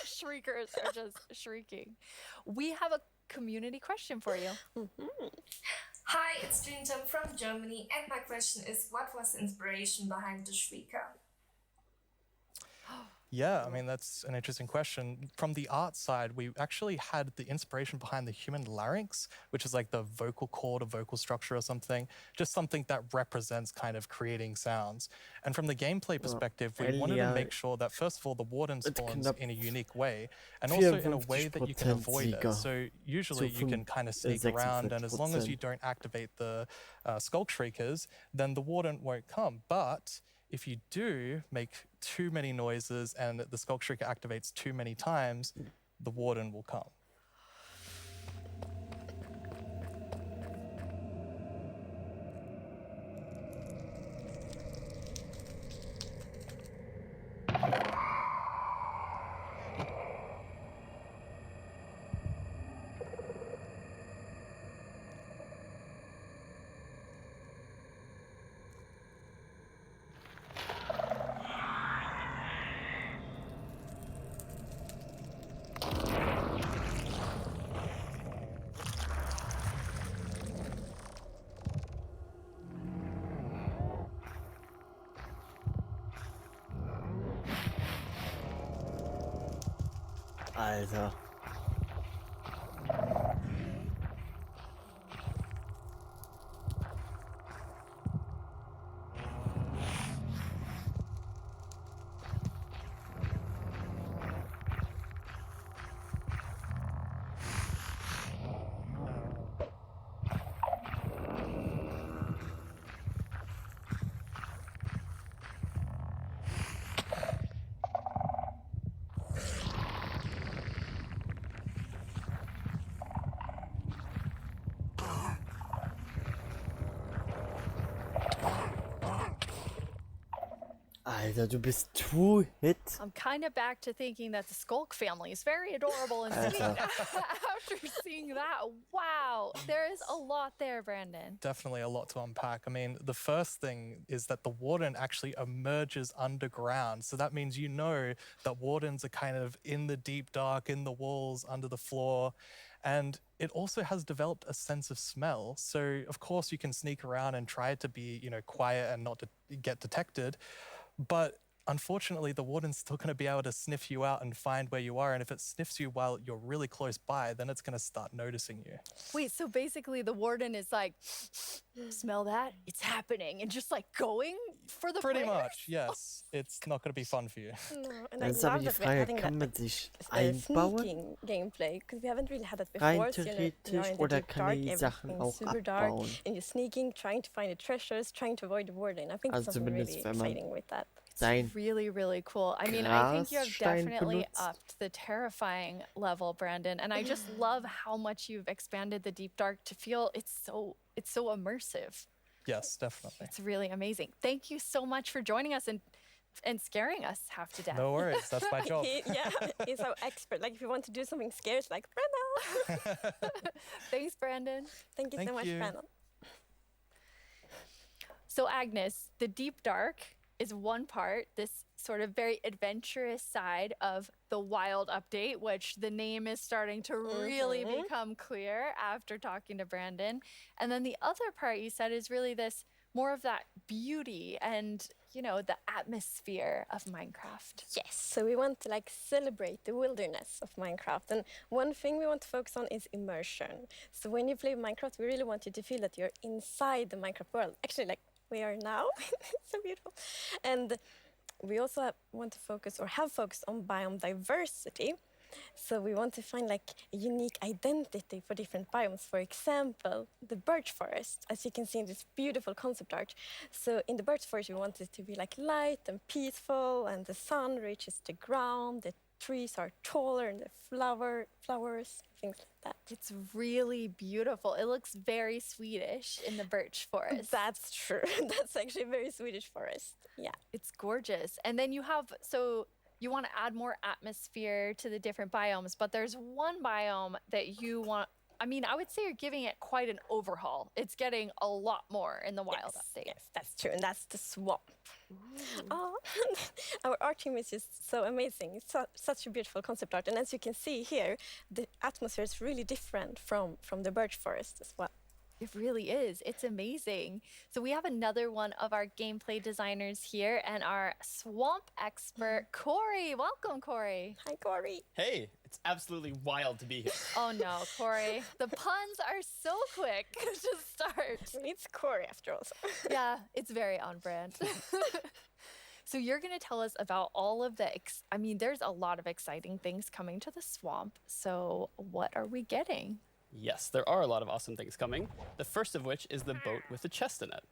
Shriekers are just shrieking. We have a community question for you. Hi, it's Trintum from Germany, and my question is, what was the inspiration behind the Shrieker? Yeah, I mean, that's an interesting question. From the art side, we actually had the inspiration behind the human larynx, which is like the vocal cord or vocal structure or something, just something that represents kind of creating sounds. And from the gameplay perspective, we wanted to make sure that, first of all, the warden spawns in a unique way, and also in a way that you can avoid it. So usually you can kind of sneak around, and as long as you don't activate the Skulk Shriekers, then the warden won't come. But if you do make too many noises and the Skulk Shrieker activates too many times, the warden will come. Alter. Alter, du bist too hit. I'm kind of back to thinking that the Skulk family is very adorable and sweet after seeing that. Wow, there is a lot there, Brandon. Definitely a lot to unpack. I mean, the first thing is that the warden actually emerges underground. So that means you know that wardens are kind of in the deep dark, in the walls, under the floor. And it also has developed a sense of smell. So, of course, you can sneak around and try to be, you know, quiet and not to get detected. But unfortunately, the warden's still going to be able to sniff you out and find where you are. And if it sniffs you while you're really close by, then it's going to start noticing you. Wait, so basically the warden is like, smell that? It's happening. And just like going for the Pretty players? much, yes. It's not going to be fun for you. No, and I Jetzt habe love ich die that we're Frage, adding kann man that sich sneaking einbauen? gameplay, because we haven't really had that Rein before. So, you know, you're theoretisch in the oder deep kann dark, ich die Sachen everything's auch super dark, abbauen? and you're sneaking, trying to find the treasures, trying to avoid the warden. I think Also there's something zumindest really wenn man exciting with that. sein Really, really cool. I mean, I think you have Grasstein definitely benutzt. upped the terrifying level, Brandon. And I just love how much you've expanded the deep dark to feel it's so immersive. Yes, definitely. It's really amazing. Thank you so much for joining us and and scaring us half to death. No worries, that's my job. He's our expert. Like if you want to do something scary, it's like, Brenda. Thanks, Brandon. Thank you so much, Brandon. So Agnes, the deep dark is one part, this sort of very adventurous side of the Wild update, which the name is starting to really become clear after talking to Brandon. And then the other part you said is really this more of that beauty and, you know, the atmosphere of Minecraft. Yes, so we want to like celebrate the wilderness of Minecraft. And one thing we want to focus on is immersion. So when you play Minecraft, we really want you to feel that you're inside the Minecraft world. Actually, like we are now. So beautiful. And we also want to focus or have focused on biome diversity. So we want to find like a unique identity for different biomes. For example, the birch forest, as you can see in this beautiful concept art. So in the birch forest, we want it to be like light and peaceful, and the sun reaches the ground, the trees are taller, and the flowers, things like that. It's really beautiful. It looks very Swedish in the birch forest. That's true. That's actually a very Swedish forest. Yeah. It's gorgeous. And then you have, so you want to add more atmosphere to the different biomes, but there's one biome that you want, I mean, I would say you're giving it quite an overhaul. It's getting a lot more in the Wild update. Yes, that's true. And that's the swamp. Oh, our art team is just so amazing. It's such a beautiful concept art. And as you can see here, the atmosphere is really different from the birch forest as well. It really is. It's amazing. So we have another one of our gameplay designers here and our swamp expert, Corey. Welcome, Corey. Hi, Corey. Hey, it's absolutely wild to be here. Oh no, Corey. The puns are so quick to start. It's Corey after all. Yeah, it's very on brand. So you're going to tell us about all of the, I mean, there's a lot of exciting things coming to the swamp. So what are we getting? Yes, there are a lot of awesome things coming. The first of which is the boat with the chest in it.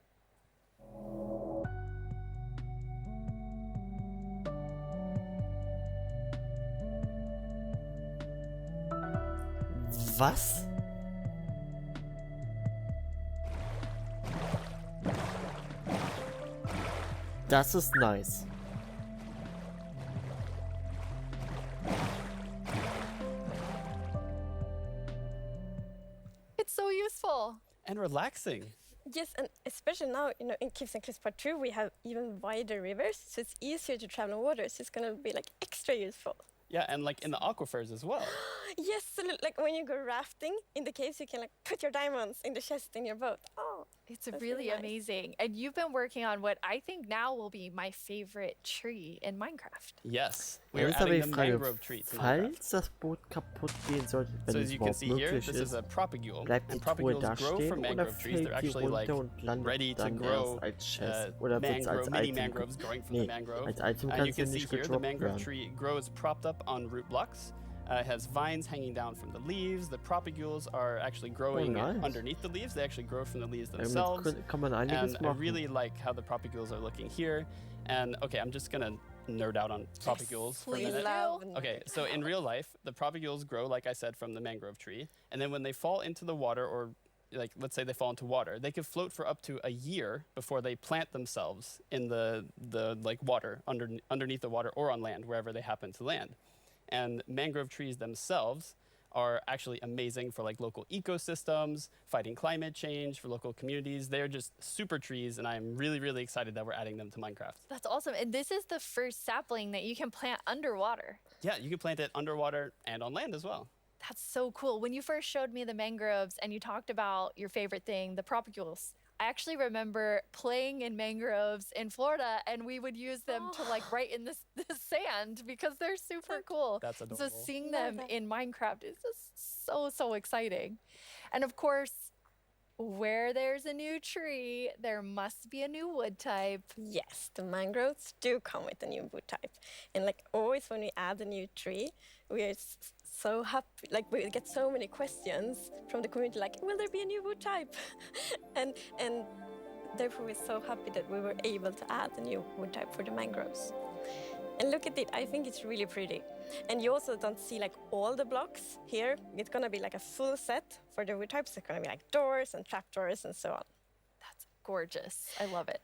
Was? Das ist nice. It's so useful. And relaxing. Yes, and especially now, you know, in Caves and Cliffs Part 2, we have even wider rivers, so it's easier to travel on water, so it's going to be like extra useful. Yeah, and like in the aquifers as well. Yes, so like when you go rafting in the caves, you can like put your diamonds in the chest in your boat. Oh, it's really amazing. And you've been working on what I think now will be my favorite tree in Minecraft. Yes, we are adding the mangrove tree to Minecraft. Falls das Boot kaputt gehen sollte, wenn So es as you can überhaupt see here, möglich this is ist, a propagule, bleibt die and Truhe propagules da grow stehen from oder mangrove trees. They're fällt die actually like runter und landet ready to dann grow erst als Chest? Oder wird's als mini Item? mangroves growing from the mangrove. Als Item And you kann's ja can see nicht here the gedroppt mangrove werden. tree grows propped up on root blocks. It has vines hanging down from the leaves. The propagules are actually growing nice. underneath the leaves. They actually grow from the leaves Damit themselves. kann man einiges And I machen. really like how the propagules are looking here. And okay, I'm just gonna nerd out on propagules for a please minute. do. Okay, so in real life, the propagules grow, like I said, from the mangrove tree. And then when they fall into the water, or like let's say they fall into water, they could float for up to a year before they plant themselves in the like water, underneath the water or on land, wherever they happen to land. And mangrove trees themselves are actually amazing for like local ecosystems, fighting climate change, for local communities. They're just super trees, and I'm really, really excited that we're adding them to Minecraft. That's awesome. And this is the first sapling that you can plant underwater. Yeah, you can plant it underwater and on land as well. That's so cool. When you first showed me the mangroves and you talked about your favorite thing, the propagules, I actually remember playing in mangroves in Florida, and we would use them to like write in the sand because they're super cool. That's So adorable. seeing them in Minecraft is just so exciting. And of course, where there's a new tree, there must be a new wood type. Yes, the mangroves do come with a new wood type. And like always when we add a new tree, we are so happy, like we get so many questions from the community like, will there be a new wood type? and therefore we're so happy that we were able to add a new wood type for the mangroves. And look at it, I think it's really pretty. And you also don't see like all the blocks here. It's gonna be like a full set for the wood types. It's gonna be like doors and trapdoors and so on. That's gorgeous. I love it.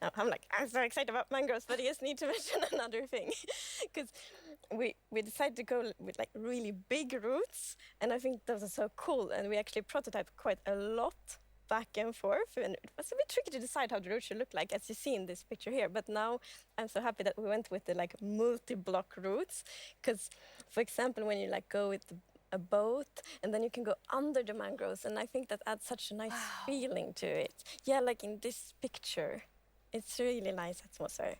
I'm so excited about mangroves, but I just need to mention another thing, because we decided to go with like really big roots, and I think those are so cool. And we actually prototyped quite a lot back and forth, and it was a bit tricky to decide how the root should look like, as you see in this picture here. But now I'm so happy that we went with the like multi-block roots, because, for example, when you like go with a boat and then you can go under the mangroves, and I think that adds such a nice feeling to it. Yeah, like in this picture, it's really nice atmosphere.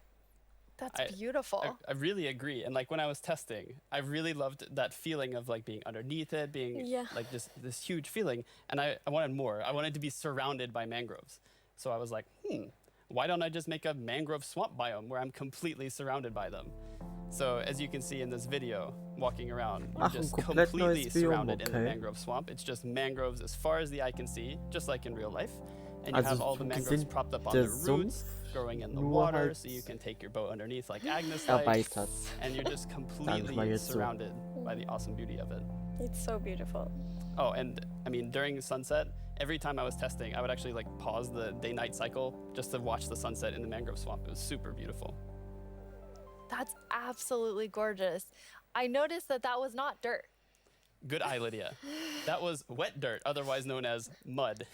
That's beautiful. I really agree. And like when I was testing, I really loved that feeling of like being underneath it, being like this huge feeling. And I wanted more. I wanted to be surrounded by mangroves. So I was like, why don't I just make a mangrove swamp biome where I'm completely surrounded by them? So as you can see in this video, walking around, you're just completely surrounded in the mangrove swamp. It's just mangroves as far as the eye can see, just like in real life. And you have all the mangroves propped up on the roots, growing in the water, so you can take your boat underneath like Agnes likes, and you're just completely surrounded by the awesome beauty of it. It's so beautiful. Oh, and I mean, during sunset, every time I was testing, I would actually like pause the day-night cycle just to watch the sunset in the mangrove swamp. It was super beautiful. That's absolutely gorgeous. I noticed that was not dirt. Good eye, Lydia. That was wet dirt, otherwise known as mud.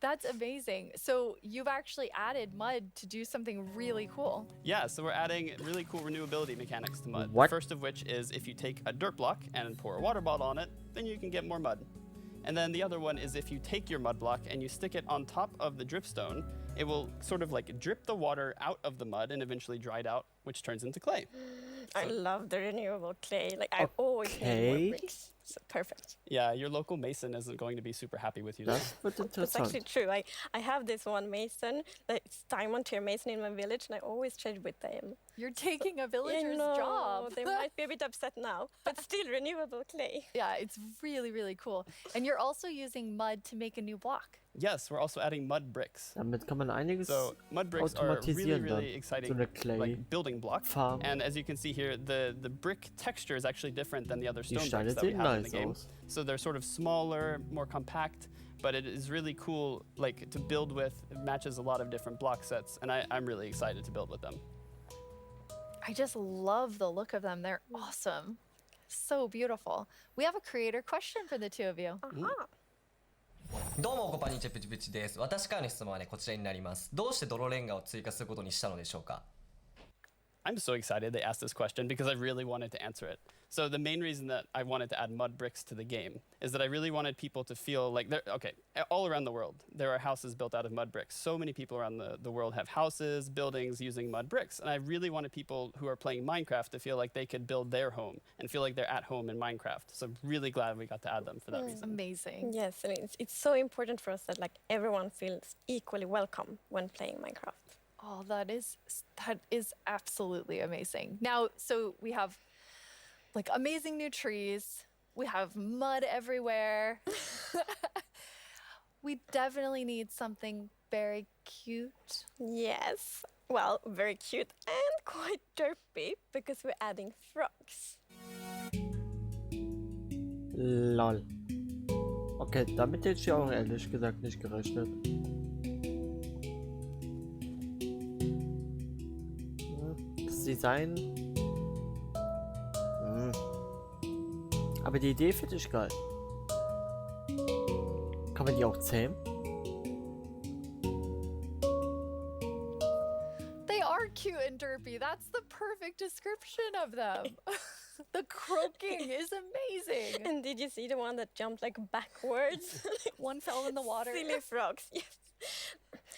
That's amazing. So you've actually added mud to do something really cool. Yeah, so we're adding really cool renewability mechanics to mud. What? The first of which is if you take a dirt block and pour a water bottle on it, then you can get more mud. And then the other one is if you take your mud block and you stick it on top of the dripstone, it will sort of like drip the water out of the mud and eventually dry it out, which turns into clay. I love the renewable clay. Like I always need more bricks. So perfect. Yeah, your local mason isn't going to be super happy with you. That's actually true. I have this one mason, it's diamond tier mason in my village, and I always trade with them. You're taking a villager's job. They might be a bit upset now, but still renewable clay. Yeah, it's really, really cool. And you're also using mud to make a new block. Yes, we're also adding mud bricks. Damit kann man einiges So mud bricks are really, really dann. exciting So eine Clay like building block. Farm. And as you can see here, the brick texture is actually different than the other Die stone Steine bricks that we sehen have in the nice game. aus. So they're sort of smaller, more compact, but it is really cool like to build with. It matches a lot of different block sets, and I'm really excited to build with them. I just love the look of them. They're awesome. So beautiful. We have a creator question for the two of you. Uh-huh. どうもこんにちはプチプチです。私からの質問はねこちらになります。どうして泥レンガを追加することにしたのでしょうか? I'm so excited they asked this question because I really wanted to answer it. So the main reason that I wanted to add mud bricks to the game is that I really wanted people to feel like all around the world, there are houses built out of mud bricks. So many people around the world have houses, buildings using mud bricks. And I really wanted people who are playing Minecraft to feel like they could build their home and feel like they're at home in Minecraft. So I'm really glad we got to add them for that reason. Amazing. Yes, I mean, it's so important for us that like everyone feels equally welcome when playing Minecraft. Oh, that is absolutely amazing. Now, so we have like amazing new trees. We have mud everywhere. We definitely need something very cute. Yes. Well, very cute and quite derpy because we're adding frogs. Lol. Okay, damit hätte ich auch ehrlich gesagt nicht gerechnet. Das Design. Aber die Idee finde ich geil. Kann man die auch zähmen? They are cute and derpy. That's the perfect description of them. The croaking is amazing. And did you see the one that jumped like backwards? One fell in the water. Silly frogs, yes.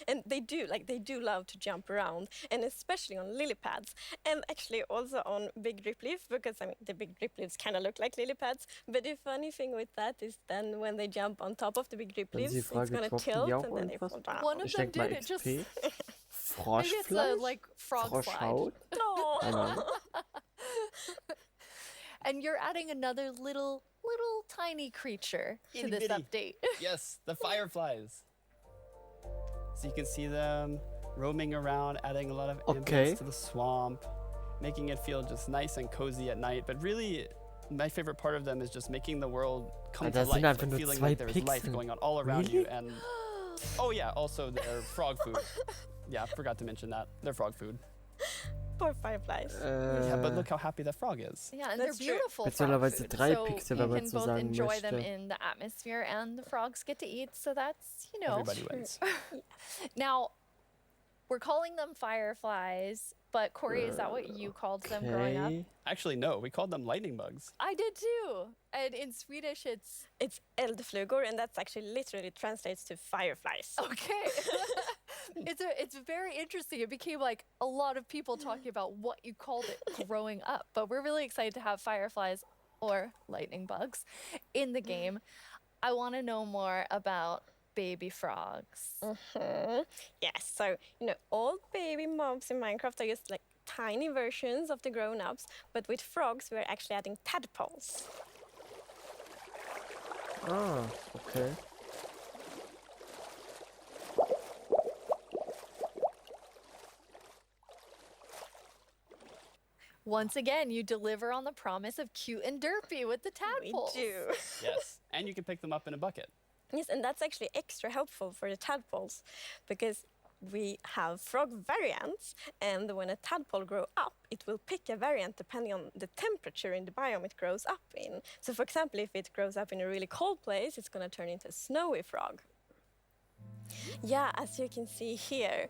And they do love to jump around, and especially on lily pads, and actually also on big drip leaf, because I mean the big drip leaves kind of look like lily pads. But the funny thing with that is then when they jump on top of the big drip leaves, it's gonna tilt and then they fall down. One of them did it just. Maybe it's a like frog slide. No. And you're adding another little tiny creature to this update. Yes, the fireflies. So you can see them roaming around, adding a lot of ambience to the swamp, making it feel just nice and cozy at night. But really, my favorite part of them is just making the world come to life, like feeling like there's life going on all around you. And oh yeah, also their frog food. Yeah, I forgot to mention that. They're frog food. Poor fireflies. Yeah, but look how happy that frog is. Yeah, and they're That's true. beautiful frog Beziehungsweise food. 3 So Pixel, you wenn man can so both sagen enjoy them möchte. in the atmosphere and the frogs get to eat, so that's, you know. Everybody wins. Now, we're calling them fireflies, but Corey, is that what you called them growing up? Actually, no. We called them lightning bugs. I did too. And in Swedish, it's eldflugor, and that's actually literally translates to fireflies. okay. It's very interesting. It became like a lot of people talking about what you called it growing up. But we're really excited to have fireflies or lightning bugs in the game. I want to know more about baby frogs. Yes, so all baby mobs in Minecraft are just like tiny versions of the grown-ups, but with frogs we're actually adding tadpoles. Ah, okay. Once again, you deliver on the promise of cute and derpy with the tadpoles. We do. Yes, and you can pick them up in a bucket. Yes, and that's actually extra helpful for the tadpoles because we have frog variants, and when a tadpole grows up, it will pick a variant depending on the temperature in the biome it grows up in. So for example, if it grows up in a really cold place, it's going to turn into a snowy frog. Yeah, as you can see here.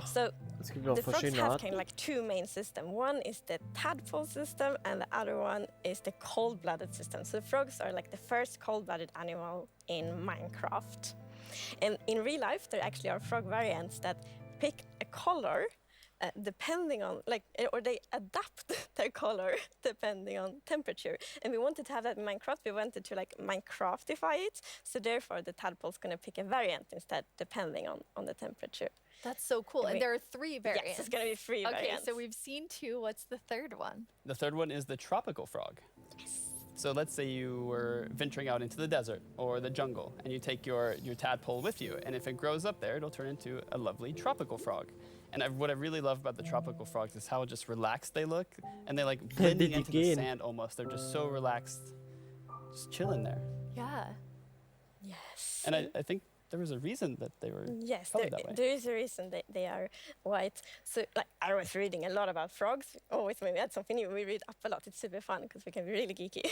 So the frogs have kind of like two main systems. One is the tadpole system and the other one is the cold-blooded system. So the frogs are like the first cold-blooded animal in Minecraft. And in real life, there actually are frog variants that pick a color depending on, or they adapt their color depending on temperature. And we wanted to have that in Minecraft. We wanted to Minecraftify it. So therefore, the tadpole's going to pick a variant instead, depending on the temperature. That's so cool. And there are 3 variants. Yes, it's going to be 3 variants. Okay, so we've seen 2. What's the third one? The third one is the tropical frog. Yes. So let's say you were venturing out into the desert or the jungle and you take your tadpole with you, and if it grows up there, it'll turn into a lovely tropical frog. And what I really love about the tropical frogs is how just relaxed they look, and they blending into the sand almost. They're just so relaxed, just chilling there. Yeah. Yes. And I think there was a reason that they were colored that way. There is a reason they are white. So I was reading a lot about frogs. Always when we had something new, we read up a lot. It's super fun because we can be really geeky.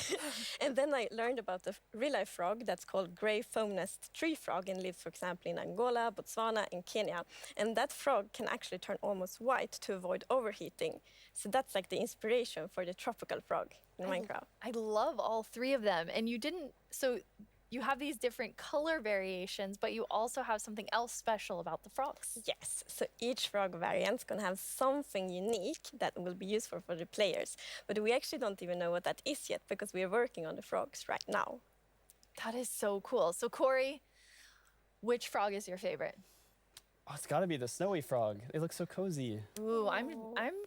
And then I learned about the real-life frog that's called gray foam-nest tree frog and lives, for example, in Angola, Botswana, and Kenya. And that frog can actually turn almost white to avoid overheating. So that's like the inspiration for the tropical frog in Minecraft. I love all 3 of them. And you have these different color variations, but you also have something else special about the frogs. Yes, so each frog variant is going to have something unique that will be useful for the players. But we actually don't even know what that is yet because we are working on the frogs right now. That is so cool. So Corey, which frog is your favorite? Oh, it's got to be the snowy frog. They look so cozy. Ooh, I'm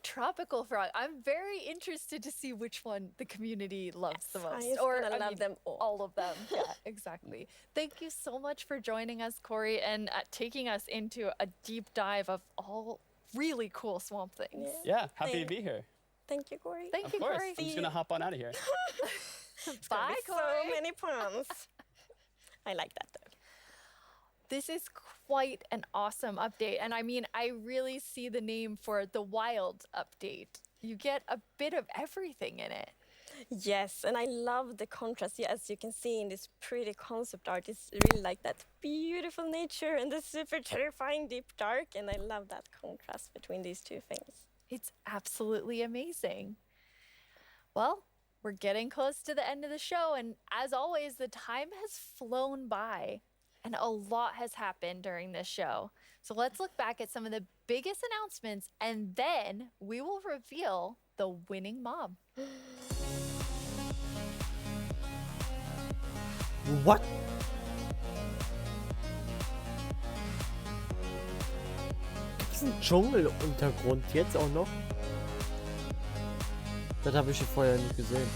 tropical frog. I'm very interested to see which one the community loves the most. I love them all of them. Yeah, exactly. Thank you so much for joining us, Corey, and taking us into a deep dive of all really cool swamp things. Yeah, happy to be here. Thank you, Corey. Thank you, Corey. I'm just going to hop on out of here. Bye, Corey. So many puns. I like that, though. This is quite an awesome update. And I mean, I really see the name for the Wild update. You get a bit of everything in it. Yes, and I love the contrast. Yeah, as you can see in this pretty concept art, it's really like that beautiful nature and the super terrifying deep dark. And I love that contrast between these 2 things. It's absolutely amazing. Well, we're getting close to the end of the show. And as always, the time has flown by. And a lot has happened during this show. So let's look back at some of the biggest announcements, and then we will reveal the winning mob. What? Gibt es einen Dschungeluntergrund jetzt auch noch? Das habe ich vorher nicht gesehen.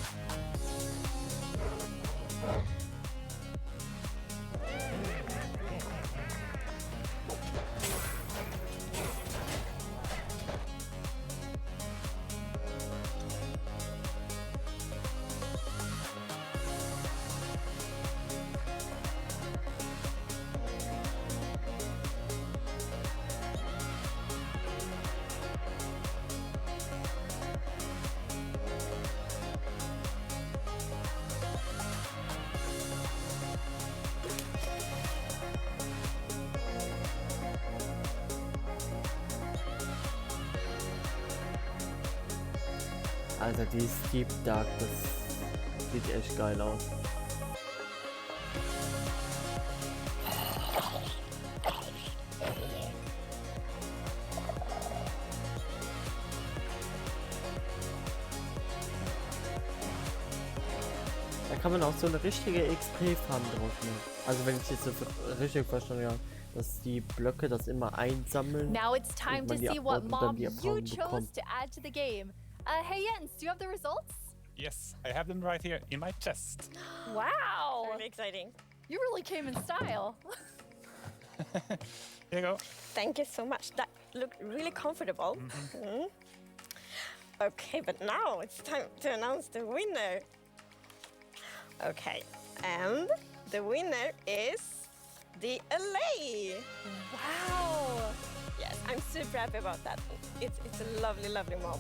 Alter, die Deep Dark, das sieht echt geil aus. Da kann man auch so eine richtige XP-Farm drauf machen. Also wenn ich jetzt so richtig verstanden habe, dass die Blöcke das immer einsammeln. Now it's time und to man die see abbaut what und dann mob die you Erfahrung chose bekommt. to add to the game. Hey Jens, do you have the results? Yes, I have them right here in my chest. Wow! Really exciting. You really came in style. Here you go. Thank you so much. That looked really comfortable. Mhm. Okay, but now it's time to announce the winner. Okay, and the winner is the LA. Wow! Yes, I'm super happy about that. It's a lovely, lovely mob.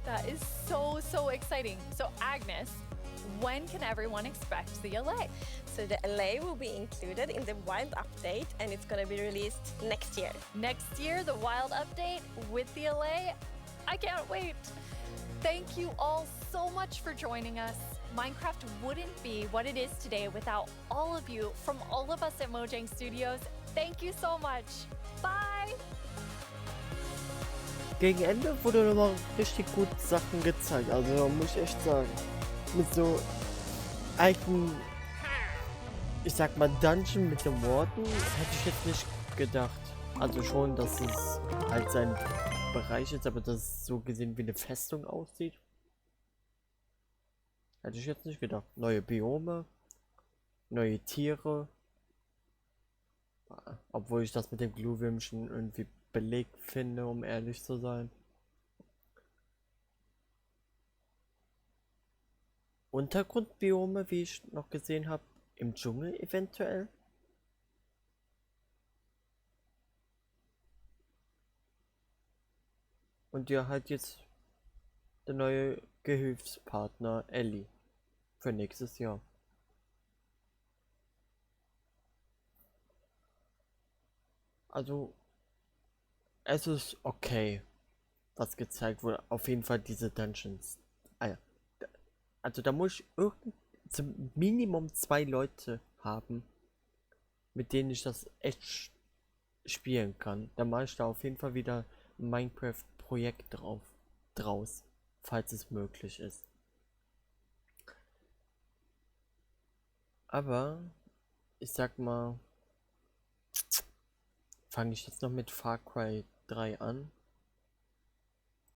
That is so exciting. So Agnes, when can everyone expect the LA? So the LA will be included in the Wild update, and it's gonna be released next year. Next year, the Wild update with the LA? I can't wait. Thank you all so much for joining us. Minecraft wouldn't be what it is today without all of you from all of us at Mojang Studios. Thank you so much. Bye! Gegen Ende wurde nochmal richtig gut Sachen gezeigt. Also muss ich echt sagen. Mit so alten, ich sag mal, Dungeon mit den Worten hätte ich jetzt nicht gedacht. Also schon, dass es halt sein Bereich ist, aber dass es so gesehen wie eine Festung aussieht. Hätte ich jetzt nicht gedacht. Neue Biome, neue Tiere. Obwohl ich das mit dem Glühwürmchen irgendwie belegt finde, um ehrlich zu sein. Untergrundbiome, wie ich noch gesehen habe, im Dschungel eventuell. Und ja, halt jetzt der neue Gehilfspartner Ellie für nächstes Jahr. Also, es ist okay, was gezeigt wurde. Auf jeden Fall diese Dungeons. Also da muss ich zum Minimum 2 Leute haben, mit denen ich das echt spielen kann. Da mache ich da auf jeden Fall wieder ein Minecraft-Projekt draus, falls es möglich ist. Aber ich sag mal, fange ich jetzt noch mit Far Cry 3 an.